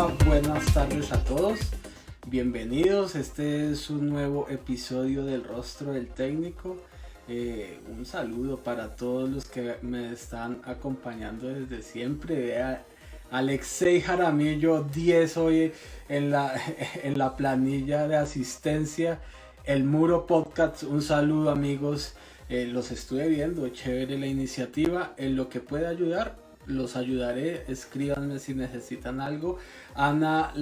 Hola, buenas tardes a todos. Bienvenidos. Este es un nuevo episodio del Rostro del Técnico. Un saludo para todos los que me están acompañando desde siempre. Vea, Alexei Jaramillo 10 hoy en la planilla de asistencia. El Muro Podcast, un saludo amigos. Los estuve viendo, chévere la iniciativa. En lo que pueda ayudar, los ayudaré. Escríbanme si necesitan algo. Ana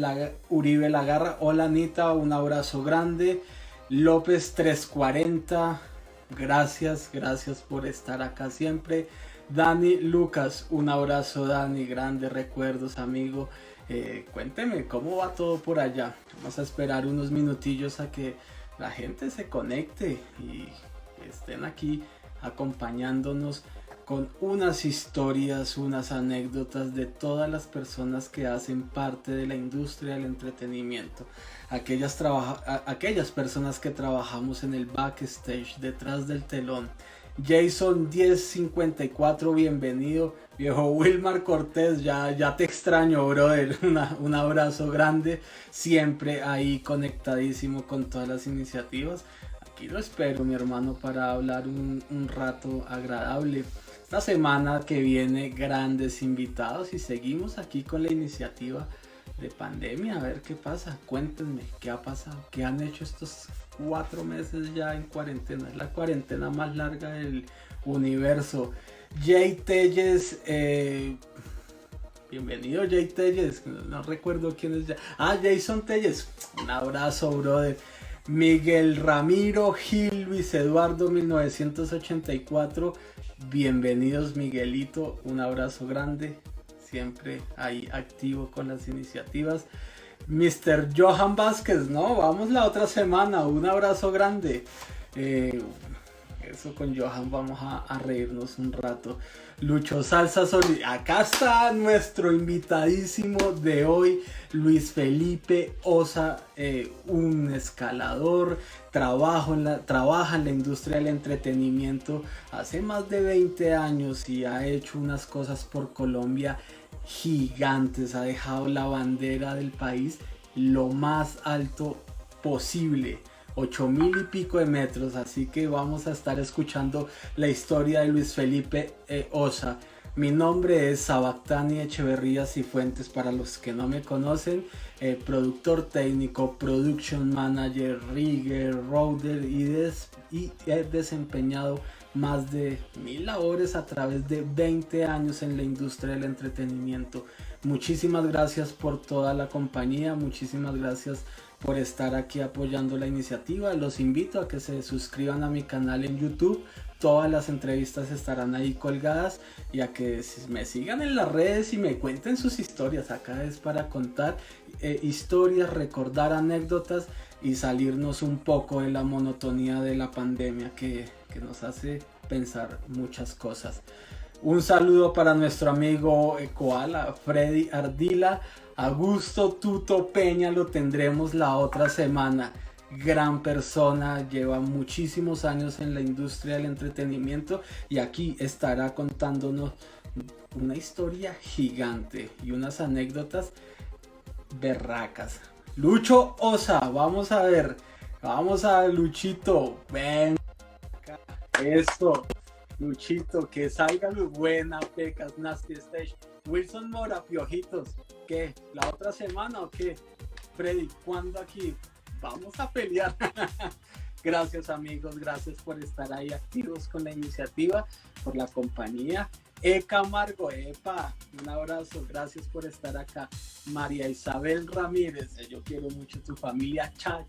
Uribe Lagarra, hola Anita, un abrazo grande. López 340, gracias por estar acá siempre. Dani Lucas, un abrazo Dani, grandes recuerdos amigo. Cuénteme cómo va todo por allá. Vamos a esperar unos minutillos a que la gente se conecte y estén aquí acompañándonos con unas historias, unas anécdotas de todas las personas que hacen parte de la industria del entretenimiento. Aquellas personas que trabajamos en el backstage, detrás del telón. Jason 1054, bienvenido. Viejo Wilmar Cortés, ya te extraño, brother. Un abrazo grande. Siempre ahí conectadísimo con todas las iniciativas. Aquí lo espero, mi hermano, para hablar un rato agradable. Esta semana que viene, grandes invitados y seguimos aquí con la iniciativa de pandemia. A ver qué pasa. Cuéntenme qué ha pasado, qué han hecho estos 4 meses ya en cuarentena. Es la cuarentena más larga del universo. Jay Telles, bienvenido Jay Telles. No recuerdo quién es ya. Jason Telles. Un abrazo, brother. Miguel Ramiro Gil Luis Eduardo 1984, bienvenidos Miguelito, un abrazo grande, siempre ahí activo con las iniciativas. Mr. Johan Vázquez, no, vamos la otra semana, un abrazo grande. Eso con Johan vamos a reírnos un rato. Lucho Salsa Solís, acá está nuestro invitadísimo de hoy, Luis Felipe Osa, un escalador, trabaja en la industria del entretenimiento hace más de 20 años y ha hecho unas cosas por Colombia gigantes, ha dejado la bandera del país lo más alto posible. 8,000 y pico de metros, así que vamos a estar escuchando la historia de Luis Felipe Osa. Mi nombre es Sabactani Echeverría Cifuentes, para los que no me conocen, productor técnico, production manager, rigger, roader y he desempeñado más de 1000 labores a través de 20 años en la industria del entretenimiento. Muchísimas gracias por toda la compañía, muchísimas gracias por estar aquí apoyando la iniciativa. Los invito a que se suscriban a mi canal en YouTube. Todas las entrevistas estarán ahí colgadas y a que me sigan en las redes y me cuenten sus historias. Acá es para contar historias, recordar anécdotas y salirnos un poco de la monotonía de la pandemia que nos hace pensar muchas cosas. Un saludo para nuestro amigo Koala, Freddy Ardila. Augusto Tuto Peña lo tendremos la otra semana. Gran persona, lleva muchísimos años en la industria del entretenimiento y aquí estará contándonos una historia gigante y unas anécdotas berracas. Lucho Osa, vamos a ver Luchito, ven acá, esto. Luchito, que salga muy buena, Pecas, Nasty Stage. Wilson Mora, Piojitos, ¿qué? ¿La otra semana o qué? Freddy, ¿cuándo aquí? Vamos a pelear. Gracias amigos, gracias por estar ahí activos con la iniciativa, por la compañía. Camargo, un abrazo, gracias por estar acá. María Isabel Ramírez, yo quiero mucho tu familia, cha.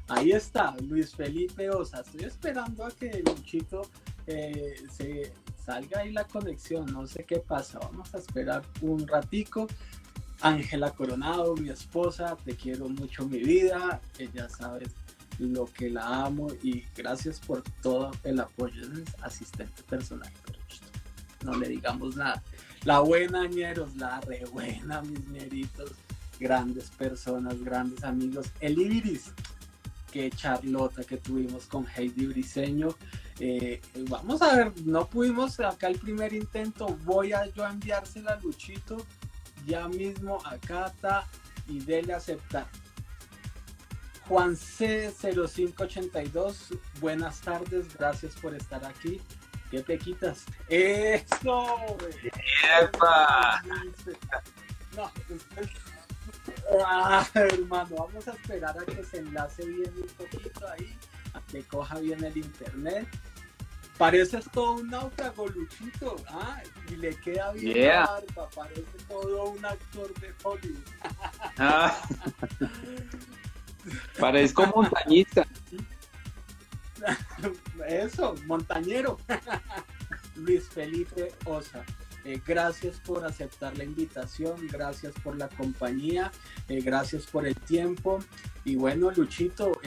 Ahí está, Luis Felipe Osa, estoy esperando a que Luchito se salga ahí la conexión, no sé qué pasa, vamos a esperar un ratico. Ángela Coronado, mi esposa, te quiero mucho mi vida, ella sabe lo que la amo y gracias por todo el apoyo. Es asistente personal, pero no le digamos nada. La buena ñeros, la re buena mis ñeritos, grandes personas, grandes amigos. El Iris, qué charlota que tuvimos con Heidi Briseño. Vamos a ver, no pudimos acá el primer intento, voy a yo a enviársela a Luchito ya mismo acata y dele a aceptar. Juan C0582, buenas tardes, gracias por estar aquí. ¿Qué te quitas? ¡Eso! ¡Epa! No, hermano, vamos a esperar a que se enlace bien un poquito ahí, a que coja bien el internet. Pareces todo un náufrago, Luchito, y le queda bien la barba, parece todo un actor de Hollywood. Parezco montañista. Eso, montañero. Luis Felipe Osa, gracias por aceptar la invitación, gracias por la compañía, gracias por el tiempo. Y bueno, Luchito,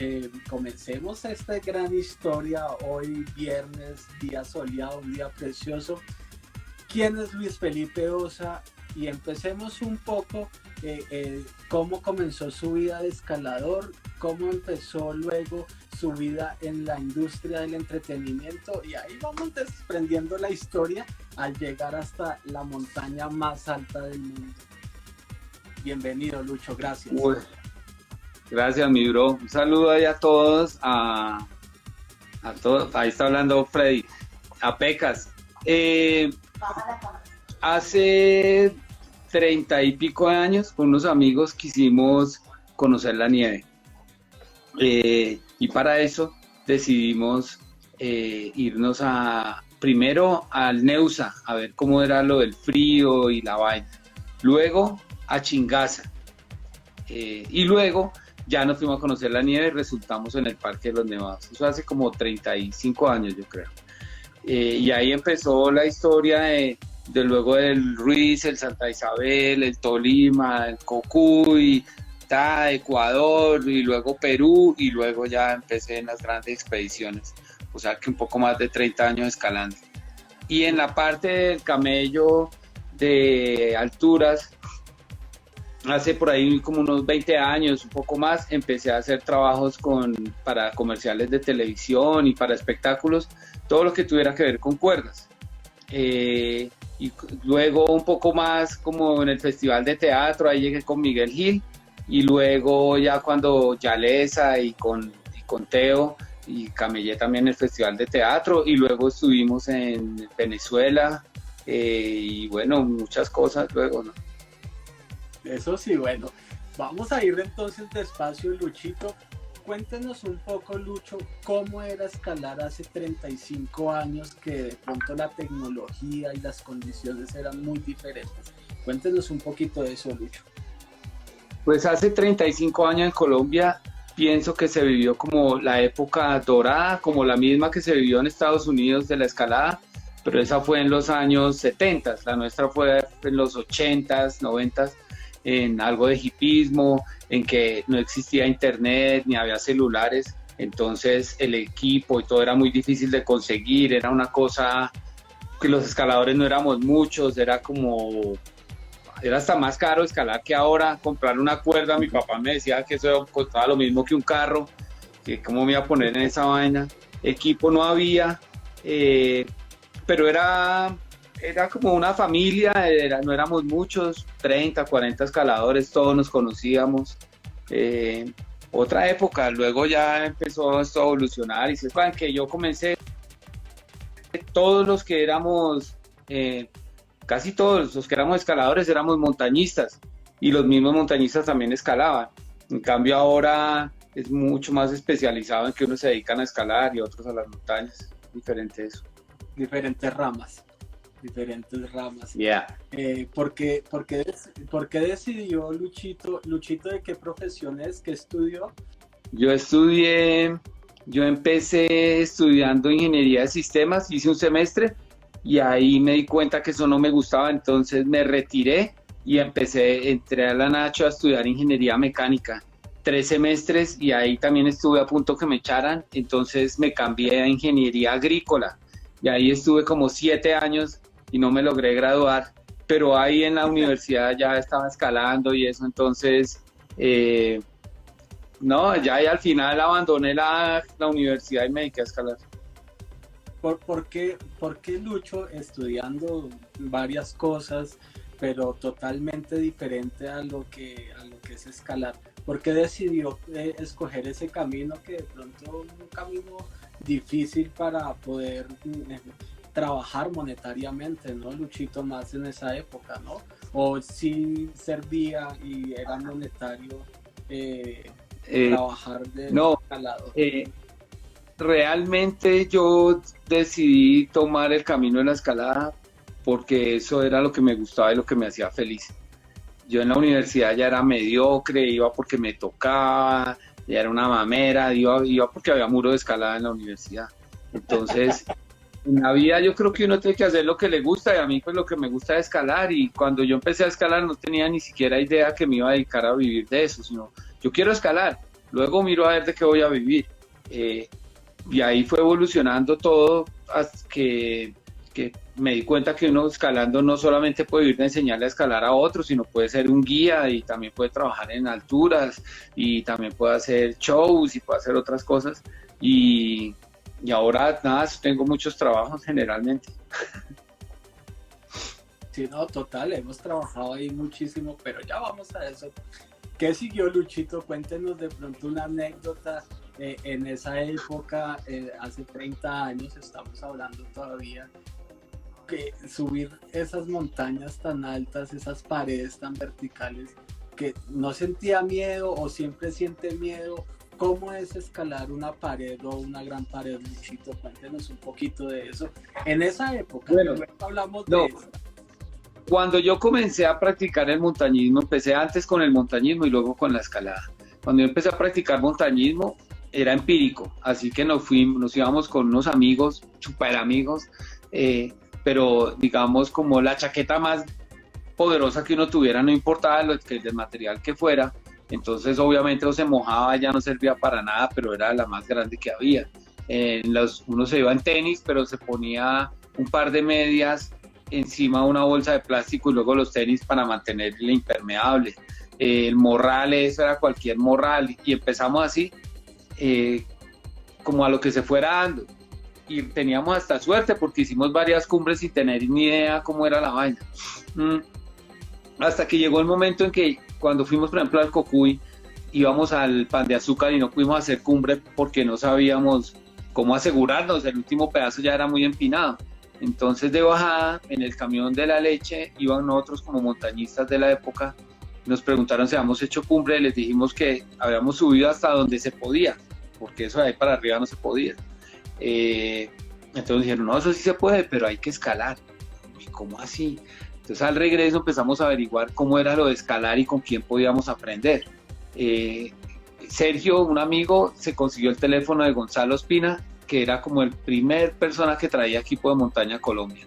comencemos esta gran historia hoy viernes, día soleado, un día precioso. ¿Quién es Luis Felipe Osa? Y empecemos un poco cómo comenzó su vida de escalador, cómo empezó luego su vida en la industria del entretenimiento, y ahí vamos desprendiendo la historia al llegar hasta la montaña más alta del mundo. Bienvenido, Lucho, gracias. Gracias, mi bro. Un saludo ahí a todos, a todos. Ahí está hablando Freddy, a Pecas. Hace 30 y pico de años, con unos amigos quisimos conocer la nieve. Y para eso decidimos irnos primero al Neusa, a ver cómo era lo del frío y la vaina. Luego a Chingaza. Y luego ya nos fuimos a conocer la nieve y resultamos en el Parque de los Nevados. Eso hace como 35 años, yo creo. Y ahí empezó la historia de luego del Ruiz, el Santa Isabel, el Tolima, el Cocuy, Ecuador, y luego Perú, y luego ya empecé en las grandes expediciones. O sea que un poco más de 30 años escalando. Y en la parte del camello de alturas, hace por ahí como unos 20 años, un poco más, empecé a hacer trabajos para comerciales de televisión y para espectáculos, todo lo que tuviera que ver con cuerdas. Y luego un poco más como en el festival de teatro, ahí llegué con Miguel Gil, y luego ya cuando Yalesa y con Teo, y camellé también el festival de teatro, y luego estuvimos en Venezuela, y bueno, muchas cosas luego, ¿no? Eso sí, bueno, vamos a ir entonces despacio, Luchito. Cuéntenos un poco, Lucho, cómo era escalar hace 35 años, que de pronto la tecnología y las condiciones eran muy diferentes. Cuéntenos un poquito de eso, Lucho. Pues hace 35 años en Colombia pienso que se vivió como la época dorada, como la misma que se vivió en Estados Unidos de la escalada, pero esa fue en los años 70, la nuestra fue en los 80s, 90s, en algo de hipismo, en que no existía internet ni había celulares, entonces el equipo y todo era muy difícil de conseguir, era una cosa que los escaladores no éramos muchos, era hasta más caro escalar que ahora, comprar una cuerda. Mi papá me decía que eso costaba lo mismo que un carro, que cómo me iba a poner en esa vaina. Equipo no había, pero era como una familia, no éramos muchos, 30, 40 escaladores, todos nos conocíamos. Otra época, luego ya empezó esto a evolucionar, y se saben que yo comencé, todos los que éramos... casi todos los que éramos escaladores éramos montañistas, y los mismos montañistas también escalaban. En cambio ahora es mucho más especializado en que unos se dedican a escalar y otros a las montañas. Diferente eso. Diferentes ramas. Yeah. ¿Por qué decidió Luchito? ¿Luchito de qué profesión es? ¿Qué estudió? Yo empecé estudiando ingeniería de sistemas, hice un semestre, y ahí me di cuenta que eso no me gustaba, entonces me retiré y entré a la Nacho a estudiar ingeniería mecánica, 3 semestres, y ahí también estuve a punto que me echaran, entonces me cambié a ingeniería agrícola, y ahí estuve como 7 años y no me logré graduar, pero ahí en la universidad ya estaba escalando y eso, entonces no, ya al final abandoné la universidad y me dediqué a escalar. ¿Por qué Lucho, estudiando varias cosas, pero totalmente diferente a lo que es escalar. ¿Por qué decidió escoger ese camino que de pronto es un camino difícil para poder trabajar monetariamente, ¿no, Luchito? Más en esa época, ¿no? O si servía y era monetario trabajar de no, escalado. Realmente yo decidí tomar el camino de la escalada porque eso era lo que me gustaba y lo que me hacía feliz. Yo en la universidad ya era mediocre, iba porque me tocaba, ya era una mamera, iba porque había muro de escalada en la universidad. Entonces, en la vida yo creo que uno tiene que hacer lo que le gusta y a mí pues lo que me gusta es escalar y cuando yo empecé a escalar no tenía ni siquiera idea que me iba a dedicar a vivir de eso, sino yo quiero escalar, luego miro a ver de qué voy a vivir. Y ahí fue evolucionando todo hasta que me di cuenta que uno escalando no solamente puede vivir de enseñarle a escalar a otros, sino puede ser un guía y también puede trabajar en alturas y también puede hacer shows y puede hacer otras cosas. Y ahora nada, tengo muchos trabajos generalmente. Sí, no, total, hemos trabajado ahí muchísimo, pero ya vamos a eso. ¿Qué siguió, Luchito? Cuéntenos de pronto una anécdota en esa época, hace 30 años, estamos hablando todavía, que subir esas montañas tan altas, esas paredes tan verticales, que no sentía miedo o siempre siente miedo. ¿Cómo es escalar una pared o una gran pared, Luchito? Cuéntenos un poquito de eso. En esa época, Bueno, luego hablamos no, de eso. cuando yo comencé a practicar el montañismo, empecé antes con el montañismo y luego con la escalada. Cuando yo empecé a practicar montañismo, era empírico, así que nos íbamos con unos amigos, super amigos, pero digamos como la chaqueta más poderosa que uno tuviera, no importaba el material que fuera, entonces obviamente o se mojaba, ya no servía para nada, pero era la más grande que había. Uno se iba en tenis, pero se ponía un par de medias encima de una bolsa de plástico y luego los tenis para mantenerle impermeable. El morral, eso era cualquier morral, y empezamos así, como a lo que se fuera dando. Y teníamos hasta suerte porque hicimos varias cumbres sin tener ni idea cómo era la vaina. Hasta que llegó el momento en que cuando fuimos, por ejemplo, al Cocuy, íbamos al Pan de Azúcar y no pudimos hacer cumbre porque no sabíamos cómo asegurarnos, el último pedazo ya era muy empinado. Entonces de bajada, en el camión de la leche, iban nosotros como montañistas de la época, nos preguntaron si habíamos hecho cumbre, les dijimos que habíamos subido hasta donde se podía, porque eso de ahí para arriba no se podía. Entonces dijeron, no, eso sí se puede, pero hay que escalar. ¿Y cómo así? Entonces al regreso empezamos a averiguar cómo era lo de escalar y con quién podíamos aprender. Sergio, un amigo, se consiguió el teléfono de Gonzalo Espina, que era como el primer persona que traía equipo de montaña a Colombia.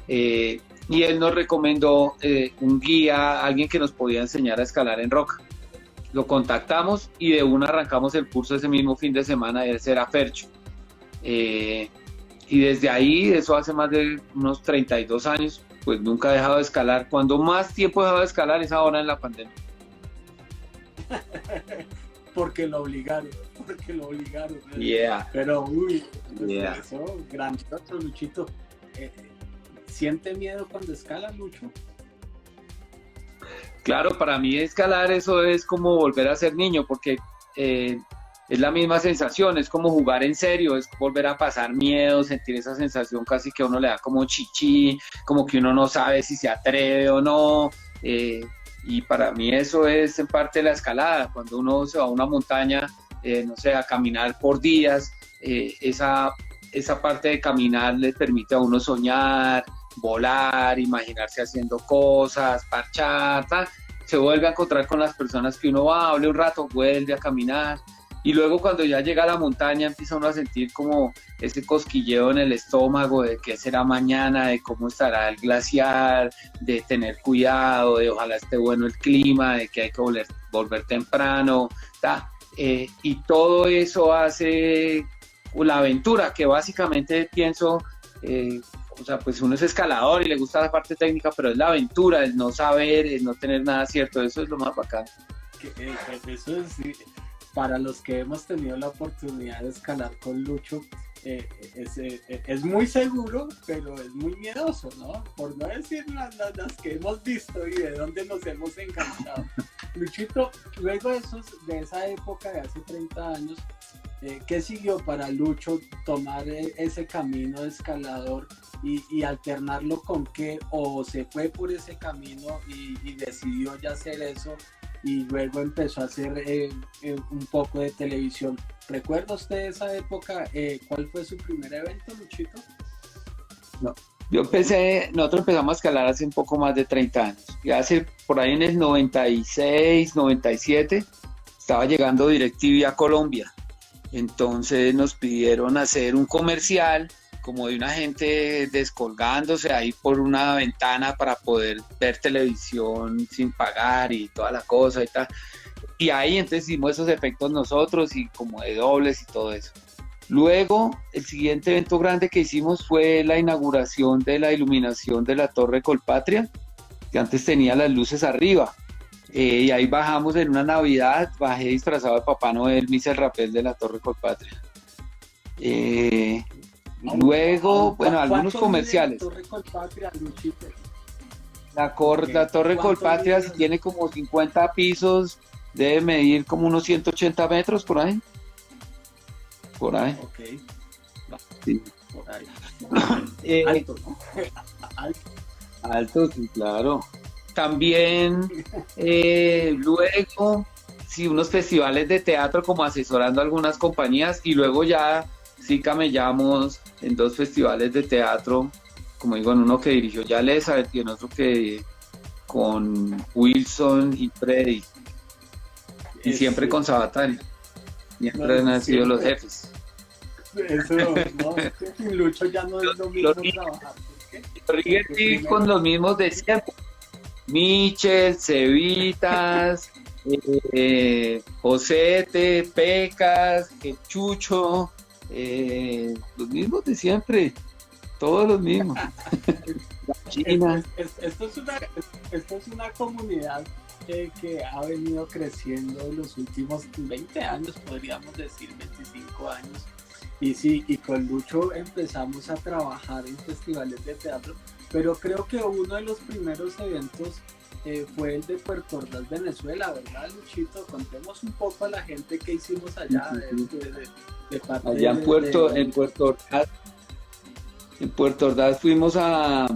Y él nos recomendó un guía, alguien que nos podía enseñar a escalar en roca. Lo contactamos y de una arrancamos el curso ese mismo fin de semana, y ese era Fercho. Y desde ahí, eso hace más de unos 32 años, pues nunca he dejado de escalar. Cuando más tiempo he dejado de escalar es ahora en la pandemia. Porque lo obligaron. Yeah. Pero, uy, Yeah. eso, grandioso, Luchito. ¿Siente miedo cuando escala, Lucho? Claro, para mí escalar eso es como volver a ser niño, porque es la misma sensación, es como jugar en serio, es volver a pasar miedo, sentir esa sensación casi que a uno le da como chichi, como que uno no sabe si se atreve o no. Y para mí eso es en parte la escalada, cuando uno se va a una montaña, no sé, a caminar por días, esa parte de caminar le permite a uno soñar, volar, imaginarse haciendo cosas, parchar, tal. Se vuelve a encontrar con las personas que uno va, hable un rato, vuelve a caminar. Y luego cuando ya llega a la montaña empieza uno a sentir como ese cosquilleo en el estómago de qué será mañana, de cómo estará el glaciar, de tener cuidado, de ojalá esté bueno el clima, de que hay que volver temprano, y todo eso hace la aventura, que básicamente pienso, o sea, pues uno es escalador y le gusta la parte técnica, pero es la aventura, el no saber, el no tener nada cierto, eso es lo más bacán. Eso es... Para los que hemos tenido la oportunidad de escalar con Lucho, es muy seguro, pero es muy miedoso, ¿no? Por no decir las que hemos visto y de dónde nos hemos enganchado. Luchito, luego de esa época de hace 30 años, ¿qué siguió para Lucho tomar ese camino de escalador y alternarlo con qué? ¿O se fue por ese camino y decidió ya hacer eso y luego empezó a hacer un poco de televisión? ¿Recuerda usted esa época? ¿Cuál fue su primer evento, Luchito? No. Nosotros empezamos a escalar hace un poco más de 30 años. Y hace por ahí en el 96, 97, estaba llegando DirecTV a Colombia. Entonces nos pidieron hacer un comercial como de una gente descolgándose ahí por una ventana para poder ver televisión sin pagar y toda la cosa y tal. Y ahí entonces hicimos esos efectos nosotros y como de dobles y todo eso. Luego, el siguiente evento grande que hicimos fue la inauguración de la iluminación de la Torre Colpatria, que antes tenía las luces arriba. Y ahí bajamos en una Navidad, bajé disfrazado de Papá Noel, me hice el rapel de la Torre Colpatria. Luego, bueno, algunos comerciales. La Torre Colpatria, Luchito? La Torre Colpatria tiene como 50 pisos, debe medir como unos 180 metros por ahí. Por ahí. Ok. Sí. Por ahí. Alto, ¿no? Alto, sí, claro. También luego, sí, unos festivales de teatro como asesorando a algunas compañías y luego ya sí camellamos en 2 festivales de teatro, como digo, en uno que dirigió Yalesa y en otro que con Wilson y Freddy. Y siempre con Sabatari. Siempre han sido los jefes. Eso, no, Lucho ya no es lo mismo trabajar. Sí, con los mismos de siempre. Michel, Cevitas, Josete, Pecas, el Chucho, los mismos de siempre, todos los mismos. China. Esto es una comunidad que ha venido creciendo en los últimos 20 años, podríamos decir 25 años. Y sí, y con Lucho empezamos a trabajar en festivales de teatro, pero creo que uno de los primeros eventos fue el de Puerto Ordaz, Venezuela, ¿verdad, Luchito? Contemos un poco a la gente qué hicimos allá. De parte allá en Puerto Ordaz. En Puerto Ordaz fuimos a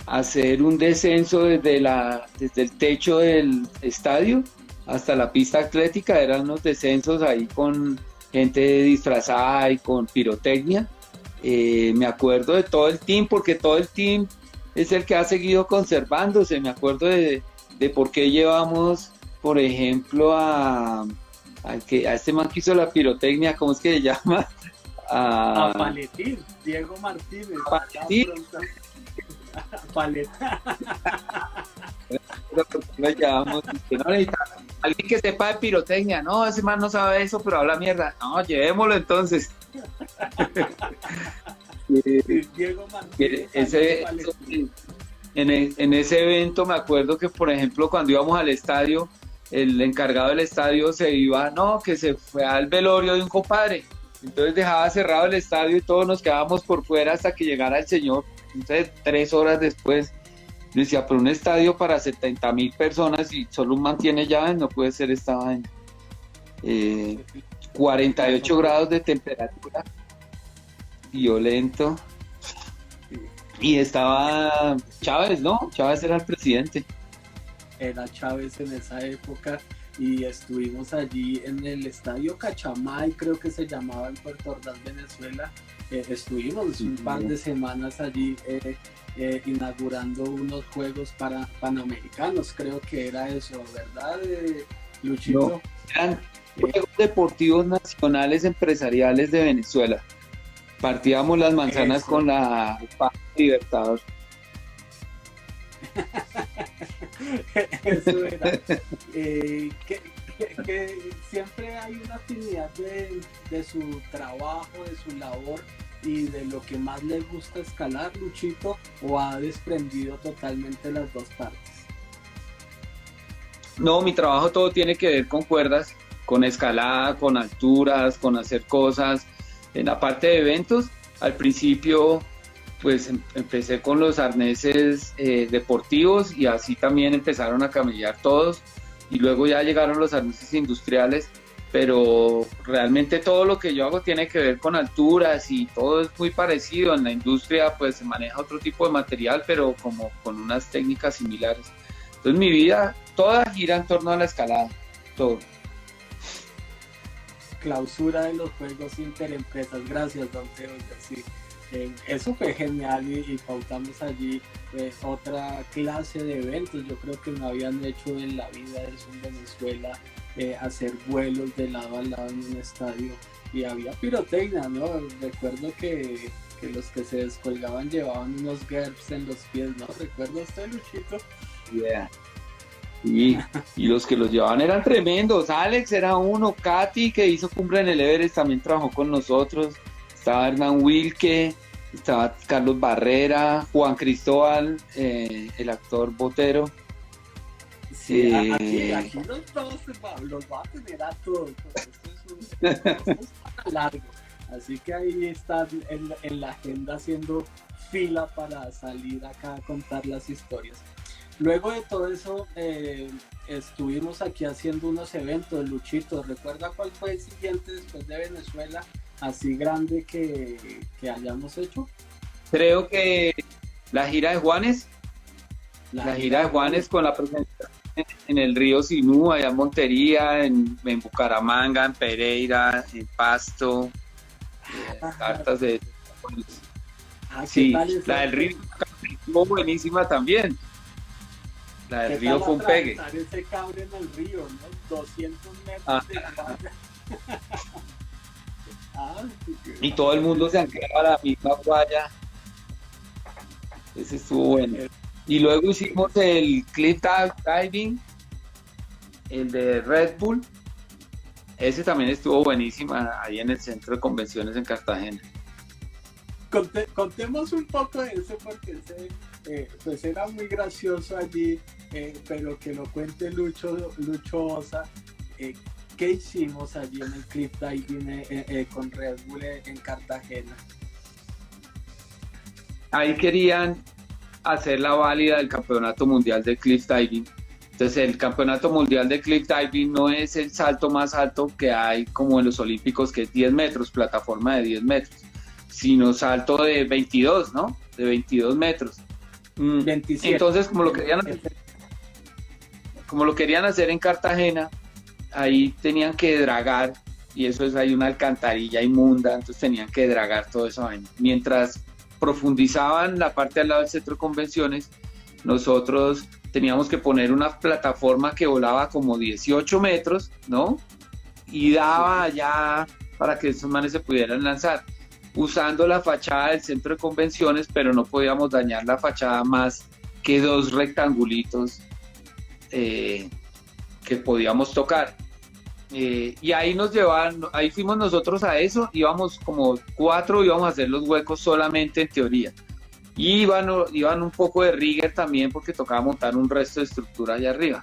hacer un descenso desde el techo del estadio hasta la pista atlética. Eran unos descensos ahí con gente disfrazada y con pirotecnia. Me acuerdo de todo el team, porque todo el team es el que ha seguido conservándose. Me acuerdo de por qué llevamos, por ejemplo, a este man que hizo la pirotecnia, ¿cómo es que se llama? A Paletín, Diego Martínez. Paleta. Lo llamamos, alguien que sepa de pirotecnia. No, ese man no sabe eso, pero habla mierda. No, llevémoslo entonces. Diego Martínez. En ese evento me acuerdo que, por ejemplo, cuando íbamos al estadio, el encargado del estadio se iba, que se fue al velorio de un compadre. Entonces dejaba cerrado el estadio y todos nos quedábamos por fuera hasta que llegara el señor. Entonces 3 horas después decía, pero un estadio para 70,000 personas y solo mantiene llaves, no puede ser esta vaina. 48 grados de temperatura, violento. Y estaba Chávez, ¿no? Chávez era el presidente. Era Chávez en esa época y estuvimos allí en el estadio Cachamay, creo que se llamaba, en Puerto Ordaz, Venezuela. Estuvimos un par de semanas allí inaugurando unos juegos panamericanos, creo que era eso, ¿verdad, Luchito? No, eran Juegos Deportivos Nacionales Empresariales de Venezuela. Partíamos las manzanas eso, con la Libertador. Eso era. Que siempre hay una afinidad de su trabajo, de su labor y de lo que más le gusta escalar, Luchito, o ha desprendido totalmente las dos partes. No, mi trabajo todo tiene que ver con cuerdas, con escalada, con alturas, con hacer cosas. En la parte de eventos, al principio pues empecé con los arneses deportivos y así también empezaron a camellar todos y luego ya llegaron los arneses industriales, pero realmente todo lo que yo hago tiene que ver con alturas y todo es muy parecido. En la industria pues se maneja otro tipo de material, pero como con unas técnicas similares. Entonces mi vida toda gira en torno a la escalada, todo. Clausura de los Juegos Interempresas. Gracias, don Teo. Sí, eso fue genial y pautamos allí otra clase de eventos. Yo creo que no habían hecho en la vida de eso en Venezuela, hacer vuelos de lado a lado en un estadio. Y había pirotecnia, ¿no? Recuerdo que los que se descolgaban llevaban unos GERBs en los pies, ¿no? ¿Recuerda usted, Luchito? Yeah. Y los que los llevaban eran tremendos. Alex era uno, Katy, que hizo Cumbre en el Everest, también trabajó con nosotros. Estaba Hernán Wilke, estaba Carlos Barrera, Juan Cristóbal, el actor Botero. Sí, aquí los va a tener a todos. Esto es para largo. Así que ahí están en la agenda haciendo fila para salir acá a contar las historias. Luego de todo eso, estuvimos aquí haciendo unos eventos, Luchito. ¿Recuerda cuál fue el siguiente después de Venezuela, así grande que hayamos hecho? Creo que la gira de Juanes. La gira de Juanes con la presencia en el río Sinú, allá en Montería, en Bucaramanga, en Pereira, en Pasto, hartas de... Sí, la del río estuvo buenísima también. La del río fue un pegue. Ese cable en el río, ¿no? 200 metros de playa. Y todo el mundo se anclaba a la misma guaya. Ese estuvo bueno. Y luego hicimos el cliff diving, el de Red Bull. Ese también estuvo buenísima ahí en el centro de convenciones en Cartagena. Contemos un poco de eso porque ese, pues era muy gracioso allí, pero que lo cuente Lucho Osa. ¿Qué hicimos allí en el cliff diving con Red Bull en Cartagena? Ahí querían hacer la válida del Campeonato Mundial de Cliff Diving. Entonces el Campeonato Mundial de Cliff Diving no es el salto más alto que hay como en los Olímpicos, que es 10 metros, plataforma de 10 metros, sino salto de 22, ¿no? De 22 metros. 27. Entonces, como lo querían hacer en Cartagena, ahí tenían que dragar, y eso es, hay una alcantarilla inmunda, entonces tenían que dragar todo eso ahí. Mientras profundizaban la parte al lado del centro de convenciones, nosotros teníamos que poner una plataforma que volaba como 18 metros, ¿no? Y daba allá para que esos manes se pudieran lanzar, usando la fachada del centro de convenciones, pero no podíamos dañar la fachada más que 2 rectangulitos que podíamos tocar. Y ahí nos llevaban, ahí fuimos nosotros a eso, íbamos como 4, íbamos a hacer los huecos solamente en teoría. Y iban un poco de rigger también porque tocaba montar un resto de estructura allá arriba.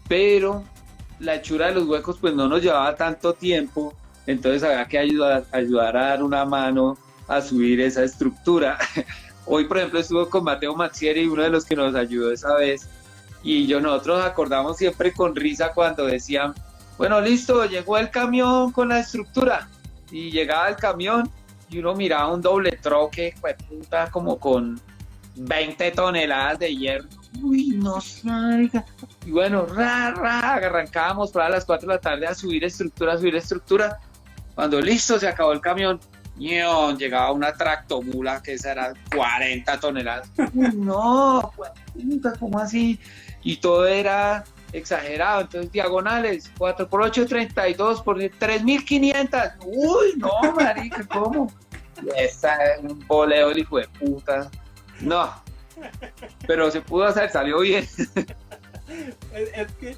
Pero la hechura de los huecos pues no nos llevaba tanto tiempo, entonces había que ayudar a dar una mano a subir esa estructura. Hoy, por ejemplo, estuve con Mateo Mazzieri, uno de los que nos ayudó esa vez, y nosotros acordamos siempre con risa cuando decían, bueno, listo, llegó el camión con la estructura, y llegaba el camión y uno miraba un doble troque, pues, puta, como con 20 toneladas de hierro. Uy, no salga. Y bueno, arrancábamos para las 4 de la tarde a subir estructura. Cuando listo, se acabó el camión, llegaba una tractomula que esa era 40 toneladas. Uy, no, pues, puta, ¿cómo así? Y todo era exagerado, entonces diagonales, 4 por 8, 32 por 3.500. Uy, no, marica, ¿cómo? Esa es un boleo de hijo de puta. No, pero se pudo hacer, salió bien. Es que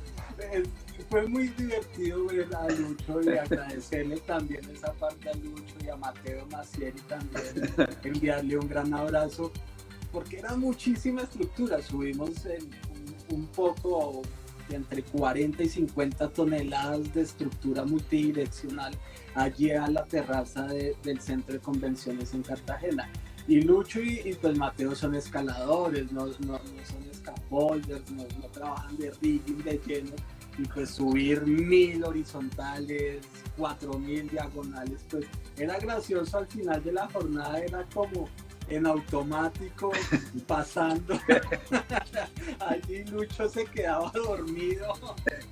fue muy divertido ver a Lucho y agradecerle también esa parte a Lucho y a Mateo Mazzieri también, enviarle un gran abrazo, porque era muchísima estructura. Subimos un poco entre 40 y 50 toneladas de estructura multidireccional allí a la terraza del centro de convenciones en Cartagena. Y Lucho y pues Mateo son escaladores, no son scaffolders, no trabajan de rigging de lleno, y pues subir 1000 horizontales, 4000 diagonales, pues era gracioso. Al final de la jornada era como en automático pasando. Allí Lucho se quedaba dormido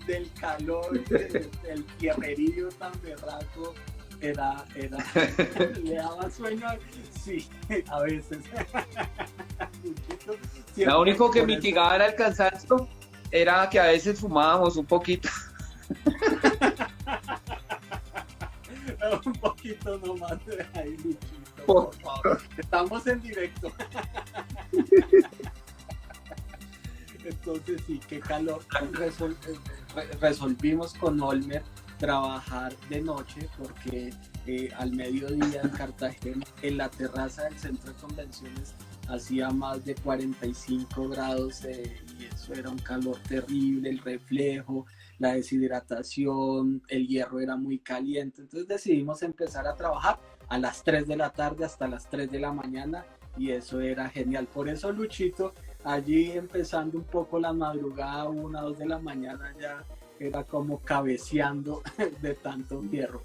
del calor, del tierrerío tan berraco. Le daba sueño, sí, a veces. Lo único que mitigaba era el cansancio, era que a veces fumábamos un poquito. Un poquito nomás de ahí, Luchito, por favor. Estamos en directo. Entonces sí, qué calor. Resolvimos con Olmer trabajar de noche porque al mediodía en Cartagena, en la terraza del centro de convenciones, hacía más de 45 grados y eso era un calor terrible, el reflejo, la deshidratación, el hierro era muy caliente. Entonces decidimos empezar a trabajar a las 3 de la tarde hasta las 3 de la mañana y eso era genial. Por eso Luchito, allí empezando un poco la madrugada, 1, 2 de la mañana, ya era como cabeceando de tanto hierro.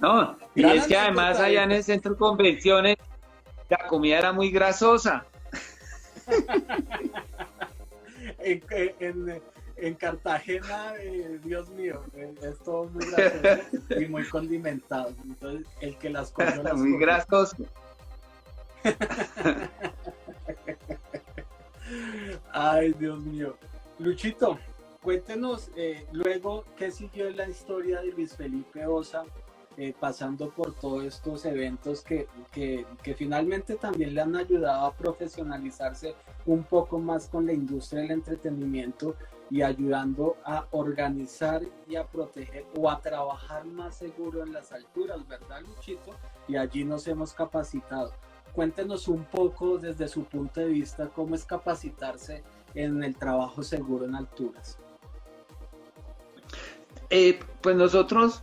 No, y gran es que además allá en el centro de convenciones la comida era muy grasosa. En Cartagena, Dios mío, es todo muy grasoso y muy condimentado. Entonces, el que las comió las muy grasoso. Ay, Dios mío. Luchito, cuéntenos luego qué siguió en la historia de Luis Felipe Osa, pasando por todos estos eventos que finalmente también le han ayudado a profesionalizarse un poco más con la industria del entretenimiento y ayudando a organizar y a proteger o a trabajar más seguro en las alturas, ¿verdad, Luchito? Y allí nos hemos capacitado. Cuéntenos un poco desde su punto de vista cómo es capacitarse en el trabajo seguro en alturas. Pues nosotros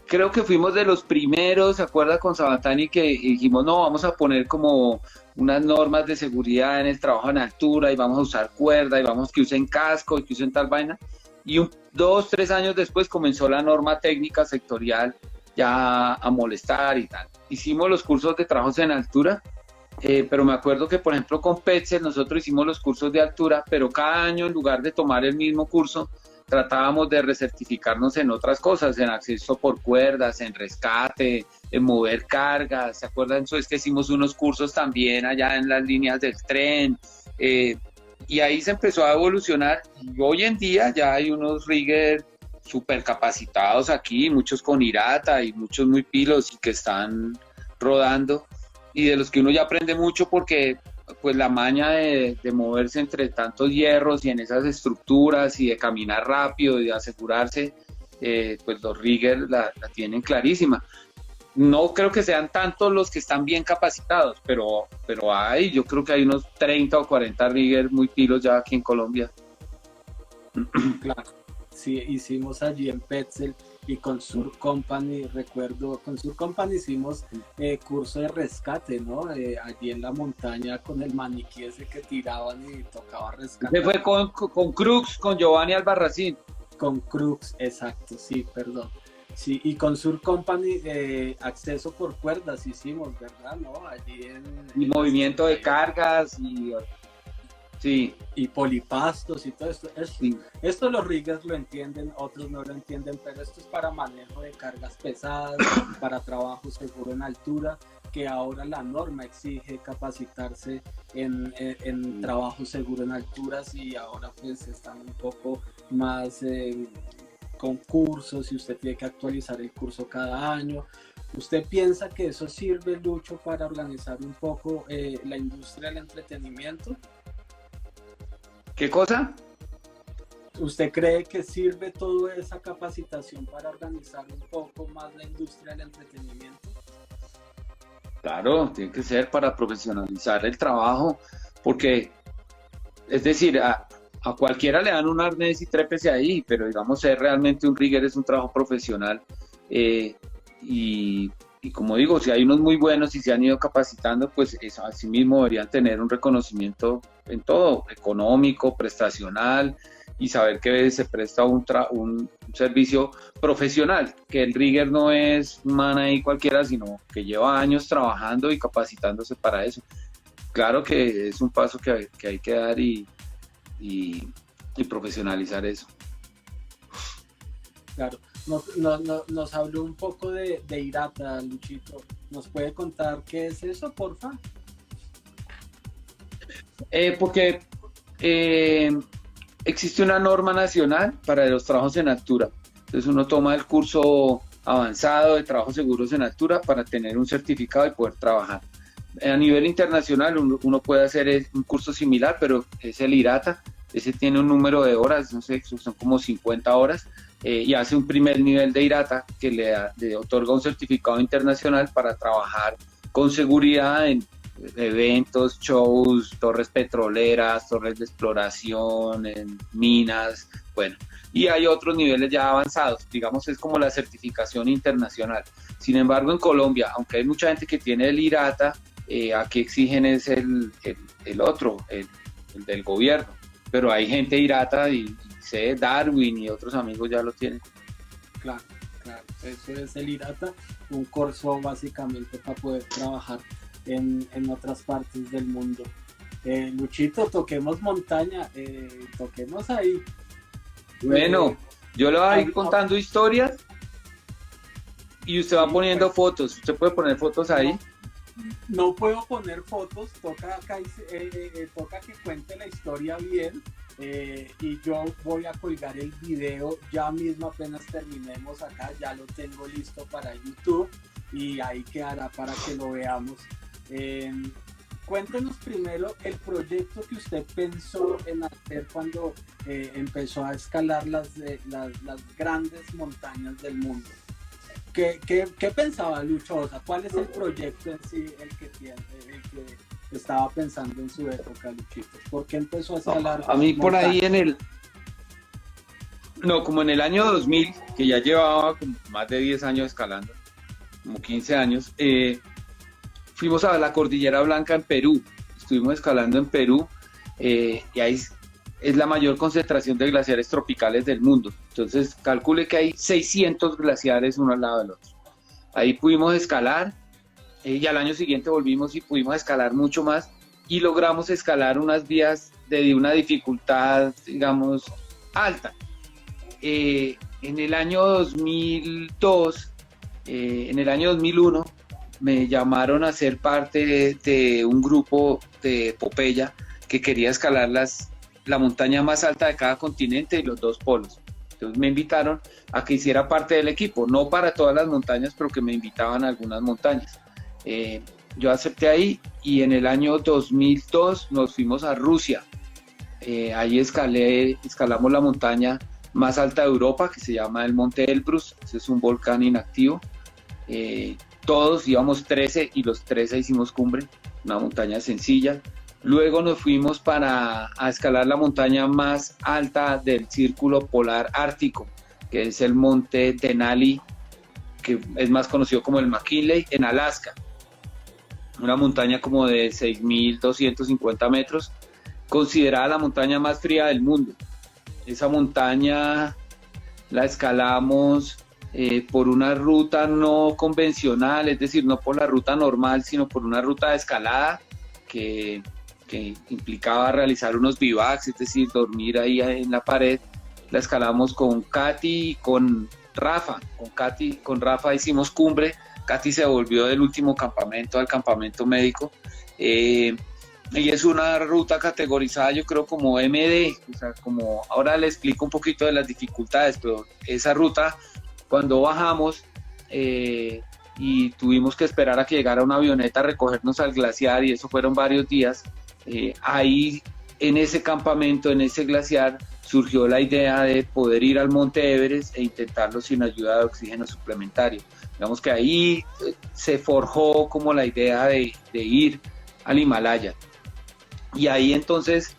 creo que fuimos de los primeros, ¿se acuerda con Sabatani que dijimos, no, vamos a poner como unas normas de seguridad en el trabajo en altura y vamos a usar cuerda y vamos que usen casco y que usen tal vaina? Y 2, 3 años después comenzó la norma técnica sectorial ya a molestar y tal. Hicimos los cursos de trabajos en altura, pero me acuerdo que por ejemplo con Petzel nosotros hicimos los cursos de altura, pero cada año en lugar de tomar el mismo curso, tratábamos de recertificarnos en otras cosas, en acceso por cuerdas, en rescate, en mover cargas. ¿Se acuerdan? Eso es que hicimos unos cursos también allá en las líneas del tren, y ahí se empezó a evolucionar. Y hoy en día ya hay unos riggers súper capacitados aquí, muchos con IRATA y muchos muy pilos y que están rodando, y de los que uno ya aprende mucho porque pues la maña de moverse entre tantos hierros y en esas estructuras y de caminar rápido y de asegurarse, pues los riggers la tienen clarísima. No creo que sean tantos los que están bien capacitados, pero yo creo que hay unos 30 o 40 riggers muy pilos ya aquí en Colombia. Claro, sí, hicimos allí en Petzel y con Sur Company, recuerdo, con Sur Company hicimos curso de rescate, ¿no? Allí en la montaña con el maniquí ese que tiraban y tocaba rescatar. Se fue con Crux, con Giovanni Albarracín. Con Crux, exacto, sí, perdón. Sí, y con Sur Company acceso por cuerdas hicimos, ¿verdad? ¿No? Allí y movimiento de cargas y... Sí. Y polipastos y todo esto. Sí. Esto los riggers lo entienden, otros no lo entienden, pero esto es para manejo de cargas pesadas, para trabajo seguro en altura, que ahora la norma exige capacitarse en trabajo seguro en alturas, y ahora pues están un poco más con cursos y usted tiene que actualizar el curso cada año. ¿Usted piensa que eso sirve, Lucho, para organizar un poco la industria del entretenimiento? ¿Qué cosa? ¿Usted cree que sirve toda esa capacitación para organizar un poco más la industria del entretenimiento? Claro, tiene que ser para profesionalizar el trabajo, porque, es decir, a cualquiera le dan un arnés y trépese ahí, pero digamos, ser realmente un rigger es un trabajo profesional. eh, y, y como digo, si hay unos muy buenos y se han ido capacitando, pues así mismo deberían tener un reconocimiento en todo, económico, prestacional, y saber que se presta un servicio profesional, que el rigger no es un man ahí cualquiera, sino que lleva años trabajando y capacitándose para eso. Claro que es un paso que hay que dar y, y profesionalizar eso. Claro, nos habló un poco de IRATA, Luchito. ¿Nos puede contar qué es eso, porfa? Porque existe una norma nacional para los trabajos en altura. Entonces uno toma el curso avanzado de trabajos seguros en altura para tener un certificado y poder trabajar. A nivel internacional uno puede hacer un curso similar, pero es el IRATA. Ese tiene un número de horas, no sé, son como 50 horas, y hace un primer nivel de IRATA que le otorga un certificado internacional para trabajar con seguridad en eventos, shows, torres petroleras, torres de exploración, en minas, bueno. Y hay otros niveles ya avanzados, digamos, es como la certificación internacional. Sin embargo, en Colombia, aunque hay mucha gente que tiene el IRATA, aquí exigen es el otro, el del gobierno. Pero hay gente IRATA y sé, Darwin y otros amigos ya lo tienen. Claro, claro, eso es el IRATA, un curso básicamente para poder trabajar en otras partes del mundo. Luchito, toquemos montaña, toquemos ahí. Bueno, yo le voy a ir contando historias y usted va poniendo fotos. Usted puede poner fotos ahí. No puedo poner fotos, toca que cuente la historia bien, y yo voy a colgar el video ya mismo apenas terminemos acá, ya lo tengo listo para YouTube y ahí quedará para que lo veamos. Cuéntenos primero el proyecto que usted pensó en hacer cuando empezó a escalar las grandes montañas del mundo. ¿Qué pensaba Lucho? O sea, ¿cuál es el proyecto en sí el que estaba pensando en su época, Luchito? ¿Por qué empezó a escalar? A mí por ahí como en el año 2000, que ya llevaba como más de 10 años escalando, como 15 años, fuimos a la Cordillera Blanca en Perú. Estuvimos escalando en Perú, y ahí es la mayor concentración de glaciares tropicales del mundo. Entonces, calcule que hay 600 glaciares uno al lado del otro. Ahí pudimos escalar, y al año siguiente volvimos y pudimos escalar mucho más, y logramos escalar unas vías de una dificultad, digamos, alta. En el año 2002, en el año 2001, me llamaron a ser parte de un grupo de Popeya que quería escalar la montaña más alta de cada continente y los dos polos. Entonces me invitaron a que hiciera parte del equipo, no para todas las montañas, pero que me invitaban a algunas montañas. Yo acepté ahí y en el año 2002 nos fuimos a Rusia. Ahí escalamos la montaña más alta de Europa, que se llama el Monte Elbrus. Ese es un volcán inactivo. Todos íbamos 13 y los 13 hicimos cumbre, una montaña sencilla. Luego nos fuimos a escalar la montaña más alta del Círculo Polar Ártico, que es el Monte Denali, que es más conocido como el McKinley, en Alaska. Una montaña como de 6.250 metros, considerada la montaña más fría del mundo. Esa montaña la escalamos por una ruta no convencional, es decir, no por la ruta normal, sino por una ruta de escalada que implicaba realizar unos bivacs, es decir, dormir ahí en la pared. La escalamos con Katy y con Rafa. Con Rafa hicimos cumbre. Katy se volvió del último campamento al campamento médico. Y es una ruta categorizada, yo creo, como MD. O sea, como ahora le explico un poquito de las dificultades, pero esa ruta, cuando bajamos y tuvimos que esperar a que llegara una avioneta a recogernos al glaciar, y eso fueron varios días, ahí en ese campamento, en ese glaciar, surgió la idea de poder ir al Monte Everest e intentarlo sin ayuda de oxígeno suplementario. Digamos que ahí se forjó como la idea de ir al Himalaya. Y ahí entonces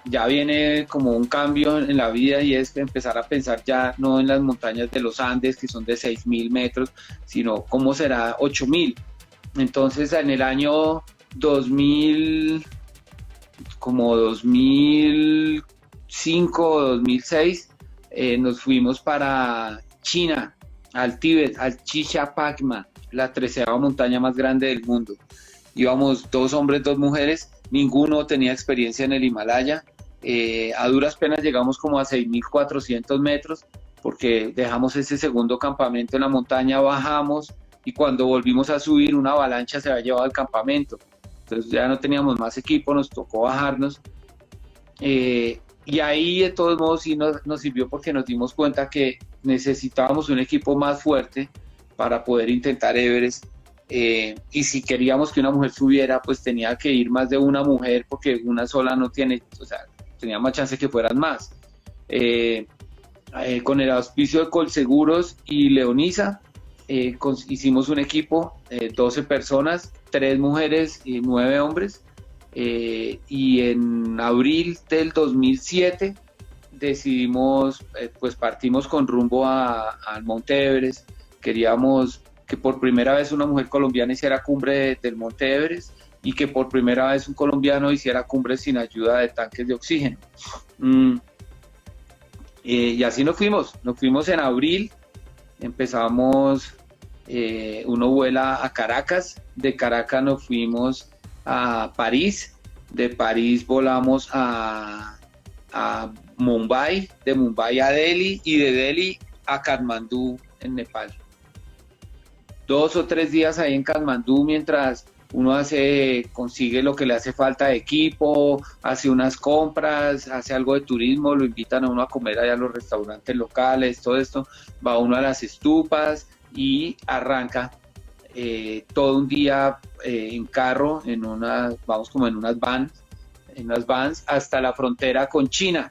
ya viene como un cambio en la vida y es empezar a pensar ya no en las montañas de los Andes, que son de 6.000 metros, sino cómo será 8.000. Entonces en el año 2000, como 2005 o 2006, nos fuimos para China, al Tíbet, al Chichapagma, la 13ª montaña más grande del mundo. Íbamos 2 hombres, 2 mujeres, ninguno tenía experiencia en el Himalaya. A duras penas llegamos como a 6.400 metros, porque dejamos ese segundo campamento en la montaña, bajamos y cuando volvimos a subir una avalancha se había llevado al campamento. Entonces ya no teníamos más equipo, nos tocó bajarnos. Y ahí de todos modos sí nos sirvió porque nos dimos cuenta que necesitábamos un equipo más fuerte para poder intentar Everest. Y si queríamos que una mujer subiera, pues tenía que ir más de una mujer porque una sola no tiene, o sea, tenía más chance que fueran más. Con el auspicio de Colseguros y Leonisa, hicimos un equipo, 12 personas, 3 mujeres y 9 hombres. Y en abril del 2007 decidimos, pues partimos con rumbo al Monte Everest. Queríamos que por primera vez una mujer colombiana hiciera cumbre del Monte Everest y que por primera vez un colombiano hiciera cumbre sin ayuda de tanques de oxígeno. Y así nos fuimos en abril, empezamos, uno vuela a Caracas, de Caracas nos fuimos a París, de París volamos a Mumbai, de Mumbai a Delhi y de Delhi a Katmandú en Nepal. 2 o 3 días ahí en Katmandú mientras uno consigue lo que le hace falta de equipo, hace unas compras, hace algo de turismo, lo invitan a uno a comer allá a los restaurantes locales, todo esto, va uno a las estupas y arranca todo un día en carro, vamos como en unas vans hasta la frontera con China.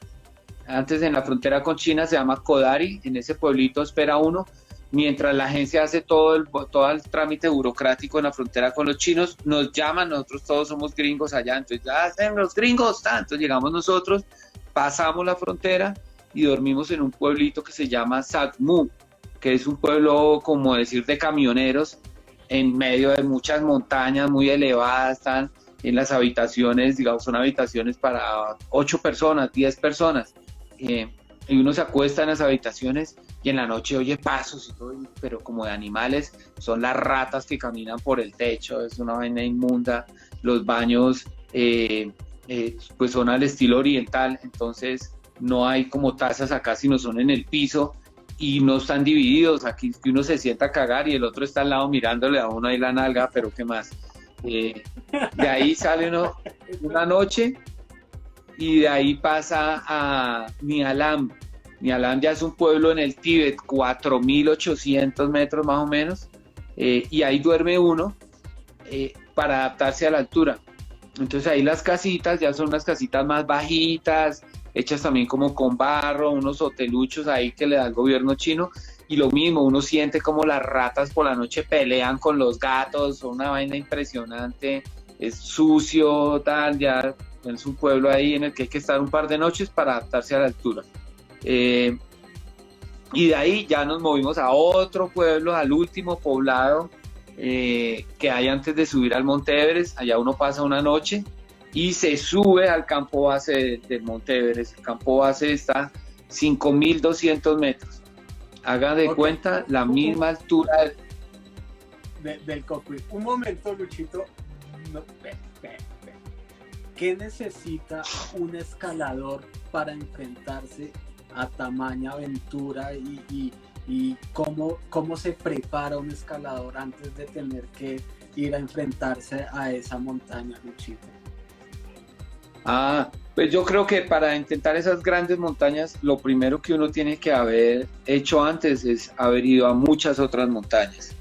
Antes en la frontera con China se llama Kodari, en ese pueblito espera uno, mientras la agencia hace todo el trámite burocrático en la frontera con los chinos, nos llaman, nosotros todos somos gringos allá, entonces ya hacen los gringos, entonces llegamos nosotros, pasamos la frontera y dormimos en un pueblito que se llama Satmu, que es un pueblo, como decir, de camioneros, en medio de muchas montañas muy elevadas, están en las habitaciones, digamos, son habitaciones para 8 personas, 10 personas, y uno se acuesta en las habitaciones y en la noche oye pasos y todo, pero como de animales, son las ratas que caminan por el techo, es una vaina inmunda, los baños pues son al estilo oriental, entonces no hay como tazas acá, sino son en el piso, y no están divididos, aquí uno se sienta a cagar y el otro está al lado mirándole a uno ahí la nalga, pero qué más. De ahí sale uno una noche y de ahí pasa a Nialam. Nialam ya es un pueblo en el Tíbet, 4.800 metros más o menos, y ahí duerme uno para adaptarse a la altura. Entonces ahí las casitas ya son unas casitas más bajitas, hechas también como con barro, unos hoteluchos ahí que le da el gobierno chino, y lo mismo, uno siente como las ratas por la noche pelean con los gatos, son una vaina impresionante, es sucio, tal, ya es un pueblo ahí en el que hay que estar un par de noches para adaptarse a la altura. Y de ahí ya nos movimos a otro pueblo, al último poblado que hay antes de subir al Monte Everest. Allá uno pasa una noche y se sube al campo base del Monte Everest. El campo base está 5.200 metros. Haga de cuenta la misma altura del cockpit. Un momento, Luchito. No, ¿Qué necesita un escalador para enfrentarse a tamaña aventura y cómo se prepara un escalador antes de tener que ir a enfrentarse a esa montaña, Luchito? Pues yo creo que para intentar esas grandes montañas, lo primero que uno tiene que haber hecho antes es haber ido a muchas otras montañas,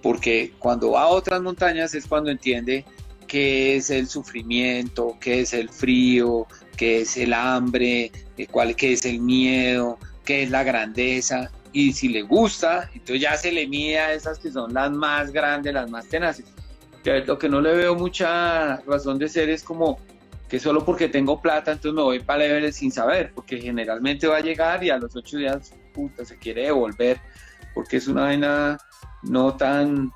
porque cuando va a otras montañas es cuando entiende qué es el sufrimiento, qué es el frío, qué es el hambre, qué es el miedo, qué es la grandeza, y si le gusta, entonces ya se le mide a esas que son las más grandes, las más tenaces. Lo que no le veo mucha razón de ser es como que solo porque tengo plata, entonces me voy para el Everest sin saber, porque generalmente va a llegar y a los 8 días, puta, se quiere devolver, porque es una vaina no tan,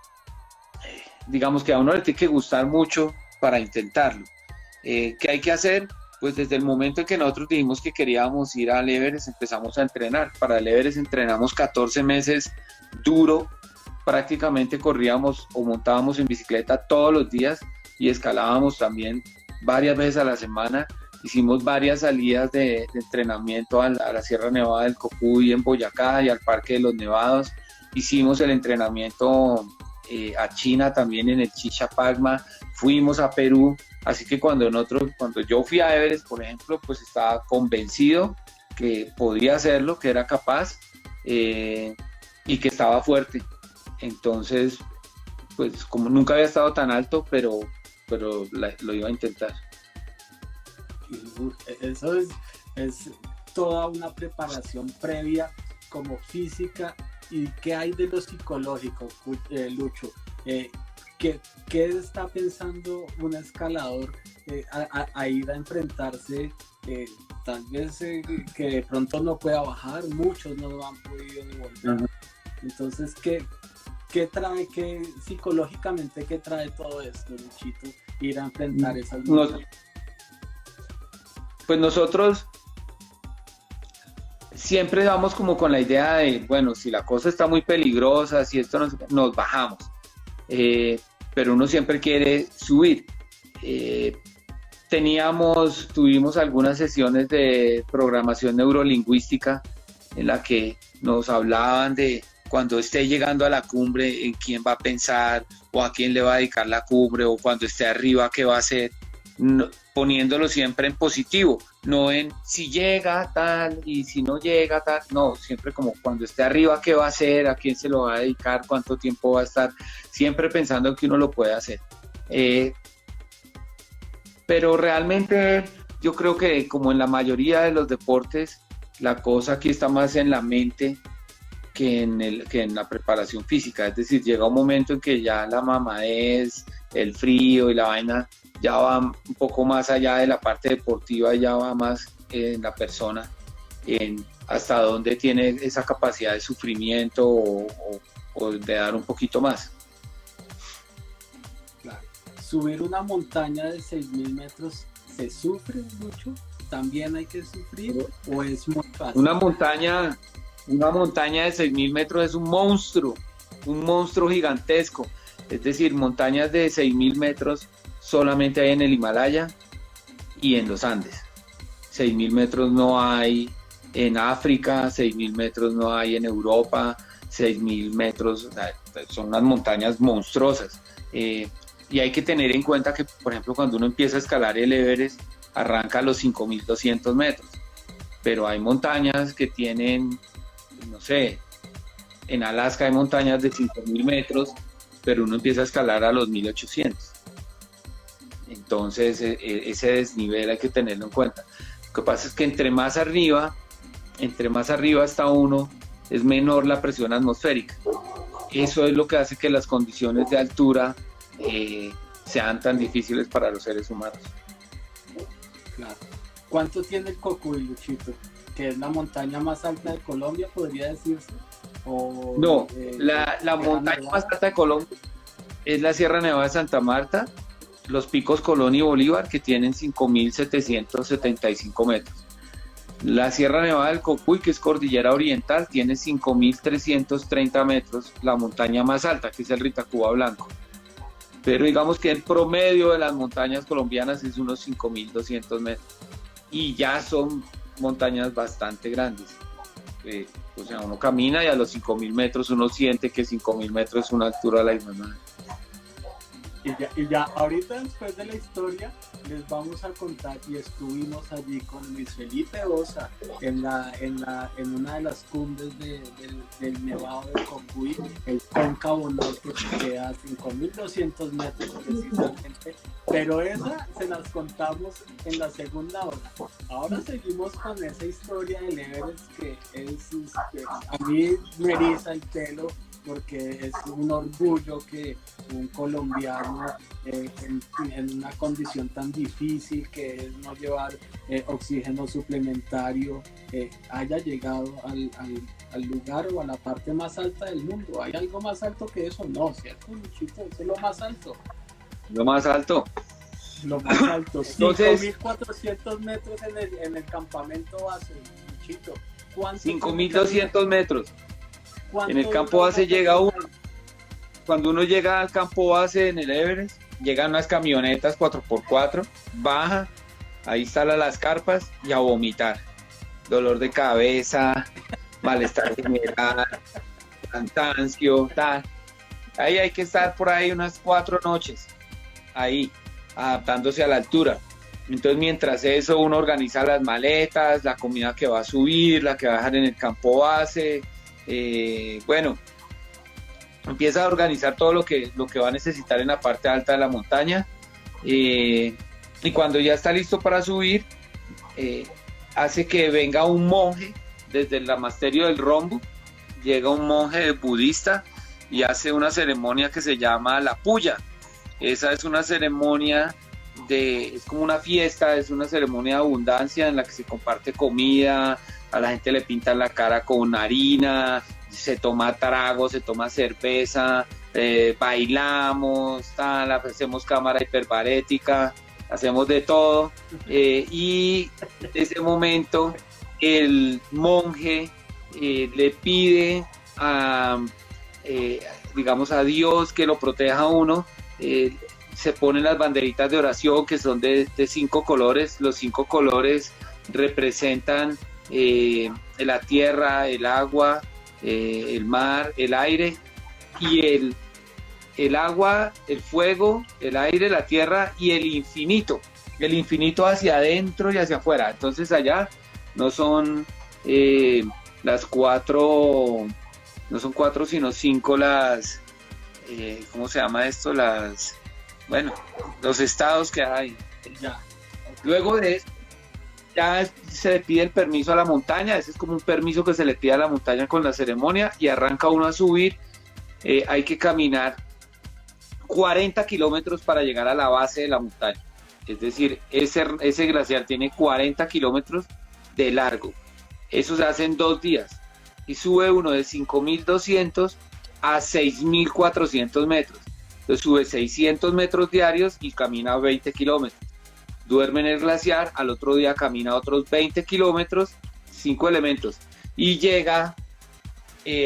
digamos que a uno le tiene que gustar mucho para intentarlo. ¿Qué hay que hacer? Pues desde el momento en que nosotros dijimos que queríamos ir al Everest, empezamos a entrenar. Para el Everest entrenamos 14 meses duro, prácticamente corríamos o montábamos en bicicleta todos los días y escalábamos también varias veces a la semana. Hicimos varias salidas de entrenamiento a la Sierra Nevada del Cocuy en Boyacá y al Parque de los Nevados. Hicimos el entrenamiento a China también en el Chichapagma, fuimos a Perú, así que cuando yo fui a Everest, por ejemplo, pues estaba convencido que podía hacerlo, que era capaz y que estaba fuerte. Entonces, pues como nunca había estado tan alto, pero lo iba a intentar. Eso es toda una preparación previa como física. ¿Y qué hay de lo psicológico, Lucho? ¿Qué está pensando un escalador a ir a enfrentarse? Tal vez que de pronto no pueda bajar, muchos no lo han podido devolver. Entonces, ¿qué trae, psicológicamente, qué trae todo esto, Luchito? Ir a enfrentar esas luchas. Pues nosotros siempre vamos como con la idea de, bueno, si la cosa está muy peligrosa, si esto nos bajamos, pero uno siempre quiere subir. Tuvimos algunas sesiones de programación neurolingüística en la que nos hablaban de cuando esté llegando a la cumbre, en quién va a pensar o a quién le va a dedicar la cumbre, o cuando esté arriba, qué va a hacer, poniéndolo siempre en positivo, no en si llega tal y si no llega tal, no, siempre como cuando esté arriba, qué va a hacer, a quién se lo va a dedicar, cuánto tiempo va a estar, siempre pensando en que uno lo puede hacer. Pero realmente yo creo que como en la mayoría de los deportes, la cosa aquí está más en la mente que en la preparación física. Es decir, llega un momento en que ya la mamadez, el frío y la vaina ya va un poco más allá de la parte deportiva, ya va más en la persona, en hasta dónde tiene esa capacidad de sufrimiento o de dar un poquito más. Claro. Subir una montaña de 6.000 metros, ¿se sufre mucho? ¿También hay que sufrir o es muy fácil? Una montaña de 6.000 metros es un monstruo gigantesco. Es decir, montañas de 6.000 metros solamente hay en el Himalaya y en los Andes. 6.000 metros no hay en África, 6.000 metros no hay en Europa, 6.000 metros, o sea, son unas montañas monstruosas. Y hay que tener en cuenta que, por ejemplo, cuando uno empieza a escalar el Everest, arranca a los 5.200 metros. Pero hay montañas que tienen, no sé, en Alaska hay montañas de 5.000 metros, pero uno empieza a escalar a los 1.800. Entonces, ese desnivel hay que tenerlo en cuenta. Lo que pasa es que entre más arriba está uno, es menor la presión atmosférica. Eso es lo que hace que las condiciones de altura sean tan difíciles para los seres humanos. Claro. ¿Cuánto tiene el Cocuy, Luchito? ¿Que es la montaña más alta de Colombia, podría decirse? ¿O, no, la montaña más alta de Colombia es la Sierra Nevada de Santa Marta, los picos Colón y Bolívar, que tienen 5.775 metros. La Sierra Nevada del Cocuy, que es cordillera oriental, tiene 5.330 metros, la montaña más alta, que es el Ritacuba Blanco. Pero digamos que el promedio de las montañas colombianas es unos 5.200 metros. Y ya son montañas bastante grandes. O sea, uno camina y a los 5.000 metros uno siente que 5.000 metros es una altura a la misma. Y ya, ahorita después de la historia, les vamos a contar, y estuvimos allí con Luis Felipe Osa en una de las cumbres del Nevado del Cocuy, el Cóncavo Norte, que queda a 5.200 metros precisamente, pero esa se las contamos en la segunda hora. Ahora seguimos con esa historia del Everest que a mí me eriza el pelo, porque es un orgullo que un colombiano en una condición tan difícil que es no llevar oxígeno suplementario haya llegado al lugar o a la parte más alta del mundo. ¿Hay algo más alto que eso? No, ¿cierto, Luchito? Eso es lo más alto. Lo más alto. Lo más alto, Entonces, 5.400 metros en el campamento base, Luchito. 5.200 metros. En el campo base llega uno. Cuando uno llega al campo base en el Everest, llegan unas camionetas 4x4, baja, ahí instala las carpas y a vomitar. Dolor de cabeza, malestar general, cansancio, tal. Ahí hay que estar por ahí unas 4 noches, ahí, adaptándose a la altura. Entonces, mientras eso, uno organiza las maletas, la comida que va a subir, la que va a dejar en el campo base, bueno, empieza a organizar todo lo que va a necesitar en la parte alta de la montaña, y cuando ya está listo para subir, hace que venga un monje desde el monasterio del Rombo, llega un monje budista y hace una ceremonia que se llama la puya. Esa es una ceremonia es como una fiesta, es una ceremonia de abundancia en la que se comparte comida, a la gente le pintan la cara con harina, se toma trago, se toma cerveza, bailamos, tal, hacemos cámara hiperbarética, hacemos de todo, y en ese momento el monje le pide digamos a Dios que lo proteja a uno. Se ponen las banderitas de oración que son de 5 colores. Los 5 colores representan la tierra, el agua, el mar, el aire, y el agua, el fuego, el aire, la tierra y el infinito hacia adentro y hacia afuera. Entonces allá no son las 4, no son 4 sino 5 las, ¿cómo se llama esto? Bueno, los estados que hay. Ya. Luego de eso, ya se le pide el permiso a la montaña. Ese es como un permiso que se le pide a la montaña con la ceremonia, y arranca uno a subir. Hay que caminar 40 kilómetros para llegar a la base de la montaña. Es decir, ese glaciar tiene 40 kilómetros de largo. Eso se hace en 2 días. Y sube uno de 5.200 a 6.400 metros. Entonces sube 600 metros diarios y camina 20 kilómetros. Duerme en el glaciar, al otro día camina otros 20 kilómetros, 5 elementos, y llega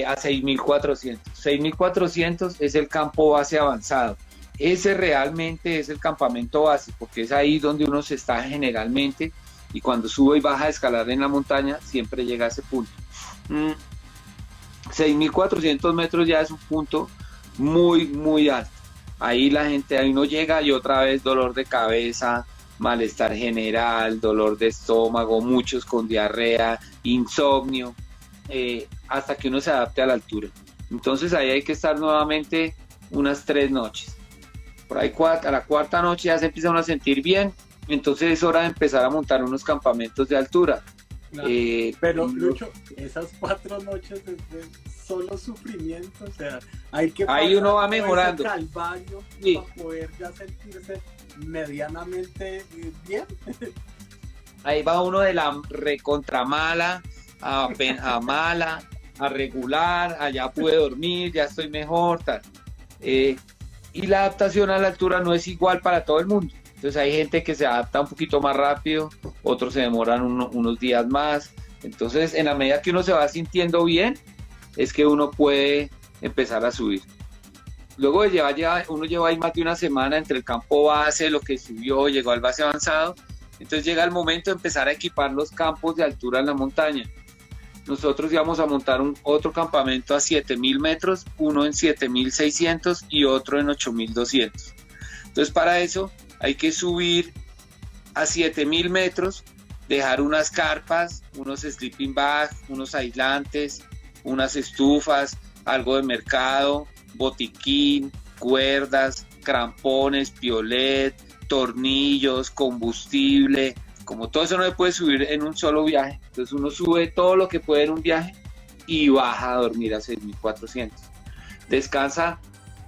a 6.400. 6.400 es el campo base avanzado. Ese realmente es el campamento base, porque es ahí donde uno se está generalmente, y cuando sube y baja a escalar en la montaña, siempre llega a ese punto. 6.400 metros ya es un punto muy, muy alto. Ahí la gente, ahí no llega y otra vez dolor de cabeza, malestar general, dolor de estómago, muchos con diarrea, insomnio, hasta que uno se adapte a la altura. Entonces ahí hay que estar nuevamente unas 3 noches. Por ahí a la 4ª noche ya se empiezan a sentir bien, entonces es hora de empezar a montar unos campamentos de altura. Claro. Pero Lucho, esas 4 noches de solo sufrimiento, o sea, hay que ahí uno va mejorando ese calvario, sí, para poder ya sentirse medianamente bien. Ahí va uno de la recontra mala a mala, a regular, allá pude dormir, ya estoy mejor, tal. Y la adaptación a la altura no es igual para todo el mundo. Entonces hay gente que se adapta un poquito más rápido, otros se demoran unos días más. Entonces, en la medida que uno se va sintiendo bien, es que uno puede empezar a subir. Luego de uno lleva ahí más de una semana entre el campo base, lo que subió, llegó al base avanzado. Entonces llega el momento de empezar a equipar los campos de altura en la montaña. Nosotros íbamos a montar otro campamento a 7.000 metros, uno en 7.600 y otro en 8.200. Entonces para eso hay que subir a 7.000 metros, dejar unas carpas, unos sleeping bags, unos aislantes, unas estufas, algo de mercado, botiquín, cuerdas, crampones, piolet, tornillos, combustible. Como todo eso no se puede subir en un solo viaje, entonces uno sube todo lo que puede en un viaje y baja a dormir a 6.400. descansa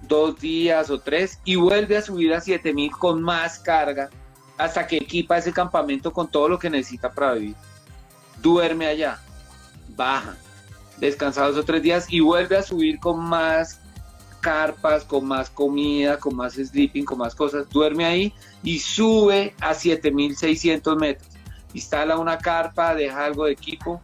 2 días o 3 y vuelve a subir a 7000 con más carga hasta que equipa ese campamento con todo lo que necesita para vivir. Duerme allá, baja, descansa 2 o 3 días y vuelve a subir con más carpas, con más comida, con más sleeping, con más cosas, duerme ahí y sube a 7600 metros. Instala una carpa, deja algo de equipo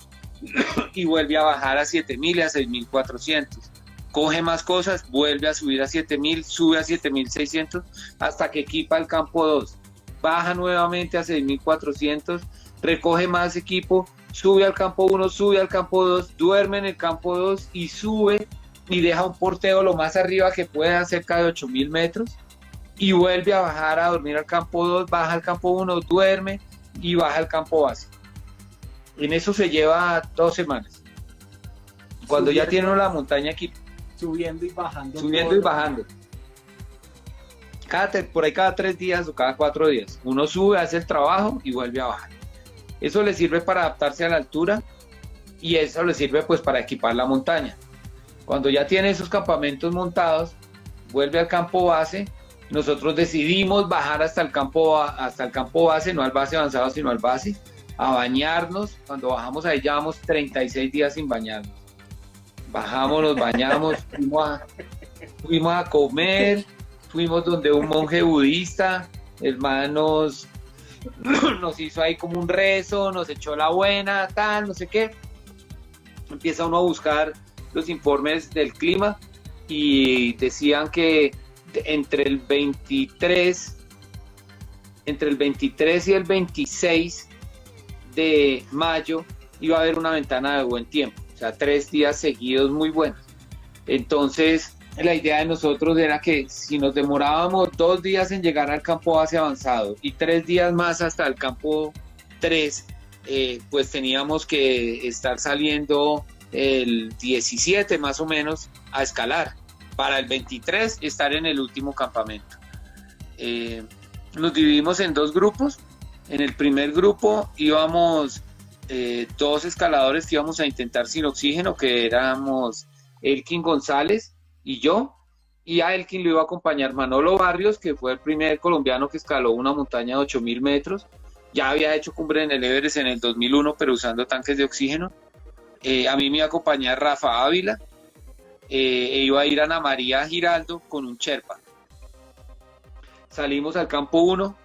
y vuelve a bajar a 7000 y a 6400. Coge más cosas, vuelve a subir a 7000, sube a 7600 hasta que equipa el campo 2. Baja nuevamente a 6400, recoge más equipo, sube al campo 1, sube al campo 2, duerme en el campo 2 y sube y deja un porteo lo más arriba que pueda, cerca de 8000 metros, y vuelve a bajar a dormir al campo 2, baja al campo 1, duerme y baja al campo base. En eso se lleva 2 semanas. Cuando ya tiene la montaña aquí. Subiendo y bajando. Subiendo y bajando. Por ahí cada 3 días o cada 4 días. Uno sube, hace el trabajo y vuelve a bajar. Eso le sirve para adaptarse a la altura y eso le sirve pues para equipar la montaña. Cuando ya tiene esos campamentos montados, vuelve al campo base. Nosotros decidimos bajar hasta el campo base, no al base avanzado, sino al base, a bañarnos. Cuando bajamos ahí llevamos 36 días sin bañarnos. Bajamos, nos bañamos, fuimos a comer, fuimos donde un monje budista, el man nos hizo ahí como un rezo, nos echó la buena, tal, no sé qué. Empieza uno a buscar los informes del clima y decían que entre el 23 y el 26 de mayo iba a haber una ventana de buen tiempo, o sea, 3 días seguidos muy buenos. Entonces la idea de nosotros era que si nos demorábamos 2 días en llegar al campo base avanzado y 3 días más hasta el campo 3, pues teníamos que estar saliendo el 17 más o menos a escalar, para el 23 estar en el último campamento. Nos dividimos en 2 grupos. En el primer grupo íbamos 2 escaladores que íbamos a intentar sin oxígeno, que éramos Elkin González y yo, y a Elkin lo iba a acompañar Manolo Barrios, que fue el primer colombiano que escaló una montaña de 8000 metros. Ya había hecho cumbre en el Everest en el 2001, pero usando tanques de oxígeno. A mí me iba a acompañar Rafa Ávila, iba a ir Ana María Giraldo con un Sherpa. Salimos al campo 1,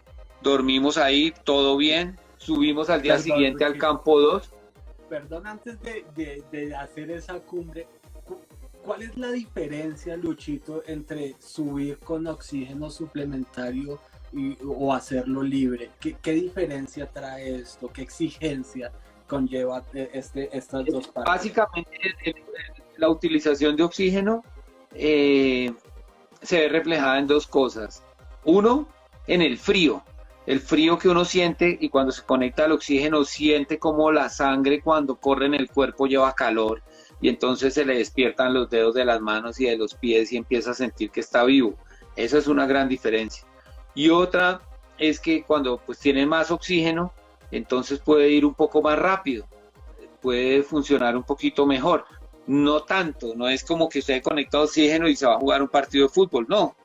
dormimos ahí, todo bien, subimos al día siguiente al campo 2. Perdón, antes de hacer esa cumbre, ¿cuál es la diferencia, Luchito, entre subir con oxígeno suplementario o hacerlo libre? ¿Qué diferencia trae esto? ¿Qué exigencia conlleva estas dos partes? Básicamente la utilización de oxígeno se ve reflejada en 2 cosas. Uno, en el frío que uno siente, y cuando se conecta al oxígeno siente como la sangre cuando corre en el cuerpo lleva calor y entonces se le despiertan los dedos de las manos y de los pies y empieza a sentir que está vivo. Esa es una gran diferencia. Y otra es que cuando pues tiene más oxígeno, entonces puede ir un poco más rápido, puede funcionar un poquito mejor. No tanto, no es como que usted conecta oxígeno y se va a jugar un partido de fútbol, no,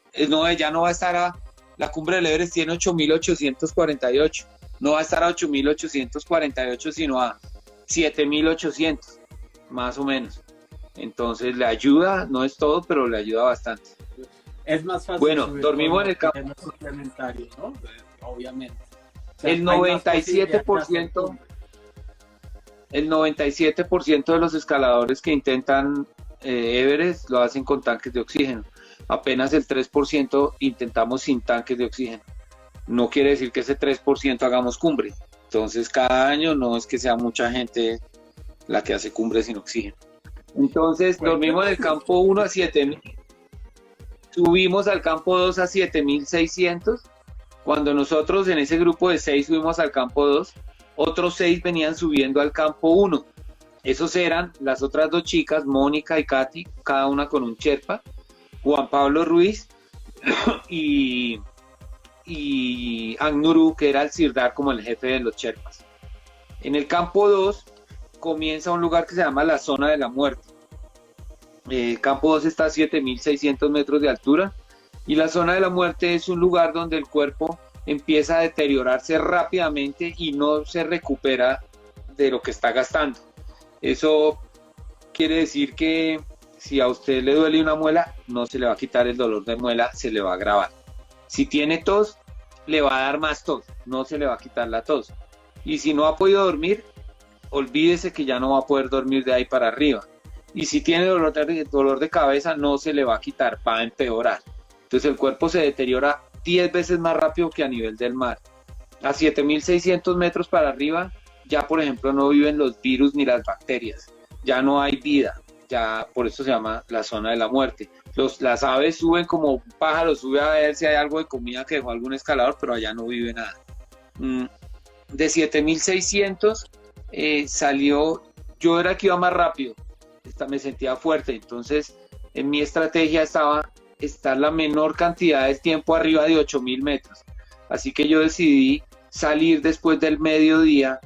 ya no va a estar la cumbre del Everest tiene 8848, no va a estar a 8848 sino a 7800, más o menos. Entonces le ayuda, no es todo, pero le ayuda bastante. Es más fácil. Bueno, dormimos en el campo suplementario, ¿no? Obviamente. O sea, el 97%, el 97% de los escaladores que intentan Everest lo hacen con tanques de oxígeno. Apenas el 3% intentamos sin tanques de oxígeno. No quiere decir que ese 3% hagamos cumbre. Entonces cada año no es que sea mucha gente la que hace cumbre sin oxígeno. Entonces dormimos en el campo 1 a 7000, subimos al campo 2 a 7600. Cuando nosotros en ese grupo de 6 subimos al campo 2, otros 6 venían subiendo al campo 1. Esos eran las otras 2 chicas, Mónica y Katy, cada una con un Sherpa, Juan Pablo Ruiz y Agnuru, que era el Sirdar, como el jefe de los Sherpas. En el campo 2 comienza un lugar que se llama la zona de la muerte. Campo 2 está a 7.600 metros de altura y la zona de la muerte es un lugar donde el cuerpo empieza a deteriorarse rápidamente y no se recupera de lo que está gastando. Eso quiere decir que si a usted le duele una muela, no se le va a quitar el dolor de muela, se le va a agravar. Si tiene tos, le va a dar más tos, no se le va a quitar la tos. Y si no ha podido dormir, olvídese que ya no va a poder dormir de ahí para arriba. Y si tiene dolor de cabeza, no se le va a quitar, va a empeorar. Entonces el cuerpo se deteriora 10 veces más rápido que a nivel del mar. A 7.600 metros para arriba, ya por ejemplo no viven los virus ni las bacterias, ya no hay vida, ya por eso se llama la zona de la muerte. Las aves suben como un pájaro, sube a ver si hay algo de comida que dejó algún escalador, pero allá no vive nada. De 7.600 salió, yo era que iba más rápido, me sentía fuerte, entonces en mi estrategia estaba estar la menor cantidad de tiempo arriba de 8.000 metros. Así que yo decidí salir después del mediodía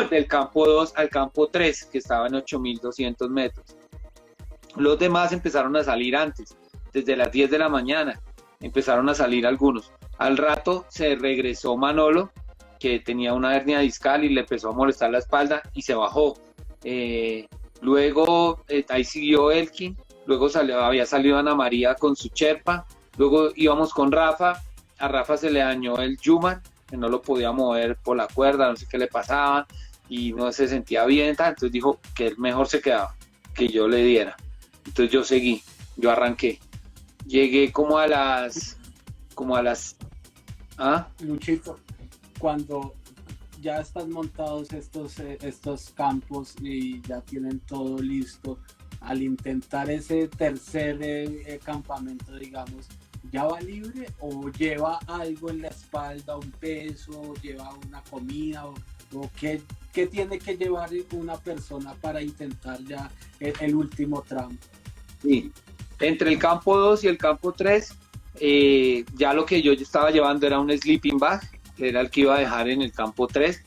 del campo 2 al campo 3, que estaba en 8.200 metros. Los demás empezaron a salir antes, desde las 10 de la mañana, empezaron a salir algunos. Al rato se regresó Manolo, que tenía una hernia discal y le empezó a molestar la espalda y se bajó. Luego ahí siguió Elkin, luego había salido Ana María con su Sherpa, luego íbamos con Rafa, a Rafa se le dañó el Yuman, que no lo podía mover por la cuerda, no sé qué le pasaba y no se sentía bien, entonces dijo que él mejor se quedaba, que yo le diera. Entonces yo seguí, yo arranqué, llegué como a las Luchito, cuando ya están montados estos campos y ya tienen todo listo, al intentar ese tercer campamento, digamos, ¿ya va libre o lleva algo en la espalda, un peso, lleva una comida o qué tiene que llevar una persona para intentar ya el último tramo? Sí, entre el campo 2 y el campo 3, ya lo que yo estaba llevando era un sleeping bag, que era el que iba a dejar en el campo 3,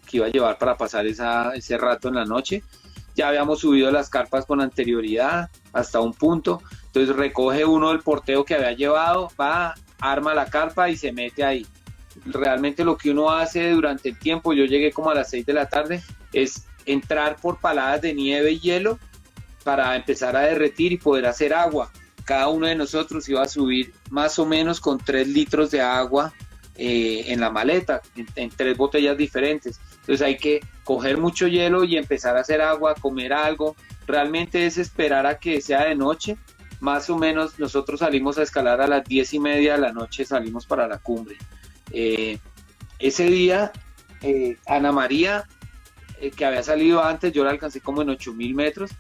que iba a llevar para pasar ese rato en la noche. Ya habíamos subido las carpas con anterioridad hasta un punto, entonces recoge uno el porteo que había llevado, va, arma la carpa y se mete ahí. Realmente lo que uno hace durante el tiempo, yo llegué como a las 6 de la tarde, es entrar por paladas de nieve y hielo para empezar a derretir y poder hacer agua. Cada uno de nosotros iba a subir más o menos con 3 litros de agua en la maleta, en 3 botellas diferentes. Entonces hay que coger mucho hielo y empezar a hacer agua, comer algo. Realmente es esperar a que sea de noche. Más o menos nosotros salimos a escalar a las 10:30 de la noche, salimos para la cumbre. Ese día, Ana María, que había salido antes, yo la alcancé como en 8.000 metros,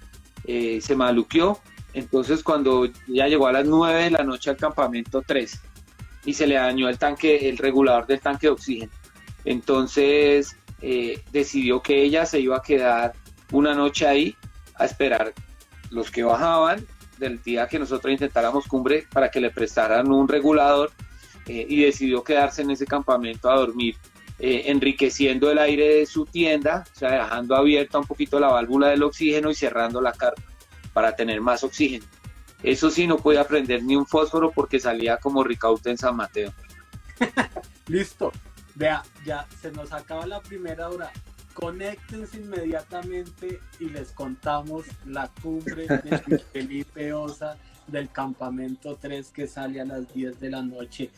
se maluqueó. Entonces cuando ya llegó a las 9 de la noche al campamento 3 y se le dañó el regulador del tanque de oxígeno. Entonces decidió que ella se iba a quedar una noche ahí a esperar los que bajaban del día que nosotros intentáramos cumbre para que le prestaran un regulador, y decidió quedarse en ese campamento a dormir, enriqueciendo el aire de su tienda, o sea, dejando abierta un poquito la válvula del oxígeno y cerrando la carpa para tener más oxígeno. Eso sí, no podía prender ni un fósforo porque salía como Ricaurte en San Mateo. Listo. Vea, ya se nos acaba la primera hora. Conéctense inmediatamente y les contamos la cumbre de Felipe Osa del campamento 3 que sale a las 10 de la noche.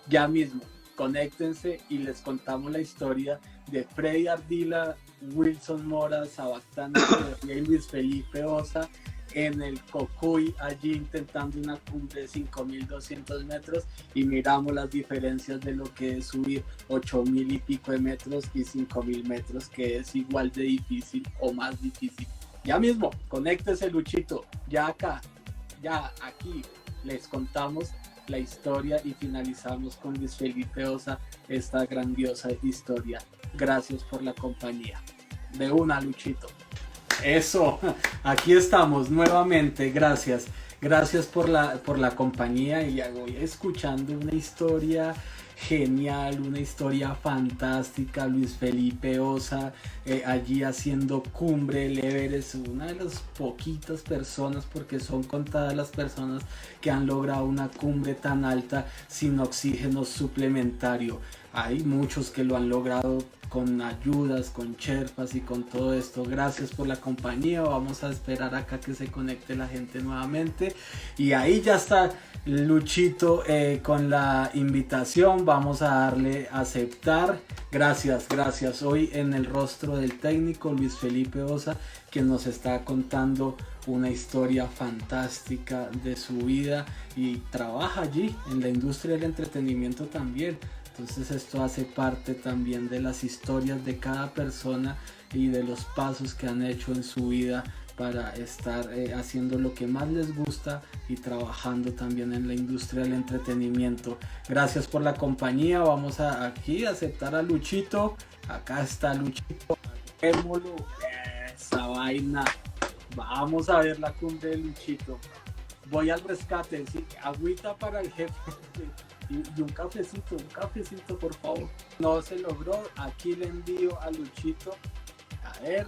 Ya mismo, conéctense y les contamos la historia de Freddy Ardila, Wilson Mora, Sabactano y Luis Felipe Osa en el Cocuy, allí intentando una cumbre de 5.200 metros, y miramos las diferencias de lo que es subir 8.000 y pico de metros y 5.000 metros, que es igual de difícil o más difícil. Ya mismo, conéctese Luchito, ya acá, ya aquí les contamos la historia y finalizamos con Luis Felipe Osa esta grandiosa historia. Gracias por la compañía. De una, Luchito. Eso, aquí estamos nuevamente, gracias por la compañía, y voy escuchando una historia genial, una historia fantástica. Luis Felipe Osa allí haciendo cumbre el Everest, una de las poquitas personas, porque son contadas las personas que han logrado una cumbre tan alta sin oxígeno suplementario. Hay muchos que lo han logrado con ayudas, con Sherpas y con todo esto. Gracias por la compañía. Vamos a esperar acá que se conecte la gente nuevamente. Y ahí ya está Luchito con la invitación. Vamos a darle a aceptar. Gracias, gracias. Hoy en el rostro del técnico Luis Felipe Osa, quien nos está contando una historia fantástica de su vida y trabaja allí en la industria del entretenimiento también. Entonces esto hace parte también de las historias de cada persona y de los pasos que han hecho en su vida para estar haciendo lo que más les gusta y trabajando también en la industria del entretenimiento. Gracias por la compañía. Vamos aquí a aceptar a Luchito. Acá está Luchito. Esa vaina. Vamos a ver la cumbre de Luchito. Voy al rescate, ¿sí? Agüita para el jefe. Y un cafecito por favor. No se logró, aquí le envío a Luchito. A ver,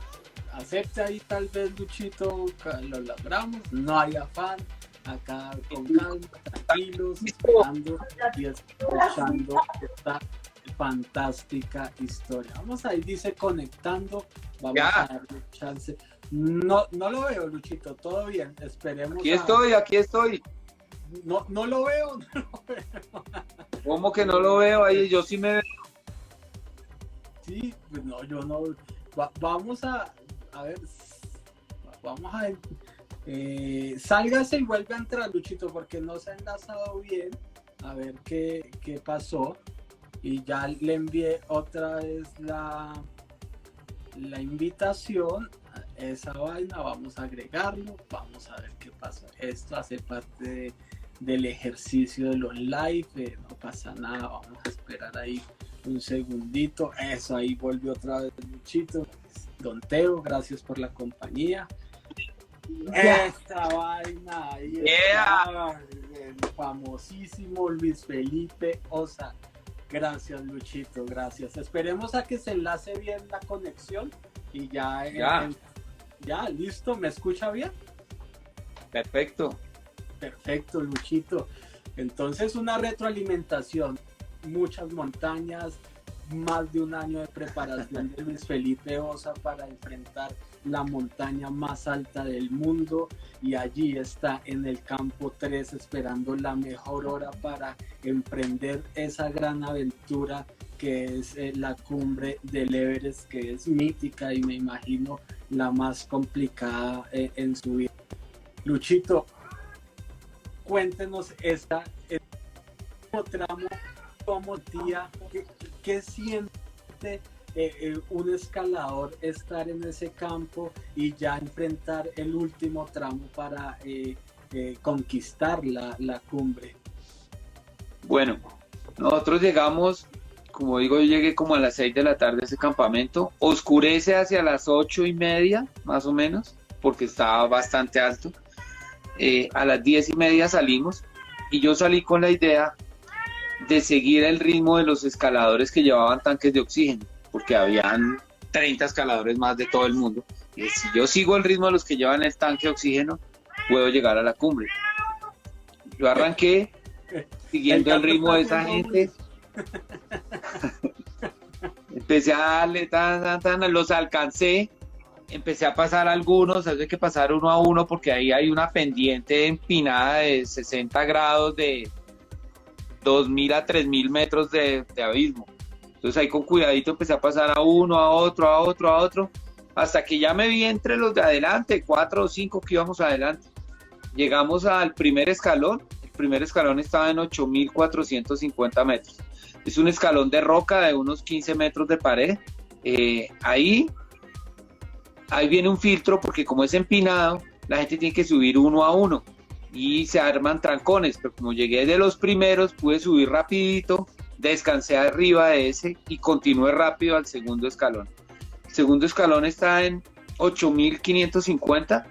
acepte ahí tal vez Luchito, lo logramos, no hay afán. Acá con calma, tranquilos, esperando y escuchando esta fantástica historia. Vamos ahí, dice conectando, vamos a darle chance. No lo veo, Luchito, todo bien, esperemos. Aquí estoy. No lo veo, ¿Cómo que no lo veo? Ahí yo sí me veo. Sí, pues no, yo no. Vamos a ver. Vamos a ver. Sálgase y vuelve a entrar, Luchito, porque no se ha enlazado bien. A ver qué pasó. Y ya le envié otra vez la invitación. Esa vaina, vamos a agregarlo. Vamos a ver qué pasa. Esto hace parte del ejercicio de los live, no pasa nada, vamos a esperar ahí un segundito. Eso, ahí volvió otra vez Luchito. Don Teo, gracias por la compañía. Esta vaina ahí está, el famosísimo Luis Felipe Osa. Gracias, Luchito, gracias. Esperemos a que se enlace bien la conexión y ya listo. ¿Me escucha bien? Perfecto, Luchito. Entonces, una retroalimentación, muchas montañas, más de un año de preparación de Luis Felipe Osa para enfrentar la montaña más alta del mundo, y allí está en el campo 3 esperando la mejor hora para emprender esa gran aventura que es la cumbre del Everest, que es mítica y me imagino la más complicada en su vida. Luchito, cuéntenos este tramo, como día, ¿qué siente un escalador estar en ese campo y ya enfrentar el último tramo para conquistar la cumbre? Bueno, nosotros llegamos, como digo, yo llegué como a las 6 de la tarde a ese campamento, oscurece hacia las 8:30 más o menos, porque estaba bastante alto. A las 10:30 salimos y yo salí con la idea de seguir el ritmo de los escaladores que llevaban tanques de oxígeno, porque habían 30 escaladores más de todo el mundo, y si yo sigo el ritmo de los que llevan el tanque de oxígeno, puedo llegar a la cumbre. Yo arranqué siguiendo el ritmo de esa gente, empecé a darle, los alcancé, empecé a pasar algunos, hay que pasar uno a uno porque ahí hay una pendiente empinada de 60 grados de 2.000 a 3.000 metros de abismo. Entonces ahí con cuidadito empecé a pasar a uno, a otro, hasta que ya me vi entre los de adelante, 4 o 5 que íbamos adelante. Llegamos al primer escalón. El primer escalón estaba en 8.450 metros. Es un escalón de roca de unos 15 metros de pared. Ahí viene un filtro porque como es empinado, la gente tiene que subir uno a uno y se arman trancones, pero como llegué de los primeros, pude subir rapidito, descansé arriba de ese y continué rápido al segundo escalón. El segundo escalón está en 8.550.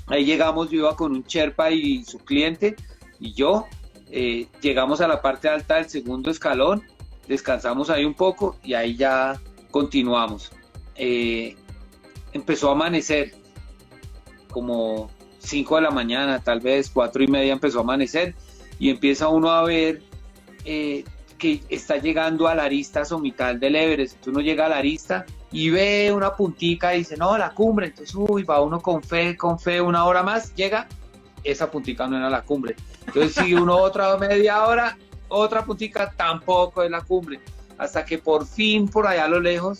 Ahí llegamos, yo iba con un Sherpa y su cliente y yo, llegamos a la parte alta del segundo escalón, descansamos ahí un poco y ahí ya continuamos. Empezó a amanecer, como 5 de la mañana, tal vez 4:30 empezó a amanecer, y empieza uno a ver que está llegando a la arista somital del Everest. Entonces uno llega a la arista y ve una puntica y dice, no, la cumbre. Entonces, va uno con fe, 1 hora más, llega, esa puntica no era la cumbre. Entonces sigue uno otra media hora, otra puntica, tampoco es la cumbre. Hasta que por fin, por allá a lo lejos,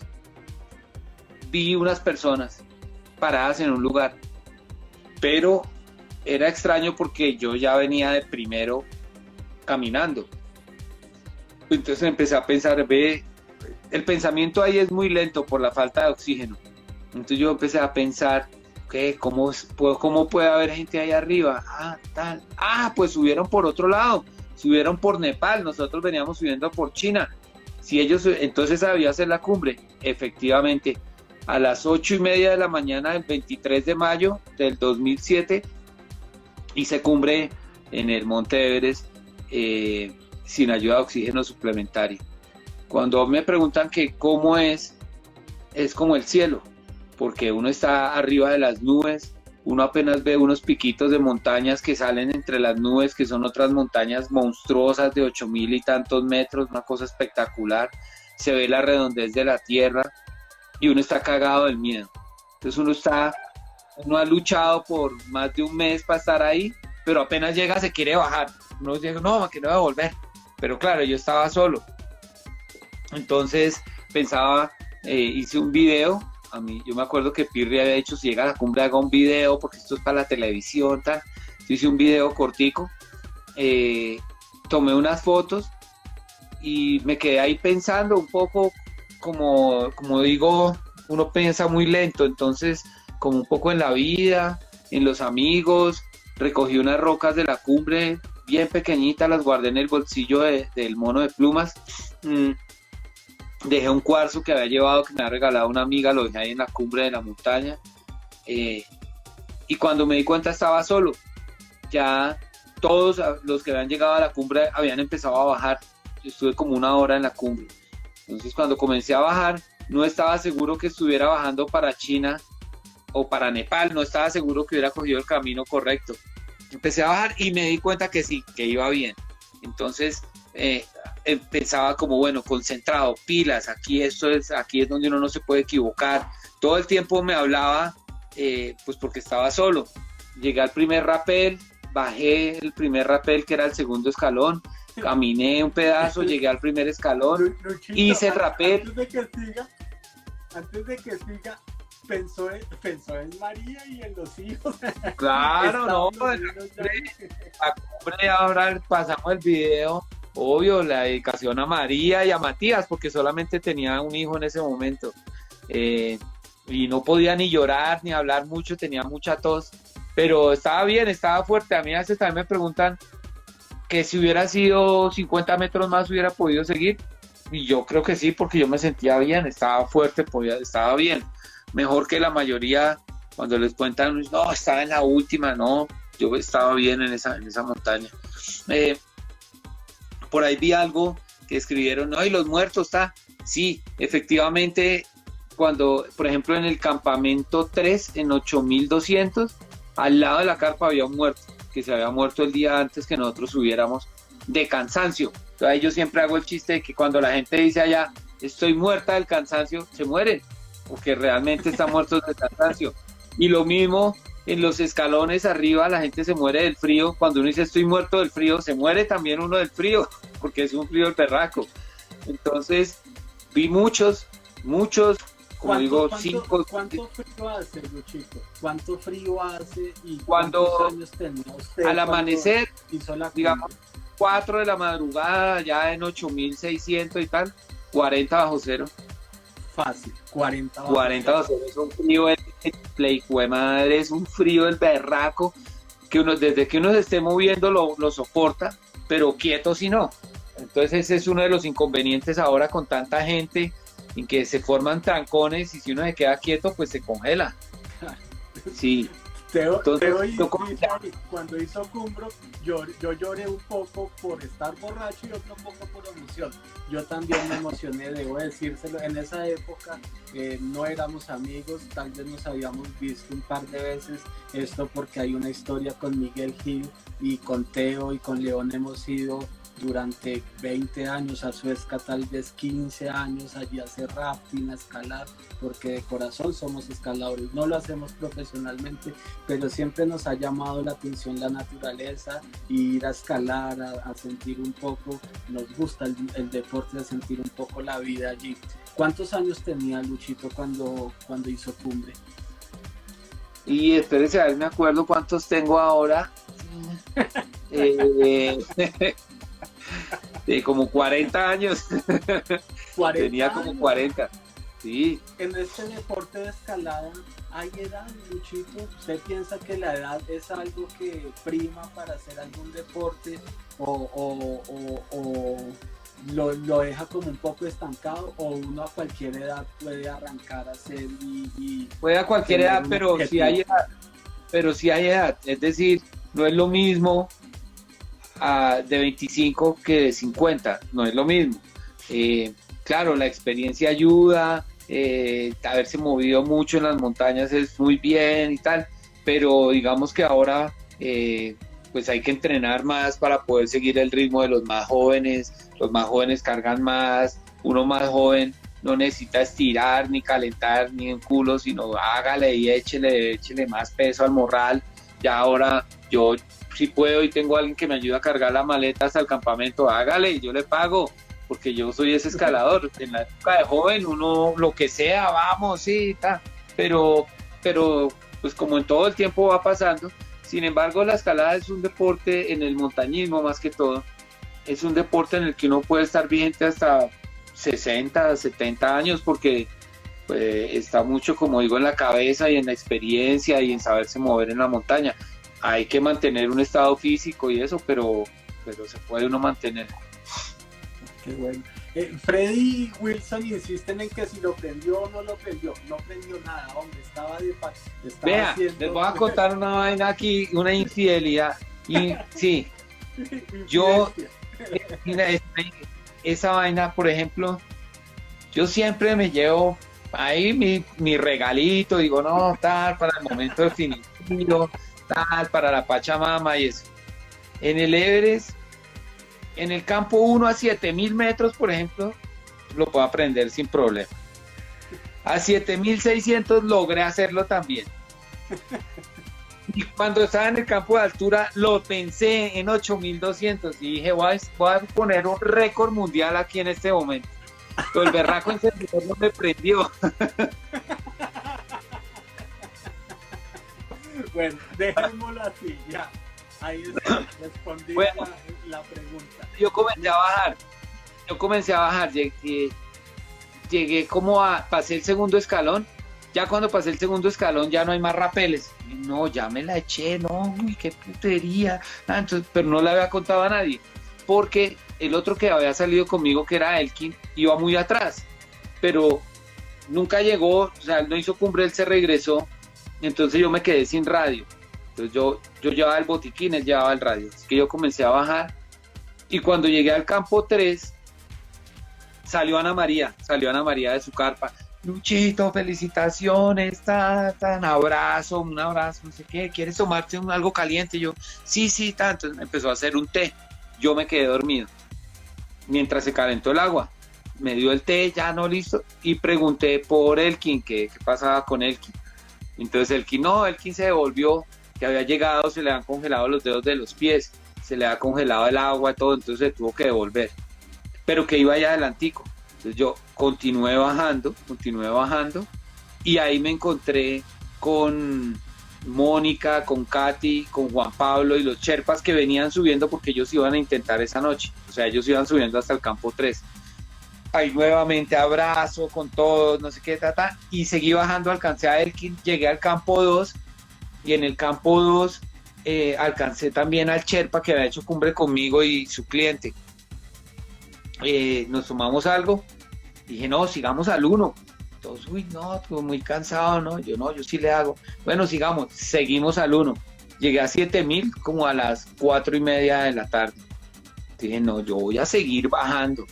vi unas personas paradas en un lugar. Pero era extraño porque yo ya venía de primero caminando. Entonces empecé a pensar, el pensamiento ahí es muy lento por la falta de oxígeno. Entonces yo empecé a pensar, ¿cómo puede haber gente ahí arriba? Pues subieron por otro lado, subieron por Nepal, nosotros veníamos subiendo por China. Si ellos, entonces sabía hacer la cumbre. Efectivamente, a las 8:30 de la mañana del 23 de mayo del 2007, hice cumbre en el Monte Everest sin ayuda de oxígeno suplementario. Cuando me preguntan que cómo es como el cielo, porque uno está arriba de las nubes, uno apenas ve unos piquitos de montañas que salen entre las nubes, que son otras montañas monstruosas de 8.000 y tantos metros, una cosa espectacular. Se ve la redondez de la tierra y uno está cagado del miedo. Entonces uno ha luchado por más de un mes para estar ahí, pero apenas llega se quiere bajar. Uno dice, no, que no voy a volver. Pero claro, yo estaba solo. Entonces pensaba, hice un video. Yo me acuerdo que Pirri había dicho, si llega a la cumbre haga un video, porque esto es para la televisión, tal. Yo hice un video cortico, tomé unas fotos y me quedé ahí pensando un poco, como digo, uno piensa muy lento, entonces como un poco en la vida, en los amigos. Recogí unas rocas de la cumbre bien pequeñitas, las guardé en el bolsillo del mono de plumas. Dejé un cuarzo que había llevado, que me había regalado una amiga, lo dejé ahí en la cumbre de la montaña. Y cuando me di cuenta estaba solo. Ya todos los que habían llegado a la cumbre habían empezado a bajar. Yo estuve como 1 hora en la cumbre. Entonces cuando comencé a bajar, no estaba seguro que estuviera bajando para China o para Nepal, no estaba seguro que hubiera cogido el camino correcto. Empecé a bajar y me di cuenta que sí, que iba bien. Entonces pensaba como, bueno, concentrado, pilas, aquí es donde uno no se puede equivocar. Todo el tiempo me hablaba, pues porque estaba solo. Llegué al primer rappel, bajé el primer rappel que era el segundo escalón, caminé un pedazo, llegué al primer escalón, Luchito, hice el rappel. Antes de que siga, pensó en María y en los hijos. Claro, no, la cumbre ahora pasamos el video, obvio, la dedicación a María y a Matías, porque solamente tenía un hijo en ese momento, y no podía ni llorar ni hablar mucho, tenía mucha tos, pero estaba bien, estaba fuerte. A mí a veces también me preguntan que si hubiera sido 50 metros más hubiera podido seguir, y yo creo que sí, porque yo me sentía bien, estaba fuerte, estaba bien, mejor que la mayoría. Cuando les cuentan, no, estaba en la última, no, yo estaba bien en esa montaña. Por ahí vi algo que escribieron, no, y los muertos, sí, efectivamente, cuando, por ejemplo, en el campamento 3, en 8.200, al lado de la carpa había un muerto, que se había muerto el día antes que nosotros subiéramos, de cansancio. Entonces yo siempre hago el chiste de que cuando la gente dice allá, estoy muerta del cansancio, se mueren, porque realmente están muertos del cansancio. Y lo mismo en los escalones arriba, la gente se muere del frío. Cuando uno dice estoy muerto del frío, se muere también uno del frío, porque es un frío del perraco. Entonces vi muchos, como digo, 5. ¿Cuánto frío hace, Luchito? ¿Cuánto frío hace? ¿Y cuando años tenía usted al amanecer, hizo la digamos, 4 de la madrugada, ya en 8.600 y tal, 40 bajo cero. Fácil, 40 bajo cero es un frío madre, es un frío del berraco, que uno, desde que uno se esté moviendo lo soporta, pero quieto si no. Entonces ese es uno de los inconvenientes ahora con tanta gente, en que se forman trancones y si uno se queda quieto pues se congela. Sí. Entonces, Cuando hizo Cumbro, yo lloré un poco por estar borracho y otro poco por emoción. Yo también me emocioné, debo decírselo. En esa época no éramos amigos, tal vez nos habíamos visto un par de veces. Esto porque hay una historia con Miguel Gil y con Teo y con León hemos ido durante 20 años a Suezca, tal vez 15 años, allí a hacer rafting, a escalar, porque de corazón somos escaladores, no lo hacemos profesionalmente, pero siempre nos ha llamado la atención la naturaleza y ir a escalar, a sentir un poco, nos gusta el deporte, a sentir un poco la vida allí. ¿Cuántos años tenía Luchito cuando hizo Cumbre? Y espérese, a ver, me acuerdo cuántos tengo ahora. De como 40 años. 40 Tenía años. como 40. Sí. En este deporte de escalada, ¿hay edad, Luchito? ¿Usted piensa que la edad es algo que prima para hacer algún deporte o lo deja como un poco estancado, o uno a cualquier edad puede arrancar a hacer y puede a cualquier edad, pero sí hay edad. Pero sí hay edad. Es decir, no es lo mismo de 25 que de 50, no es lo mismo. Claro, la experiencia ayuda, haberse movido mucho en las montañas es muy bien y tal, pero digamos que ahora pues hay que entrenar más para poder seguir el ritmo de los más jóvenes cargan más, uno más joven no necesita estirar ni calentar ni en culo, sino hágale y échele más peso al morral. Ya ahora yo si puedo y tengo a alguien que me ayuda a cargar la maleta hasta el campamento, hágale y yo le pago, porque yo soy ese escalador. En la época de joven uno lo que sea, vamos, sí, ta, pero pues como en todo el tiempo va pasando. Sin embargo, la escalada es un deporte, en el montañismo más que todo, es un deporte en el que uno puede estar vigente hasta 60, 70 años, porque pues, está mucho, como digo, en la cabeza y en la experiencia y en saberse mover en la montaña. Hay que mantener un estado físico y eso, pero se puede uno mantener. Qué bueno. Freddy y Wilson insisten en que si lo prendió o no lo prendió. No prendió nada, hombre, estaba Vea, haciendo... les voy a contar una vaina aquí, una infidelidad. Y sí, yo, esa vaina, por ejemplo, yo siempre me llevo ahí mi regalito, digo, no, tal, para el momento definitivo, tal, para la Pachamama y eso. En el Everest, en el campo 1 a 7.000 metros, por ejemplo, lo puedo aprender sin problema. A 7.600 logré hacerlo también. Y cuando estaba en el campo de altura, lo pensé en 8.200 y dije, voy a poner un récord mundial aquí en este momento. Pero el berraco encendedor no me prendió. Bueno, dejémoslo así, ya. Ahí está, respondí bueno, la pregunta. Yo comencé a bajar, llegué como pasé el segundo escalón. Ya cuando pasé el segundo escalón ya no hay más rapeles. No, ya me la eché, no, uy, qué putería. Entonces, pero no le había contado a nadie, porque el otro que había salido conmigo, que era Elkin, iba muy atrás, pero nunca llegó, o sea, él no hizo cumbre, él se regresó. Entonces yo me quedé sin radio. Entonces yo llevaba el botiquín, él llevaba el radio. Así que yo comencé a bajar. Y cuando llegué al campo 3, salió Ana María de su carpa. Luchito, felicitaciones, un abrazo, no sé qué, ¿quieres tomarte algo caliente? Y yo, sí, entonces me empezó a hacer un té. Yo me quedé dormido. Mientras se calentó el agua, me dio el té, ya no, listo. Y pregunté por Elkin, qué pasaba con Elkin. Entonces Elkin se devolvió, que había llegado, se le han congelado los dedos de los pies, se le ha congelado el agua y todo, entonces se tuvo que devolver, pero que iba allá adelantico. Entonces yo continué bajando, y ahí me encontré con Mónica, con Katy, con Juan Pablo y los Sherpas que venían subiendo porque ellos iban a intentar esa noche, o sea, ellos iban subiendo hasta el campo 3. Ahí nuevamente abrazo con todos, no sé qué, y seguí bajando, alcancé a Elkin, llegué al campo 2, y en el campo 2 alcancé también al Sherpa que había hecho cumbre conmigo y su cliente. Nos tomamos algo, dije no, sigamos al 1, todos, uy, no, estuve muy cansado, ¿no? Yo no, yo sí le hago. Bueno, sigamos, seguimos al 1. Llegué a 7000 como a las 4:30 de la tarde. Dije, no, yo voy a seguir bajando.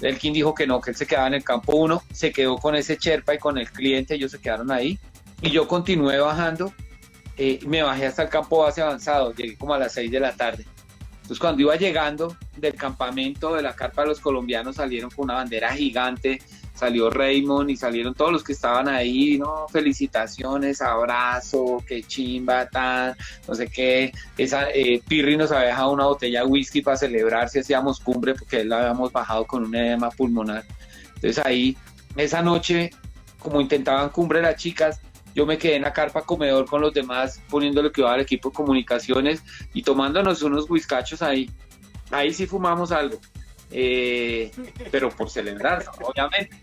Elkin dijo que no, que él se quedaba en el campo 1, se quedó con ese Sherpa y con el cliente, ellos se quedaron ahí. Y yo continué bajando, me bajé hasta el campo base avanzado, llegué como a las 6 de la tarde. Entonces cuando iba llegando del campamento de la carpa de los colombianos salieron con una bandera gigante, salió Raymond y salieron todos los que estaban ahí, no, felicitaciones, abrazo, qué chimba, tan, no sé qué. Pirri nos había dejado una botella de whisky para celebrar si hacíamos cumbre, porque él la habíamos bajado con un edema pulmonar. Entonces ahí, esa noche, como intentaban cumbre las chicas, yo me quedé en la carpa comedor con los demás, poniendo lo que iba al equipo de comunicaciones y tomándonos unos whiskachos ahí. Ahí sí fumamos algo, pero por celebrar, obviamente.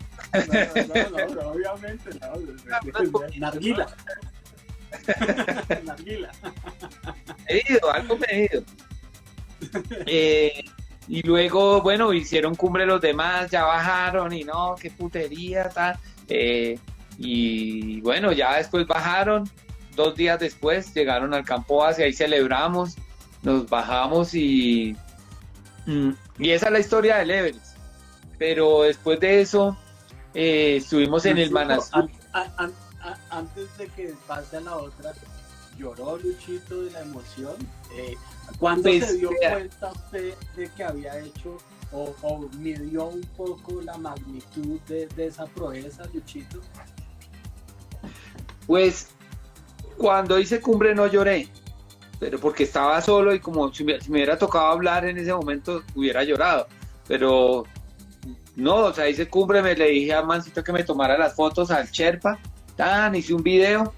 No, obviamente, no. Narguila. Narguila. Medido, algo medido. Y luego, bueno, hicieron cumbre los demás, ya bajaron y no, qué putería, tal. Y bueno, ya después bajaron, 2 días después llegaron al campo base, ahí celebramos, nos bajamos y esa es la historia del Everest. Pero después de eso, estuvimos en el Manaslu. Antes de que pase a la otra, ¿lloró Luchito de la emoción? ¿Cuándo Pues, se dio cuenta usted de que había hecho o midió un poco la magnitud de esa proeza, Luchito? Pues cuando hice cumbre no lloré, pero porque estaba solo y como si me hubiera tocado hablar en ese momento hubiera llorado, pero no, o sea, hice cumbre, le dije a Mancito que me tomara las fotos, al Sherpa, hice un video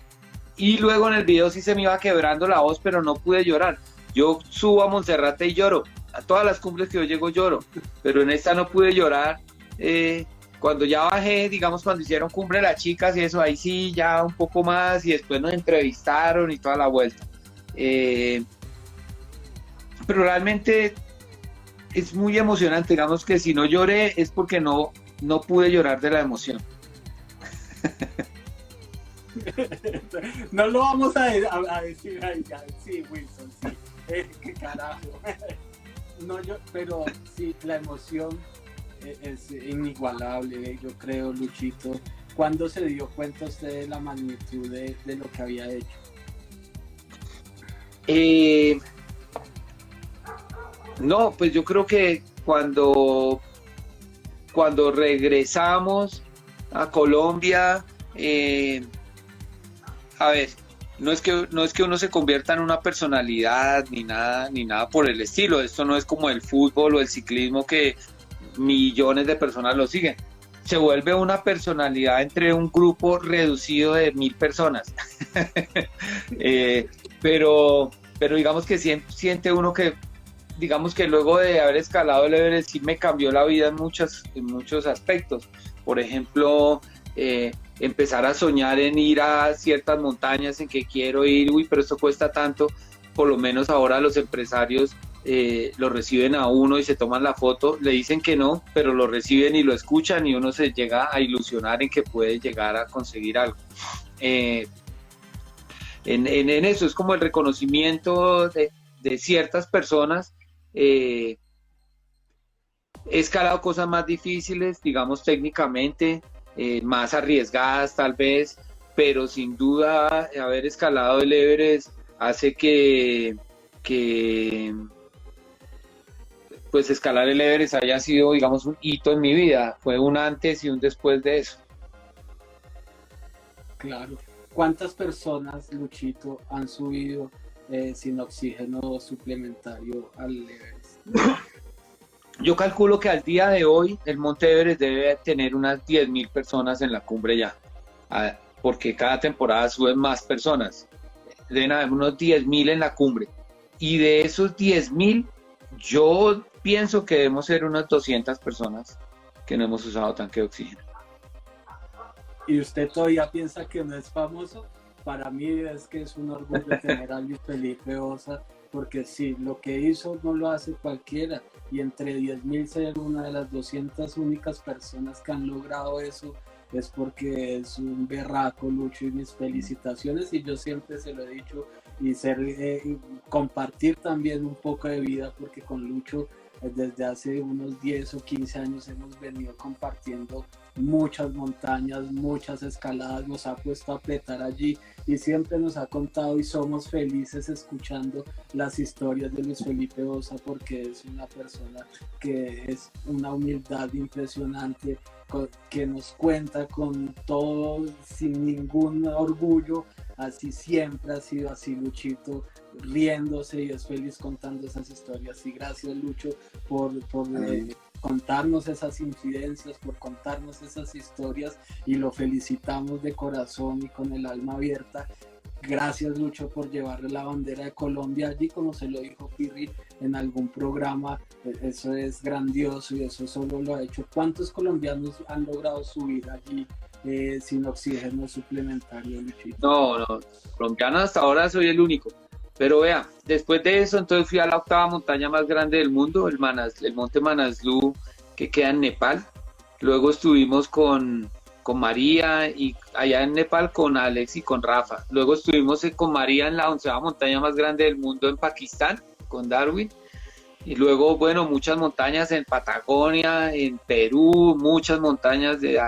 y luego en el video sí se me iba quebrando la voz, pero no pude llorar. Yo subo a Monserrate y lloro, a todas las cumbres que yo llego lloro, pero en esta no pude llorar. Cuando ya bajé, digamos, cuando hicieron cumbre las chicas y eso, ahí sí, ya un poco más, y después nos entrevistaron y toda la vuelta. Pero realmente es muy emocionante, digamos que si no lloré es porque no pude llorar de la emoción. No lo vamos a decir ahí, sí, Wilson, sí, qué carajo. No, pero sí, la emoción es inigualable, yo creo, Luchito. ¿Cuándo se dio cuenta usted de la magnitud de lo que había hecho? No, pues yo creo que cuando regresamos a Colombia, a ver, no es que uno se convierta en una personalidad ni nada por el estilo. Esto no es como el fútbol o el ciclismo que millones de personas lo siguen. Se vuelve una personalidad entre un grupo reducido de 1000 personas. Pero digamos que siente uno que, digamos que luego de haber escalado el Everest sí me cambió la vida en muchos aspectos. Por ejemplo, empezar a soñar en ir a ciertas montañas en que quiero ir, pero esto cuesta tanto. Por lo menos ahora los empresarios lo reciben a uno y se toman la foto, le dicen que no, pero lo reciben y lo escuchan y uno se llega a ilusionar en que puede llegar a conseguir algo. En eso es como el reconocimiento de ciertas personas. He escalado cosas más difíciles, digamos técnicamente, más arriesgadas tal vez, pero sin duda haber escalado el Everest hace que pues escalar el Everest haya sido, digamos, un hito en mi vida. Fue un antes y un después de eso. Claro. ¿Cuántas personas, Luchito, han subido sin oxígeno suplementario al Everest? Yo calculo que al día de hoy el Monte Everest debe tener unas 10.000 personas en la cumbre ya, porque cada temporada suben más personas. Deben haber unos 10.000 en la cumbre. Y de esos 10.000, yo pienso que debemos ser unas 200 personas que no hemos usado tanque de oxígeno. ¿Y usted todavía piensa que no es famoso? Para mí es que es un orgullo tener a Luis Felipe Osa, porque sí, lo que hizo no lo hace cualquiera, y entre 10.000 ser una de las 200 únicas personas que han logrado eso es porque es un berraco, Lucho, y mis felicitaciones, y yo siempre se lo he dicho, y compartir también un poco de vida, porque con Lucho desde hace unos 10 o 15 años hemos venido compartiendo muchas montañas, muchas escaladas, nos ha puesto a apretar allí y siempre nos ha contado, y somos felices escuchando las historias de Luis Felipe Osa, porque es una persona que es una humildad impresionante, que nos cuenta con todo, sin ningún orgullo. Así siempre ha sido así Luchito, riéndose, y es feliz contando esas historias. Y gracias, Lucho, por contarnos esas incidencias, por contarnos esas historias, y lo felicitamos de corazón y con el alma abierta. Gracias, Lucho, por llevarle la bandera de Colombia allí, como se lo dijo Pirri en algún programa. Eso es grandioso, y eso solo lo ha hecho. ¿Cuántos colombianos han logrado subir allí sin oxígeno suplementario, Luchito? No, colombiano hasta ahora soy el único. Pero vea, después de eso, entonces fui a la octava montaña más grande del mundo, el monte Manaslu, que queda en Nepal. Luego estuvimos con María, y allá en Nepal con Alex y con Rafa. Luego estuvimos con María en la 11ª montaña más grande del mundo en Pakistán, con Darwin. Y luego, bueno, muchas montañas en Patagonia, en Perú, muchas montañas de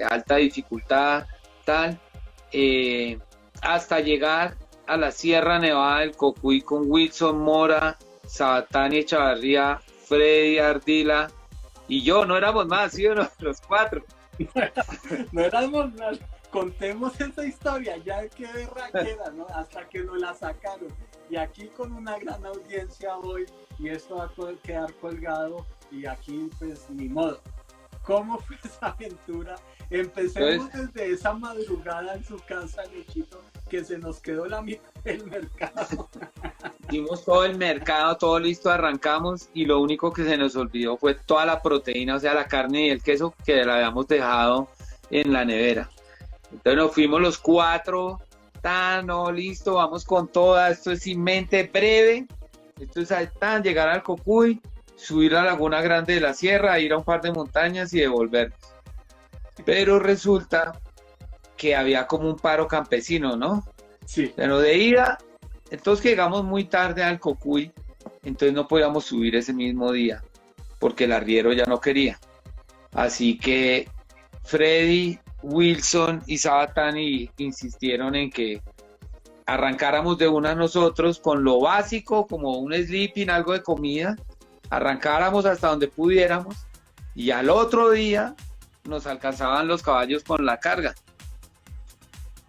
alta dificultad, tal, hasta llegar a la Sierra Nevada del Cocuy con Wilson Mora, Sabatani Echavarría, Freddy Ardila y yo. No éramos más, ¿sí o no? Los 4. No éramos más. Contemos esa historia, ya que berraquera, ¿no? Hasta que nos la sacaron. Y aquí con una gran audiencia hoy, y esto va a quedar colgado, y aquí pues ni modo. ¿Cómo fue esa aventura? Empecemos desde esa madrugada en su casa, Luchito, que se nos quedó la mitad del mercado. Hicimos todo el mercado, todo listo, arrancamos, y lo único que se nos olvidó fue toda la proteína, o sea, la carne y el queso, que la habíamos dejado en la nevera. Entonces nos fuimos los 4, no, listo, vamos con toda, esto es sin mente breve, esto es llegar al Cocuy, subir a la Laguna Grande de la Sierra, ir a un par de montañas y devolvernos. Pero resulta que había como un paro campesino, ¿no? Sí. Pero de ida, entonces que llegamos muy tarde al Cocuy, entonces no podíamos subir ese mismo día, porque el arriero ya no quería. Así que Freddy, Wilson y Sabatani insistieron en que arrancáramos de una nosotros con lo básico, como un sleeping, algo de comida, arrancáramos hasta donde pudiéramos, y al otro día nos alcanzaban los caballos con la carga.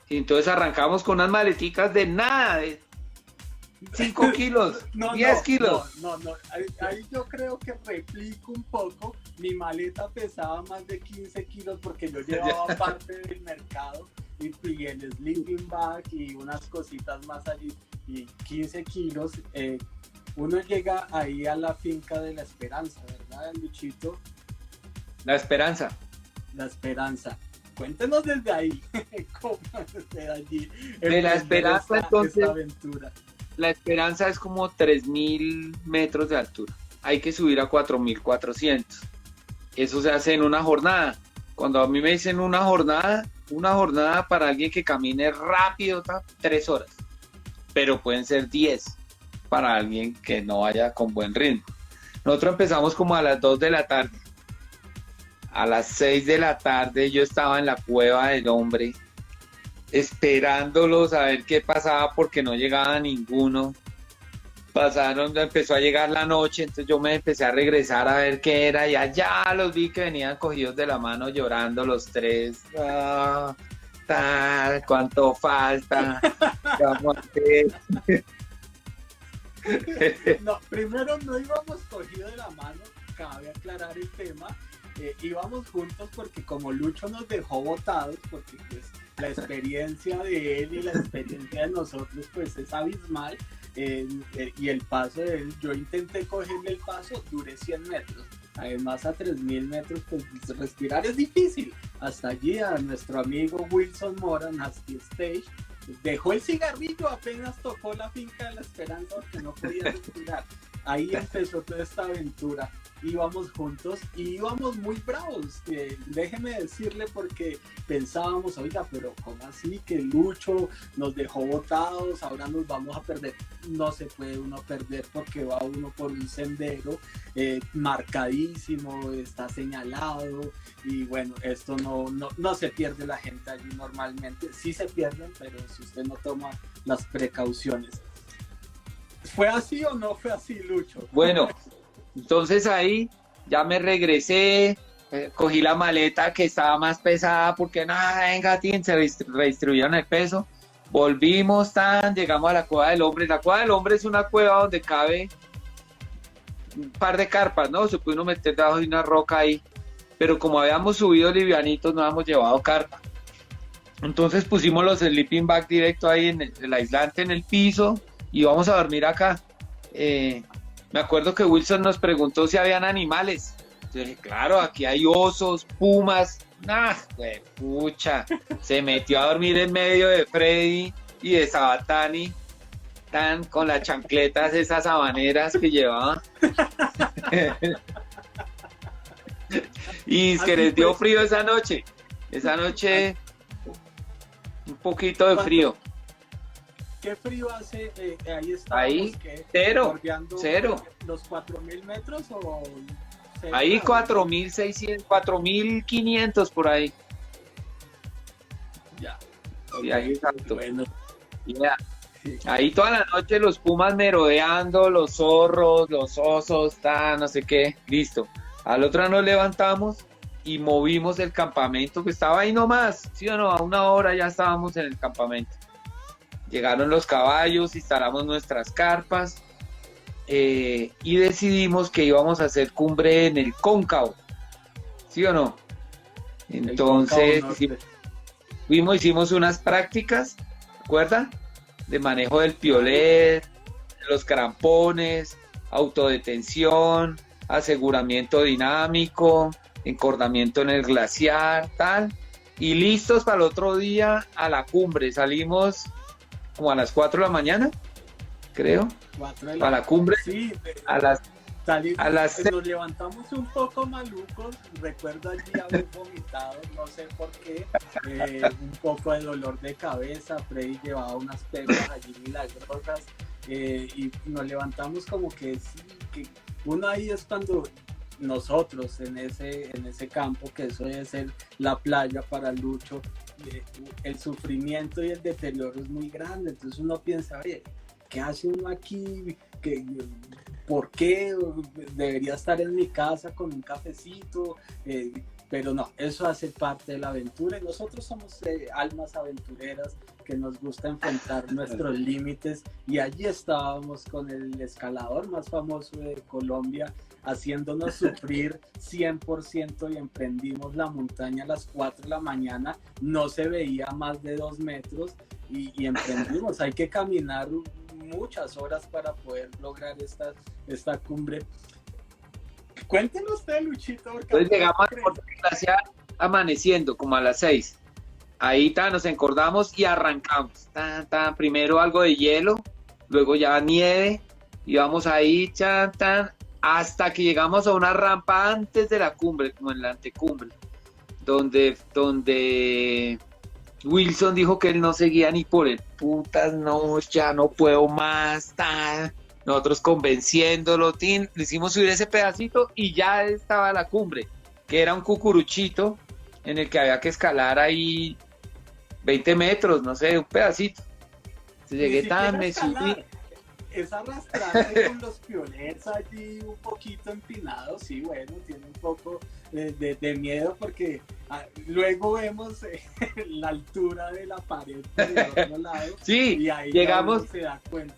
Y entonces arrancamos con unas maleticas de nada, de 5 kilos, 10 kilos. No, ahí yo creo que replico un poco. Mi maleta pesaba más de 15 kilos porque yo llevaba parte del mercado y el sleeping bag y unas cositas más allí, y 15 kilos. Uno llega ahí a la finca de La Esperanza, ¿verdad, Luchito? La Esperanza. La Esperanza. Cuéntenos desde ahí, cómo desde allí. De La Esperanza, entonces, esta aventura. La Esperanza es como 3.000 metros de altura. Hay que subir a 4.400. Eso se hace en una jornada. Cuando a mí me dicen una jornada para alguien que camine rápido, 3 horas. Pero pueden ser 10 para alguien que no vaya con buen ritmo. Nosotros empezamos como a las 2 de la tarde. A las 6 de la tarde yo estaba en la Cueva del Hombre, esperándolos a ver qué pasaba, porque no llegaba ninguno. Empezó a llegar la noche, entonces yo me empecé a regresar a ver qué era, y allá los vi que venían cogidos de la mano llorando los 3. ¿Cuánto falta? ¿Qué vamos a hacer? No, primero no íbamos cogidos de la mano, cabe aclarar el tema. Íbamos juntos porque como Lucho nos dejó botados, porque pues la experiencia de él y la experiencia de nosotros pues es abismal, y el paso de él, yo intenté cogerle el paso, duré 100 metros, además a 3.000 metros pues respirar es difícil. Hasta allí a nuestro amigo Wilson Mora, Nasty Stage, dejó el cigarrillo apenas tocó la finca de La Esperanza porque no podía respirar. ahí empezó toda esta aventura. Íbamos juntos y íbamos muy bravos. Déjeme decirle, porque pensábamos, oiga, pero ¿cómo así que Lucho nos dejó botados? Ahora nos vamos a perder. No se puede uno perder porque va uno por un sendero marcadísimo, está señalado y bueno, esto no se pierde la gente allí normalmente. Sí se pierden, pero si usted no toma las precauciones. ¿Fue así o no fue así, Lucho? Bueno, entonces ahí ya me regresé, cogí la maleta que estaba más pesada porque nada, venga, se redistribuyeron el peso. Volvimos, llegamos a la Cueva del Hombre. La Cueva del Hombre es una cueva donde cabe un par de carpas, ¿no? Se puede uno meter debajo de una roca ahí, pero como habíamos subido livianitos, no habíamos llevado carpa. Entonces pusimos los sleeping bag directo ahí en el aislante en el piso y vamos a dormir acá. Me acuerdo que Wilson nos preguntó si habían animales. Yo dije, claro, aquí hay osos, pumas. Pucha, se metió a dormir en medio de Freddy y de Sabatani, con las chancletas esas habaneras que llevaba. Y es que les dio frío esa noche. Esa noche, un poquito de frío. ¿Qué frío hace? Ahí está. Ahí, cero. ¿Los 4.000 metros o...? Ahí 4.600, 4.500 por ahí. Ya. Okay. Y ahí exacto. Bueno. Yeah. Ahí toda la noche los pumas merodeando, los zorros, los osos, no sé qué. Listo. Al otro día nos levantamos y movimos el campamento que estaba ahí nomás. ¿Sí o no? A 1 hora ya estábamos en el campamento. Llegaron los caballos, instalamos nuestras carpas y decidimos que íbamos a hacer cumbre en el Cóncavo, ¿sí o no? Entonces hicimos unas prácticas, ¿recuerdan? De manejo del piolet, de los crampones, autodetención, aseguramiento dinámico, encordamiento en el glaciar, y listos para el otro día a la cumbre. Salimos como a las 4 de la mañana, creo, para la cumbre. Sí, a las nos levantamos un poco malucos. Recuerdo allí haber vomitado, no sé por qué, un poco de dolor de cabeza. Freddy llevaba unas perlas allí milagrosas y nos levantamos como que sí, que uno ahí es cuando nosotros en ese campo, que eso debe ser la playa para Lucho, el sufrimiento y el deterioro es muy grande. Entonces uno piensa, oye, ¿qué hace uno aquí? ¿Por qué? Debería estar en mi casa con un cafecito, pero no, eso hace parte de la aventura y nosotros somos almas aventureras que nos gusta enfrentar nuestros límites, y allí estábamos con el escalador más famoso de Colombia haciéndonos sufrir 100%, y emprendimos la montaña a las 4 de la mañana, no se veía más de 2 metros y emprendimos. Hay que caminar muchas horas para poder lograr esta cumbre. Cuéntenos usted, Luchito. Entonces llegamos al glaciar amaneciendo como a las 6. Ahí nos encordamos y arrancamos. Primero algo de hielo, luego ya nieve, y vamos ahí, hasta que llegamos a una rampa antes de la cumbre, como en la antecumbre, donde Wilson dijo que él no seguía ni por el putas, no, ya no puedo más, nosotros convenciéndolo, le hicimos subir ese pedacito y ya estaba la cumbre, que era un cucuruchito en el que había que escalar ahí 20 metros, no sé, un pedacito. Entonces llegué me subí. Es arrastrada con los pioners allí un poquito empinados, sí, bueno, tiene un poco de miedo porque luego vemos la altura de la pared del otro lado. Sí, y ahí llegamos, se da cuenta.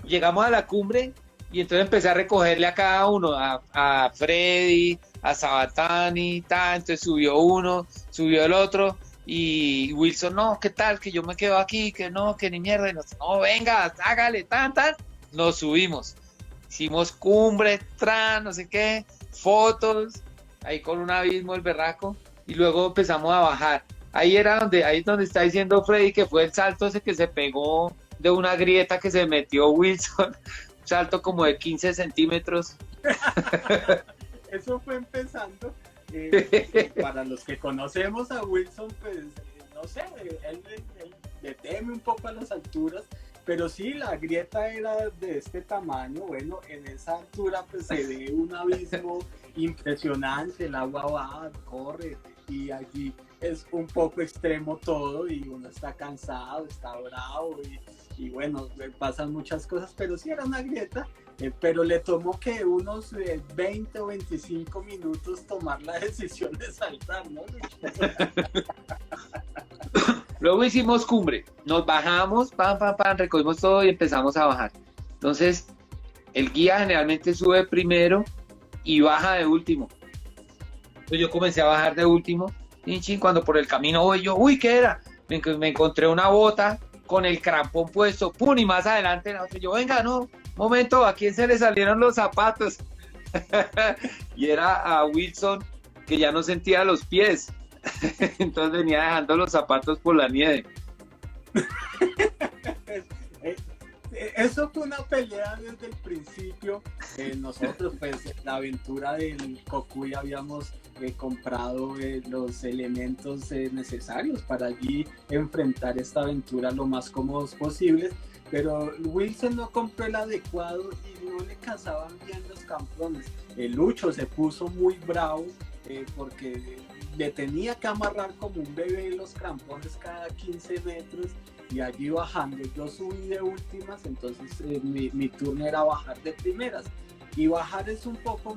Llegamos a la cumbre y entonces empecé a recogerle a cada uno, a Freddy, a Sabatani, entonces subió uno, subió el otro. Y Wilson, no, ¿qué tal? Que yo me quedo aquí, que no, que ni mierda. No, venga, hágale, nos subimos. Hicimos cumbre, no sé qué, fotos, ahí con un abismo el berraco, y luego empezamos a bajar. Ahí es donde está diciendo Freddy que fue el salto ese que se pegó de una grieta que se metió Wilson salto como de 15 centímetros. Eso fue empezando. Para los que conocemos a Wilson, pues no sé, él le teme un poco a las alturas, pero sí, la grieta era de este tamaño. Bueno, en esa altura pues se ve un abismo impresionante, el agua va, corre, y allí es un poco extremo todo y uno está cansado, está bravo y bueno, pasan muchas cosas, pero sí era una grieta. Pero le tomó que unos 20 o 25 minutos tomar la decisión de saltar, ¿no? Luego hicimos cumbre, nos bajamos, pam, pam, pam, recogimos todo y empezamos a bajar. Entonces, el guía generalmente sube primero y baja de último. Entonces yo comencé a bajar de último, y cuando por el camino voy yo, uy, ¿qué era? Me encontré una bota con el crampón puesto, pum, y más adelante la otra, yo, venga, no, momento, ¿a quién se le salieron los zapatos? Y era a Wilson, que ya no sentía los pies. Entonces venía dejando los zapatos por la nieve. Eso fue una pelea desde el principio. Nosotros, pues, la aventura del Cocuy habíamos comprado los elementos necesarios para allí enfrentar esta aventura lo más cómodos posibles. Pero Wilson no compró el adecuado y no le cazaban bien los campones. El Lucho se puso muy bravo porque le tenía que amarrar como un bebé los crampones cada 15 metros y allí bajando. Yo subí de últimas, entonces mi turno era bajar de primeras. Y bajar es un poco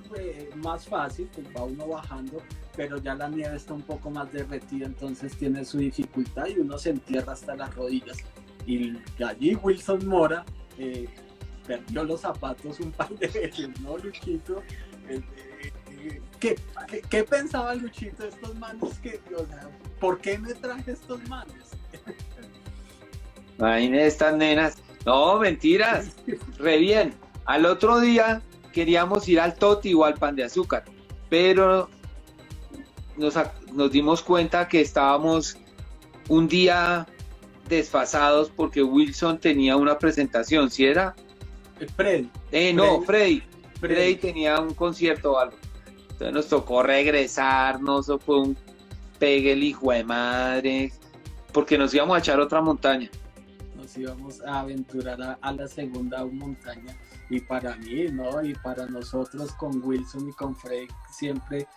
más fácil, pues va uno bajando, pero ya la nieve está un poco más derretida, entonces tiene su dificultad y uno se entierra hasta las rodillas. Y allí Wilson Mora perdió los zapatos un par de veces, ¿no, Luchito? ¿Qué pensaba Luchito de estos manos? O sea, ¿por qué me traje estos manos? Imagínate estas nenas. No, mentiras. Re bien. Al otro día queríamos ir al Toti o al Pan de Azúcar, pero nos dimos cuenta que estábamos un día desfasados porque Wilson tenía una presentación, ¿sí era? Freddy. No, Freddy tenía un concierto o algo. Entonces nos tocó regresarnos, o fue un pegue el hijo de madre, porque nos íbamos a echar otra montaña. Nos íbamos a aventurar a la segunda montaña. Y para mí, ¿no? Y para nosotros con Wilson y con Freddy siempre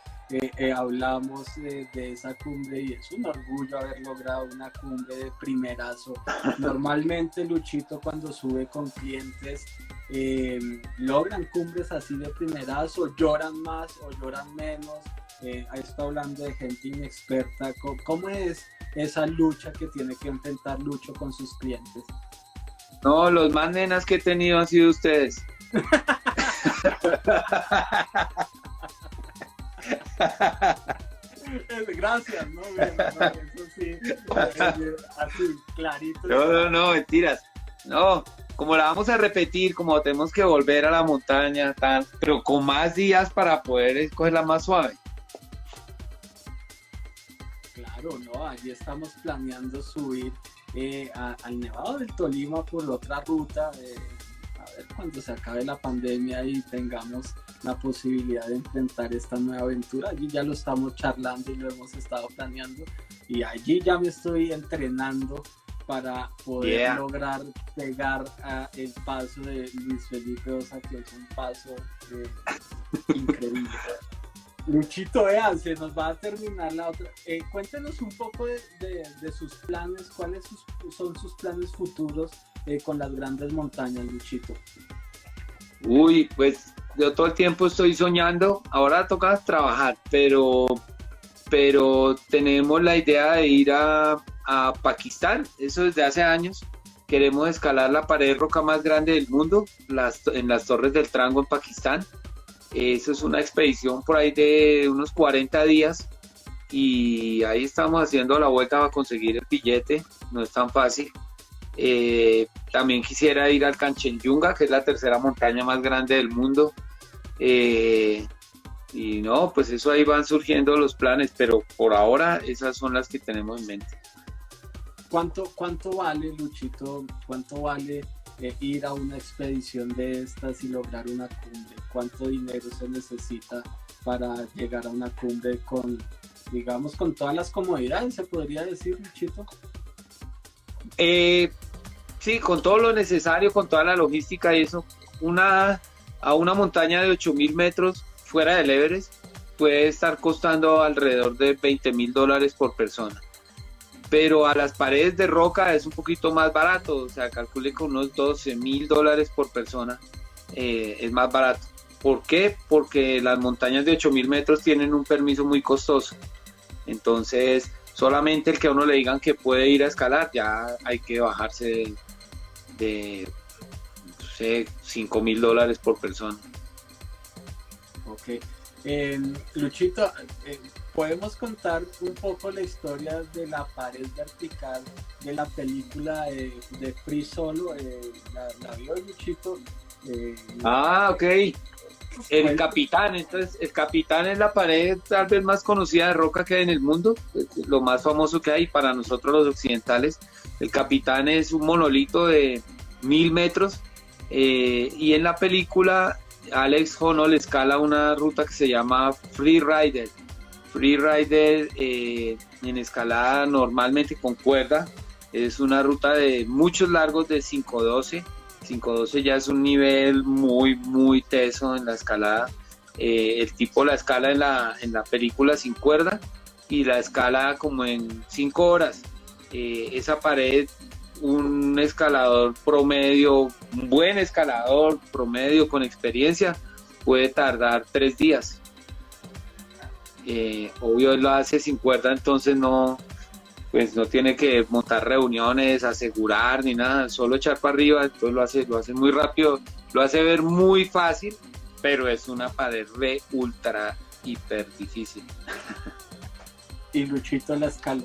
hablamos de esa cumbre y es un orgullo haber logrado una cumbre de primerazo. Normalmente Luchito cuando sube con clientes logran cumbres así de primerazo, lloran más o lloran menos. Ahí está hablando de gente inexperta. ¿Cómo es esa lucha que tiene que enfrentar Lucho con sus clientes? No, los más nenas que he tenido han sido ustedes. Gracias, ¿no? Bien, no, eso sí, así, clarito. No, mentiras. No, como la vamos a repetir, como tenemos que volver a la montaña, tal, pero con más días para poder cogerla más suave. Claro, no, allí estamos planeando subir al Nevado del Tolima por otra ruta, a ver cuando se acabe la pandemia y tengamos la posibilidad de enfrentar esta nueva aventura. Allí ya lo estamos charlando y lo hemos estado planeando y allí ya me estoy entrenando para poder lograr pegar el paso de Luis Felipe Osa, que es un paso increíble. Luchito, se nos va a terminar la otra. Cuéntenos un poco de sus planes, cuáles son sus planes futuros con las grandes montañas, Luchito. Uy, pues yo todo el tiempo estoy soñando, ahora toca trabajar, pero tenemos la idea de ir a Pakistán, eso desde hace años. Queremos escalar la pared de roca más grande del mundo, en las Torres del Trango en Pakistán. Eso es una expedición por ahí de unos 40 días y ahí estamos haciendo la vuelta para conseguir el billete, no es tan fácil. También quisiera ir al Kanchenjunga, que es la tercera montaña más grande del mundo. Y no, pues eso ahí van surgiendo los planes, pero por ahora esas son las que tenemos en mente. ¿Cuánto vale, Luchito? ¿Cuánto vale ir a una expedición de estas y lograr una cumbre? ¿Cuánto dinero se necesita para llegar a una cumbre con, digamos, con todas las comodidades, se podría decir, Luchito? Sí, con todo lo necesario, con toda la logística y eso, a una montaña de 8.000 metros fuera del Everest puede estar costando alrededor de $20.000 por persona. Pero a las paredes de roca es un poquito más barato, o sea, calcule con unos $12.000 por persona, es más barato. ¿Por qué? Porque las montañas de 8.000 metros tienen un permiso muy costoso. Entonces, solamente el que a uno le digan que puede ir a escalar, ya hay que bajarse de no sé, $5.000 por persona. Ok. Luchito, ¿podemos contar un poco la historia de la pared vertical de la película de Free Solo? ¿La vio, Luchito? Ok. El Capitán, entonces el Capitán es la pared tal vez más conocida de roca que hay en el mundo, lo más famoso que hay para nosotros los occidentales. El Capitán es un monolito de 1.000 metros y en la película Alex Honnold escala una ruta que se llama Free Rider. Free Rider en escalada normalmente con cuerda, es una ruta de muchos largos de 512. 512 ya es un nivel muy, muy teso en la escalada. El tipo la escala en la película sin cuerda y la escala como en 5 horas. Esa pared, un escalador promedio, un buen escalador promedio con experiencia, puede tardar 3 días. Obvio él lo hace sin cuerda, entonces pues no tiene que montar reuniones, asegurar ni nada, solo echar para arriba, entonces lo hace muy rápido, lo hace ver muy fácil, pero es una pared ultra hiper difícil. Y Luchito la escaló.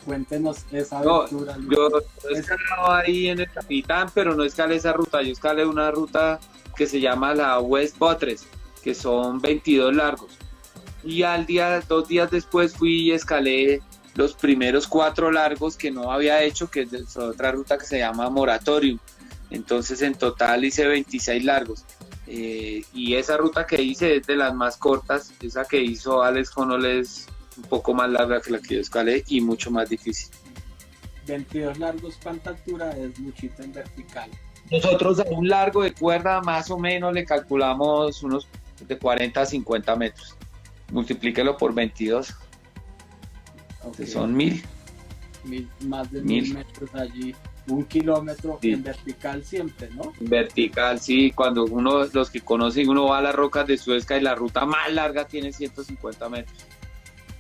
Cuéntenos esa aventura. Yo he escalado ahí en el Capitán, pero no escalé esa ruta, yo escalé una ruta que se llama la West Buttress, que son 22 largos. Y 2 días después fui y escalé los primeros 4 largos que no había hecho, que es otra ruta que se llama Moratorium. Entonces en total hice 26 largos. Y esa ruta que hice es de las más cortas, esa que hizo Alex Honnold es un poco más larga que la que yo escalé y mucho más difícil. 22 largos, ¿cuánta altura es, Luchito, en vertical? Nosotros a un largo de cuerda más o menos le calculamos unos de 40 a 50 metros. Multiplíquelo por 22. Okay. Son 1.000. Más de 1.000 metros allí. 1 kilómetro sí. En vertical siempre, ¿no? En vertical, sí. Cuando los que conocen, uno va a las rocas de Suezca y la ruta más larga tiene 150 metros.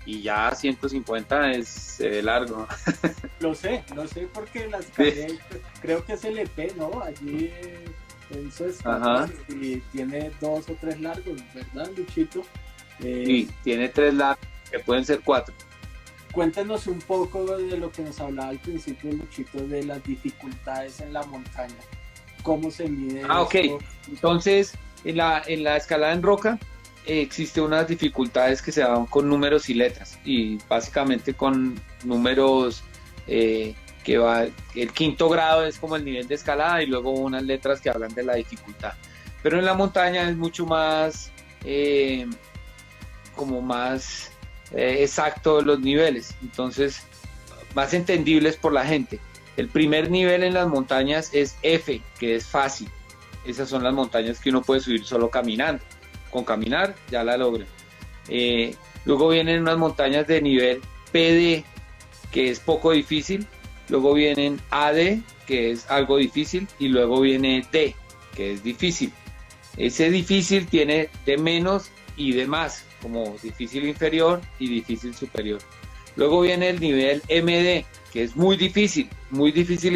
Y ya 150 se ve largo. Lo sé porque las escalé, sí. Creo que es el EP, ¿no? Allí en Suezca. Y tiene 2 o 3 largos, ¿verdad, Luchito? Sí, tiene 3 largos, que pueden ser 4. Cuéntenos un poco de lo que nos hablaba al principio, Luchito, de las dificultades en la montaña. ¿Cómo se mide eso? Ok. Entonces, en la escalada en roca existen unas dificultades que se dan con números y letras. Y básicamente con números el 5º grado es como el nivel de escalada y luego unas letras que hablan de la dificultad. Pero en la montaña es mucho más... como más exacto los niveles, entonces más entendibles por la gente. El primer nivel en las montañas es F, que es fácil. Esas son las montañas que uno puede subir solo caminando. Con caminar ya la logra. Luego vienen unas montañas de nivel PD, que es poco difícil. Luego vienen AD, que es algo difícil, y luego viene D, que es difícil. Ese difícil tiene de menos y de más, como difícil inferior y difícil superior. Luego viene el nivel MD, que es muy difícil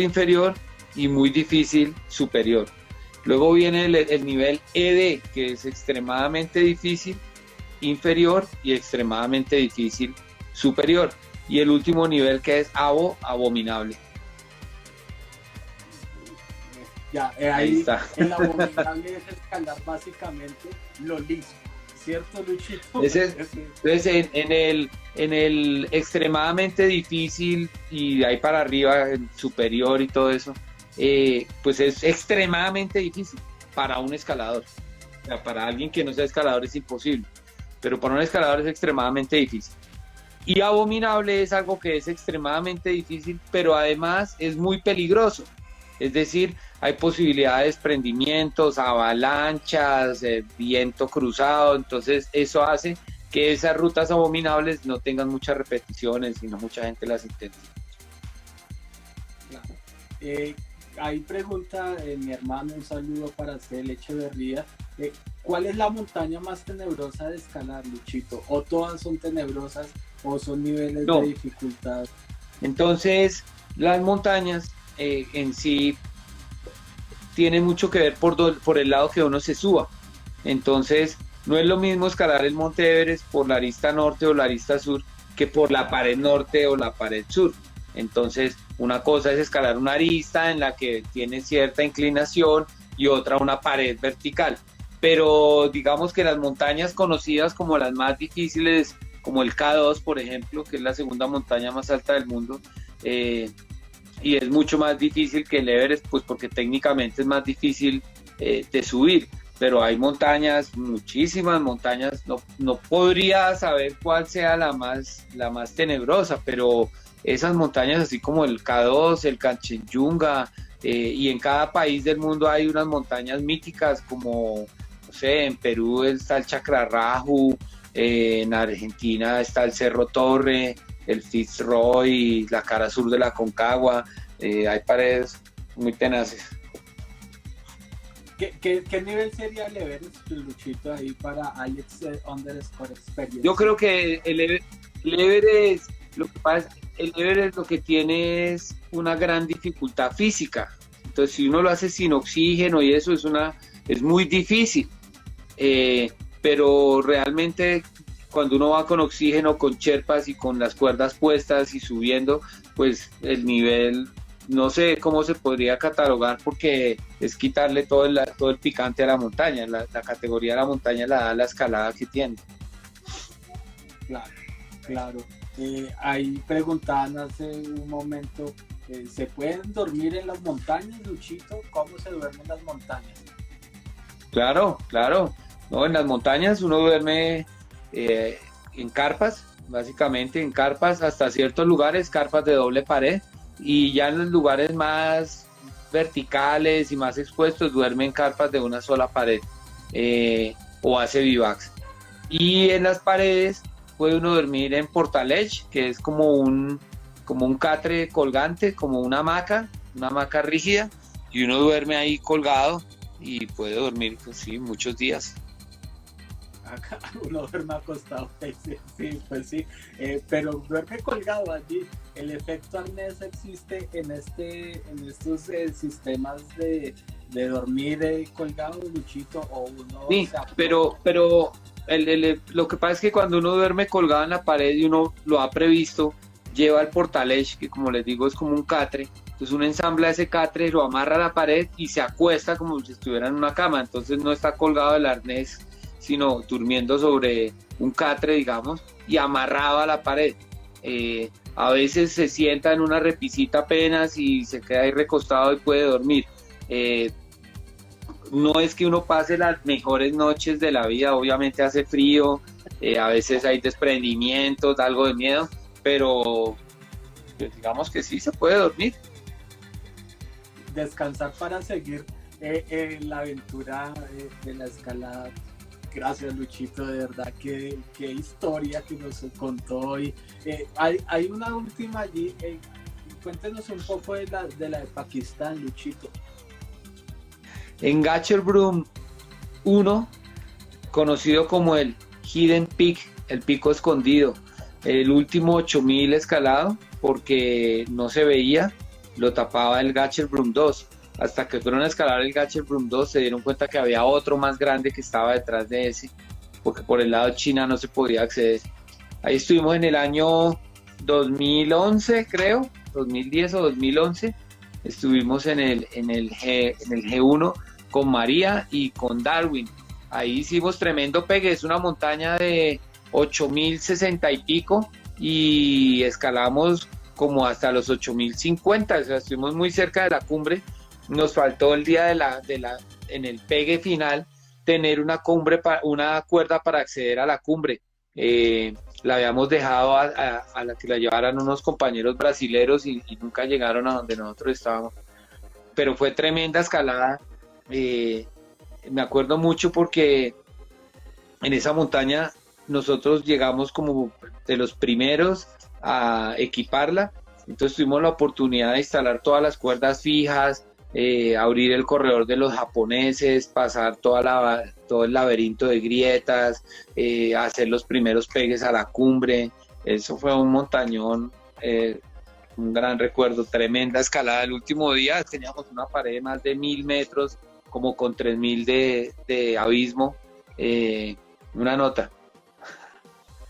inferior y muy difícil superior. Luego viene el nivel ED, que es extremadamente difícil inferior y extremadamente difícil superior. Y el último nivel, que es abominable. Ya, ahí está. El abominable es escalar básicamente lo liso. ¿Cierto, Luchito? Entonces, en el extremadamente difícil y de ahí para arriba, el superior y todo eso, pues es extremadamente difícil para un escalador. O sea, para alguien que no sea escalador es imposible, pero para un escalador es extremadamente difícil. Y abominable es algo que es extremadamente difícil, pero además es muy peligroso. Es decir, hay posibilidad de desprendimientos, avalanchas, viento cruzado, entonces eso hace que esas rutas abominables no tengan muchas repeticiones y no mucha gente las intente. Claro. Ahí pregunta mi hermano, un saludo para Cel Echeverría. ¿Cuál es la montaña más tenebrosa de escalar, Luchito? ¿O todas son tenebrosas o son niveles de dificultad? Entonces, las montañas en sí tienen mucho que ver por el lado que uno se suba. Entonces, no es lo mismo escalar el Monte Everest por la arista norte o la arista sur que por la pared norte o la pared sur. Entonces, una cosa es escalar una arista en la que tiene cierta inclinación y otra una pared vertical. Pero digamos que las montañas conocidas como las más difíciles, como el K2, por ejemplo, que es la segunda montaña más alta del mundo, y es mucho más difícil que el Everest, pues porque técnicamente es más difícil de subir. Pero hay montañas, muchísimas montañas, no podría saber cuál sea la más tenebrosa, pero esas montañas así como el K2, el Kanchenjunga, y en cada país del mundo hay unas montañas míticas como, no sé, en Perú está el Chacrarraju, en Argentina está el Cerro Torre, el Fitzroy, la cara sur de la Concagua, hay paredes muy tenaces. ¿Qué nivel sería el Everest, Luchito, ahí para Alex _ Experience? Yo creo que el Everest, lo que pasa, el Everest lo que tiene es una gran dificultad física. Entonces, si uno lo hace sin oxígeno y eso es muy difícil. Pero realmente cuando uno va con oxígeno, con cherpas y con las cuerdas puestas y subiendo, pues el nivel, no sé cómo se podría catalogar porque es quitarle todo el picante a la montaña. La categoría de la montaña la da la escalada que tiene. Claro. Ahí preguntaban hace un momento, ¿se pueden dormir en las montañas, Luchito? ¿Cómo se duerme en las montañas? Claro. No, en las montañas uno duerme en carpas, básicamente en carpas, hasta ciertos lugares, carpas de doble pared, y ya en los lugares más verticales y más expuestos duerme en carpas de una sola pared, o hace bivacs. Y en las paredes puede uno dormir en portaledge, que es como un catre colgante, como una hamaca rígida, y uno duerme ahí colgado y puede dormir, pues sí, muchos días. Acá uno duerme acostado, sí, pero duerme colgado allí. El efecto arnés existe en estos sistemas de dormir colgado, Luchito, o uno... Sí, pero lo que pasa es que cuando uno duerme colgado en la pared y uno lo ha previsto, lleva el portaledge, que como les digo es como un catre. Entonces uno ensambla ese catre, lo amarra a la pared y se acuesta como si estuviera en una cama. Entonces no está colgado del arnés, sino durmiendo sobre un catre, digamos, y amarrado a la pared. A veces se sienta en una repisita apenas y se queda ahí recostado y puede dormir. No es que uno pase las mejores noches de la vida, obviamente hace frío, a veces hay desprendimientos, algo de miedo, pero pues digamos que sí se puede dormir. Descansar para seguir la aventura de la escalada. Gracias, Luchito, de verdad, qué historia que nos contó hoy. Hay una última allí, cuéntenos un poco de la de Pakistán, Luchito. En Gachelbrum 1, conocido como el Hidden Peak, el pico escondido, el último 8000 escalado, porque no se veía, lo tapaba el Gachelbrum 2. Hasta que fueron a escalar el Gachelbrum 2 se dieron cuenta que había otro más grande que estaba detrás de ese, porque por el lado de China no se podía acceder. Ahí estuvimos en el año 2011, creo, 2010 o 2011. Estuvimos en el G1 con María y con Darwin. Ahí hicimos tremendo pegue, es una montaña de 8060 y pico y escalamos como hasta los 8050, o sea, estuvimos muy cerca de la cumbre, nos faltó el día en el pegue final, tener una cuerda para acceder a la cumbre. Eh, la habíamos dejado a la que la llevaran unos compañeros brasileros y nunca llegaron a donde nosotros estábamos. Pero fue tremenda escalada. eh, Me acuerdo mucho porque en esa montaña nosotros llegamos como de los primeros a equiparla, entonces tuvimos la oportunidad de instalar todas las cuerdas fijas, abrir el corredor de los japoneses, pasar todo el laberinto de grietas, hacer los primeros pegues a la cumbre. Eso fue un montañón, un gran recuerdo, tremenda escalada. El último día teníamos una pared de más de 1000 metros, como con 3000 de abismo. Una nota.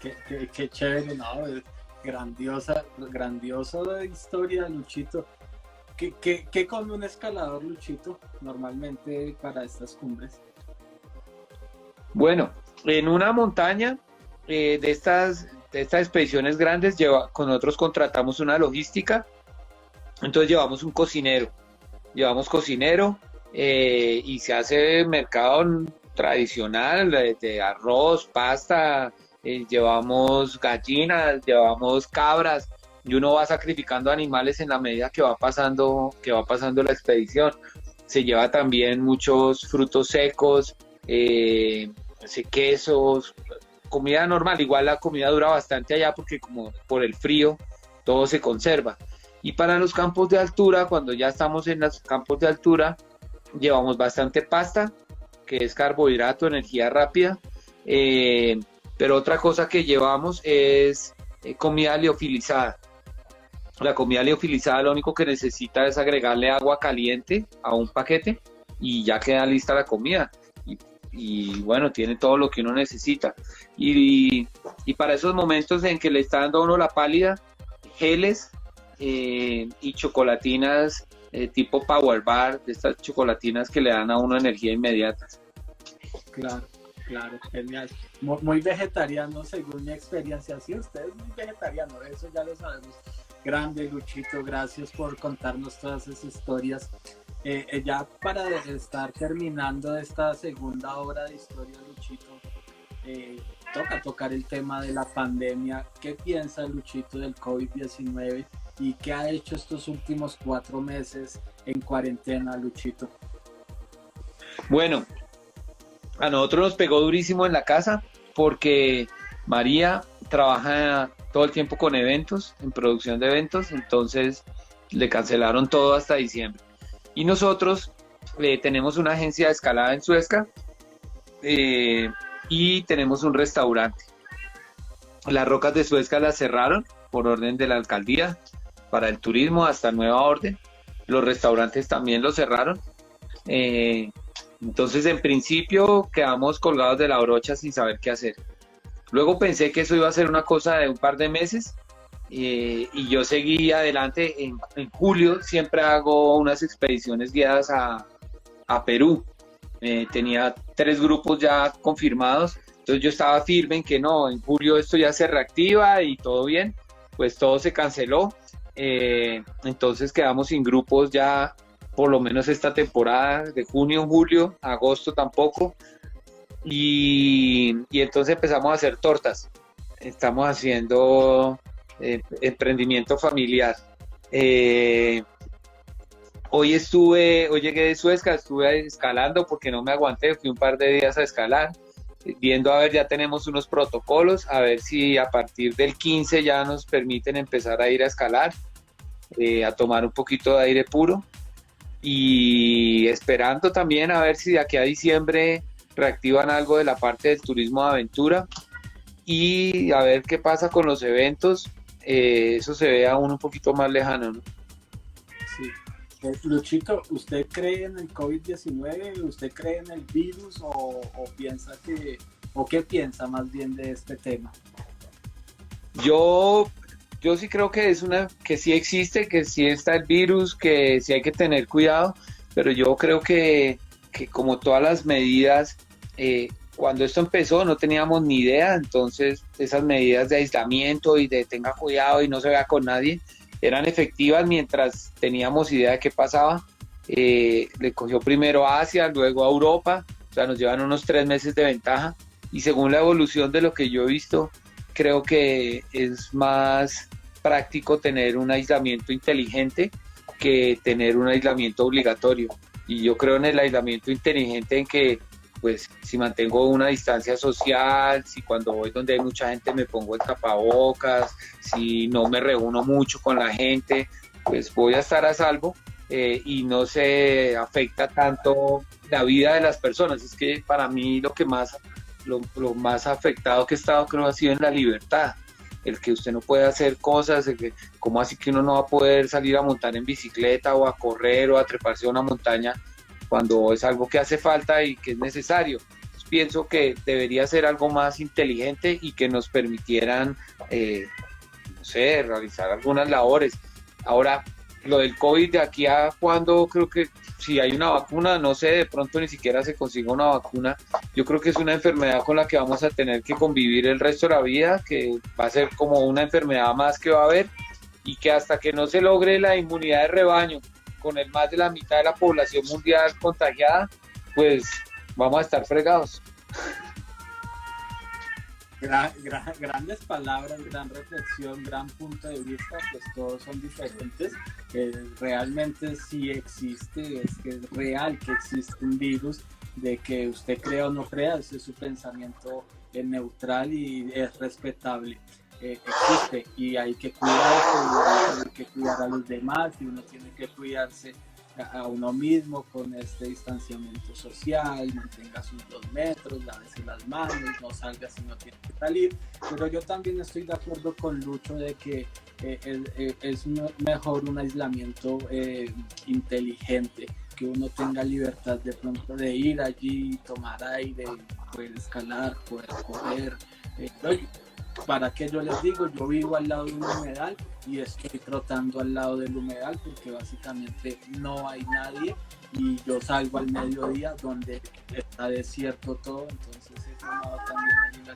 Qué chévere, ¿no? Grandiosa, grandiosa historia, Luchito. ¿Qué come un escalador, Luchito, normalmente para estas cumbres? Bueno, en una montaña de estas expediciones grandes, con nosotros contratamos una logística, entonces llevamos cocinero y se hace mercado tradicional de arroz, pasta, llevamos gallinas, llevamos cabras y uno va sacrificando animales en la medida que va pasando la expedición. Se lleva también muchos frutos secos, quesos, comida normal. Igual la comida dura bastante allá porque como por el frío todo se conserva. Y para los campos de altura, cuando ya estamos en los campos de altura, llevamos bastante pasta, que es carbohidrato, energía rápida, pero otra cosa que llevamos es comida liofilizada. La comida liofilizada lo único que necesita es agregarle agua caliente a un paquete y ya queda lista la comida. Y bueno, tiene todo lo que uno necesita. Y para esos momentos en que le está dando a uno la pálida, geles y chocolatinas tipo Power Bar, de estas chocolatinas que le dan a uno energía inmediata. Claro, claro, genial. Muy vegetariano según mi experiencia. Sí, usted es muy vegetariano, eso ya lo sabemos. Grande, Luchito, gracias por contarnos todas esas historias. Ya para estar terminando esta segunda hora de historia, Luchito, toca tocar el tema de la pandemia. ¿Qué piensa Luchito del COVID-19 y qué ha hecho estos últimos 4 meses en cuarentena, Luchito? Bueno, a nosotros nos pegó durísimo en la casa porque María trabaja todo el tiempo con eventos, en producción de eventos, entonces le cancelaron todo hasta diciembre. Y nosotros tenemos una agencia de escalada en Suezca y tenemos un restaurante. Las Rocas de Suezca las cerraron por orden de la alcaldía para el turismo hasta nueva orden. Los restaurantes también los cerraron. Entonces, en principio, quedamos colgados de la brocha sin saber qué hacer. Luego pensé que eso iba a ser una cosa de un par de meses y yo seguí adelante. En julio siempre hago unas expediciones guiadas a Perú. Tenía 3 grupos ya confirmados, entonces yo estaba firme en que no, en julio esto ya se reactiva y todo bien. Pues todo se canceló, entonces quedamos sin grupos ya por lo menos esta temporada de junio, julio, agosto tampoco. Y entonces empezamos a hacer tortas. Estamos haciendo emprendimiento familiar. Hoy llegué de Suezca, estuve escalando porque no me aguanté, fui un par de días a escalar, viendo a ver, ya tenemos unos protocolos, a ver si a partir del 15 ya nos permiten empezar a ir a escalar, a tomar un poquito de aire puro y esperando también a ver si de aquí a diciembre reactivan algo de la parte del turismo de aventura y a ver qué pasa con los eventos. Eso se ve aún un poquito más lejano, ¿no? Sí. Luchito, ¿usted cree en el COVID-19? ¿Usted cree en el virus piensa o qué piensa más bien de este tema? Yo sí creo que que sí existe, que sí está el virus, que sí hay que tener cuidado, pero yo creo que como todas las medidas, cuando esto empezó no teníamos ni idea, entonces esas medidas de aislamiento y de tenga cuidado y no se vea con nadie, eran efectivas mientras teníamos idea de qué pasaba, le cogió primero a Asia, luego a Europa, o sea, nos llevan unos 3 meses de ventaja, y según la evolución de lo que yo he visto, creo que es más práctico tener un aislamiento inteligente que tener un aislamiento obligatorio. Y yo creo en el aislamiento inteligente, en que pues si mantengo una distancia social, si cuando voy donde hay mucha gente me pongo el tapabocas, si no me reúno mucho con la gente, pues voy a estar a salvo, y no se afecta tanto la vida de las personas. Es que para mí lo más afectado que he estado, creo, ha sido en la libertad. El que usted no puede hacer cosas, ¿cómo así que uno no va a poder salir a montar en bicicleta o a correr o a treparse a una montaña cuando es algo que hace falta y que es necesario? Entonces, pienso que debería ser algo más inteligente y que nos permitieran, no sé, realizar algunas labores. Ahora, lo del COVID, de aquí a cuando, creo que si hay una vacuna, no sé, de pronto ni siquiera se consiga una vacuna. Yo creo que es una enfermedad con la que vamos a tener que convivir el resto de la vida, que va a ser como una enfermedad más que va a haber, y que hasta que no se logre la inmunidad de rebaño con el más de la mitad de la población mundial contagiada, pues vamos a estar fregados. Grandes palabras, gran reflexión, gran punto de vista, pues todos son diferentes. Realmente sí existe, es que es real que existe un virus, de que usted crea o no crea, ese es su pensamiento neutral y es respetable. Existe y hay que cuidarse, hay que cuidar a los demás y uno tiene que cuidarse a uno mismo con este distanciamiento social, mantenga sus 2 metros, lávese las manos, no salga si no tiene que salir. Pero yo también estoy de acuerdo con Lucho de que es mejor un aislamiento inteligente, que uno tenga libertad de pronto de ir allí, tomar aire, poder escalar, poder correr. ¿Para qué yo les digo? Yo vivo al lado de un humedal y estoy trotando al lado del humedal porque básicamente no hay nadie y yo salgo al mediodía donde está desierto todo, entonces eso no también ayuda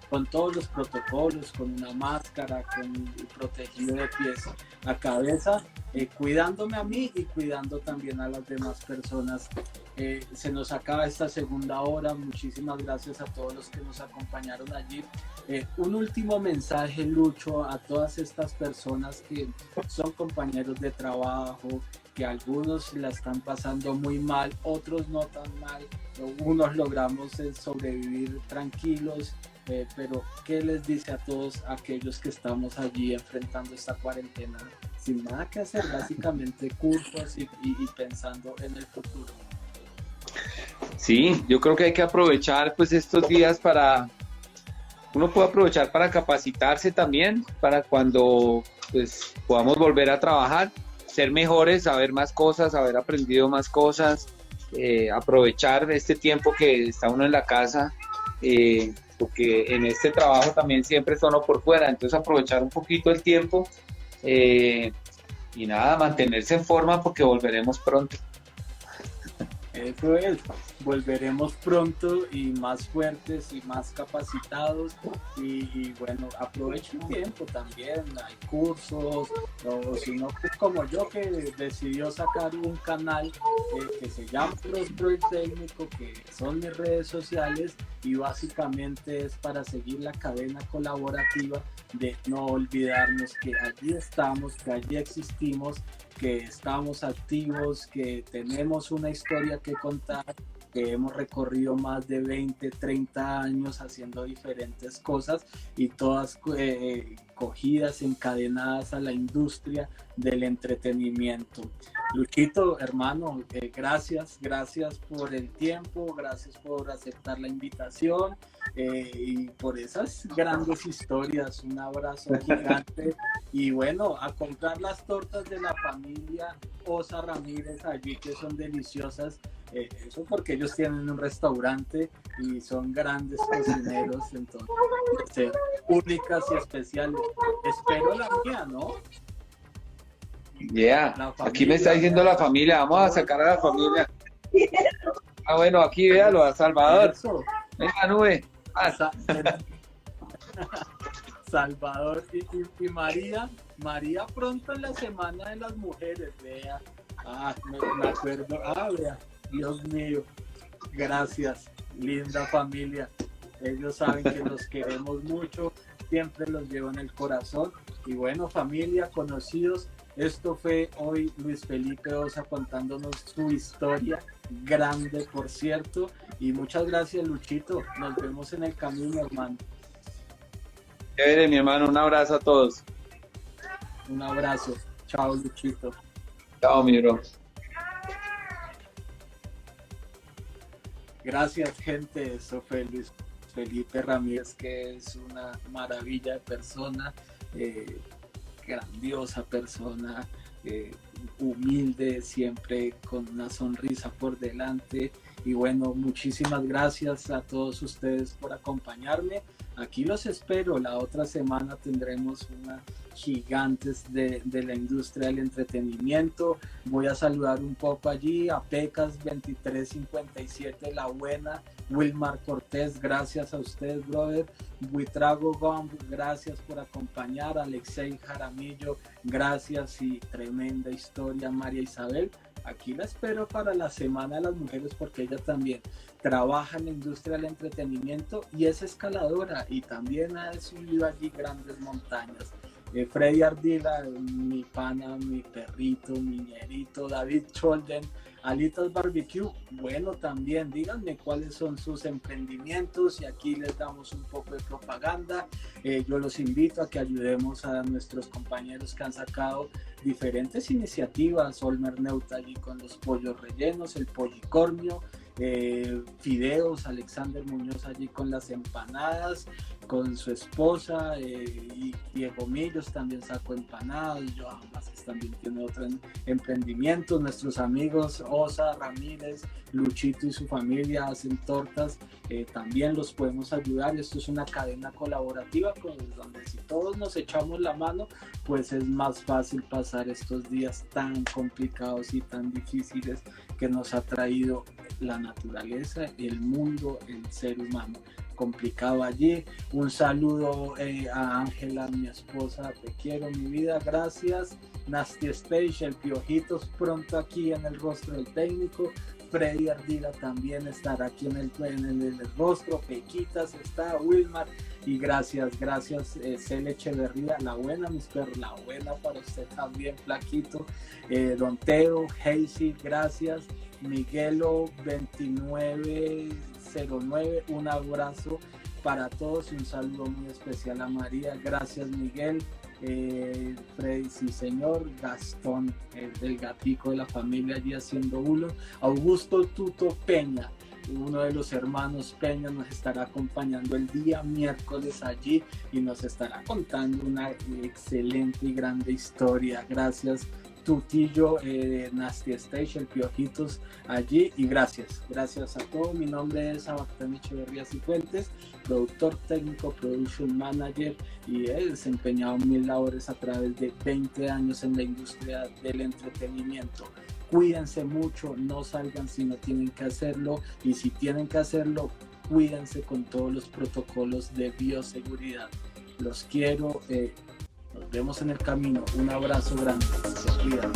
con todos los protocolos, con una máscara, con el protegido de pies a cabeza, cuidándome a mí y cuidando también a las demás personas. Se nos acaba esta segunda hora, muchísimas gracias a todos los que nos acompañaron allí. Un último mensaje, Lucho, a todas estas personas que son compañeros de trabajo, que algunos la están pasando muy mal, otros no tan mal, unos logramos sobrevivir tranquilos, pero ¿qué les dice a todos aquellos que estamos allí enfrentando esta cuarentena sin nada que hacer, básicamente cursos y pensando en el futuro? Sí, yo creo que hay que aprovechar pues estos días uno puede aprovechar para capacitarse también, para cuando pues podamos volver a trabajar, ser mejores, saber más cosas, haber aprendido más cosas, aprovechar este tiempo que está uno en la casa, porque en este trabajo también siempre es uno por fuera, entonces aprovechar un poquito el tiempo, y nada, mantenerse en forma porque volveremos pronto. Eso es, volveremos pronto y más fuertes y más capacitados y bueno, aprovechen el tiempo también, hay cursos, o si no, pues como yo que decidió sacar un canal que se llama Rostro el Técnico, que son mis redes sociales y básicamente es para seguir la cadena colaborativa de no olvidarnos que allí estamos, que allí existimos, que estamos activos, que tenemos una historia que contar, que hemos recorrido más de 20, 30 años haciendo diferentes cosas y todas cogidas, encadenadas a la industria del entretenimiento. Luchito, hermano, gracias por el tiempo, gracias por aceptar la invitación y por esas grandes historias. Un abrazo gigante y bueno, a comprar las tortas de la familia Osa Ramírez allí, que son deliciosas. Eso porque ellos tienen un restaurante y son grandes cocineros, entonces ser únicas y especiales. Espero la mía, ¿no? Yeah, aquí me está diciendo la familia, vamos a sacar a la familia. Ah, bueno, aquí véalo, a Salvador. Eso. Venga, nube. Salvador y María pronto en la Semana de las Mujeres, vea, Me acuerdo. Vea, Dios mío. Gracias, linda familia. Ellos saben que los queremos mucho, siempre los llevo en el corazón. Y bueno, familia, conocidos, esto fue hoy Luis Felipe Osa contándonos su historia, grande por cierto. Y muchas gracias, Luchito. Nos vemos en el camino, hermano. Chévere, mi hermano, un abrazo a todos. Un abrazo. Chao, Luchito. Chao, mi bro. Gracias, gente. Eso fue Luis Felipe Ramírez, que es una maravilla de persona, grandiosa persona, humilde, siempre con una sonrisa por delante. Y bueno, muchísimas gracias a todos ustedes por acompañarme. Aquí los espero. La otra semana tendremos una gigantes de la industria del entretenimiento. Voy a saludar un poco allí a Pecas 2357, La Buena, Wilmar Cortés, gracias a usted, brother. Buitrago Gomb, gracias por acompañar. Alexei Jaramillo, gracias, y tremenda historia, María Isabel. Aquí la espero para la Semana de las Mujeres, porque ella también trabaja en la industria del entretenimiento y es escaladora y también ha subido allí grandes montañas. Freddy Ardila, mi pana, mi perrito, mi ñerito, David Cholden, Alitas Barbecue, bueno, también díganme cuáles son sus emprendimientos y aquí les damos un poco de propaganda. Yo los invito a que ayudemos a nuestros compañeros que han sacado diferentes iniciativas. Olmer Neuta allí con los pollos rellenos, el pollicornio, Fideos, Alexander Muñoz allí con las empanadas, con su esposa, y Diego Millos también sacó empanadas. Joan Vázquez también tiene otro emprendimiento. Nuestros amigos Osa, Ramírez, Luchito y su familia hacen tortas, también los podemos ayudar. Esto es una cadena colaborativa donde si todos nos echamos la mano, pues es más fácil pasar estos días tan complicados y tan difíciles que nos ha traído la naturaleza, el mundo, el ser humano. Complicado allí. Un saludo a Ángela, mi esposa, te quiero, mi vida, gracias. Nasty Stage, el Piojitos pronto aquí en el rostro del técnico. Freddy Ardila también estará aquí en el rostro. Pequitas está, Wilmar, y gracias, Cele Echeverría, La Buena, mis perros, La Buena para usted también, flaquito. Don Teo, Hazy, gracias. Miguelo 2909, un abrazo para todos y un saludo muy especial a María. Gracias, Miguel. Freddy, sí señor. Gastón, el gatico de la familia allí haciendo uno. Augusto Tuto Peña, uno de los hermanos Peña, nos estará acompañando el día miércoles allí y nos estará contando una excelente y grande historia. Gracias, Tutillo, Nasty Stage, el Piojitos allí, y gracias a todos. Mi nombre es Sebastián Echeverría Cifuentes, productor técnico, production manager, y he desempeñado mis labores a través de 20 años en la industria del entretenimiento. Cuídense mucho, no salgan si no tienen que hacerlo, y si tienen que hacerlo, cuídense con todos los protocolos de bioseguridad. Los quiero, nos vemos en el camino. Un abrazo grande. Se cuidan.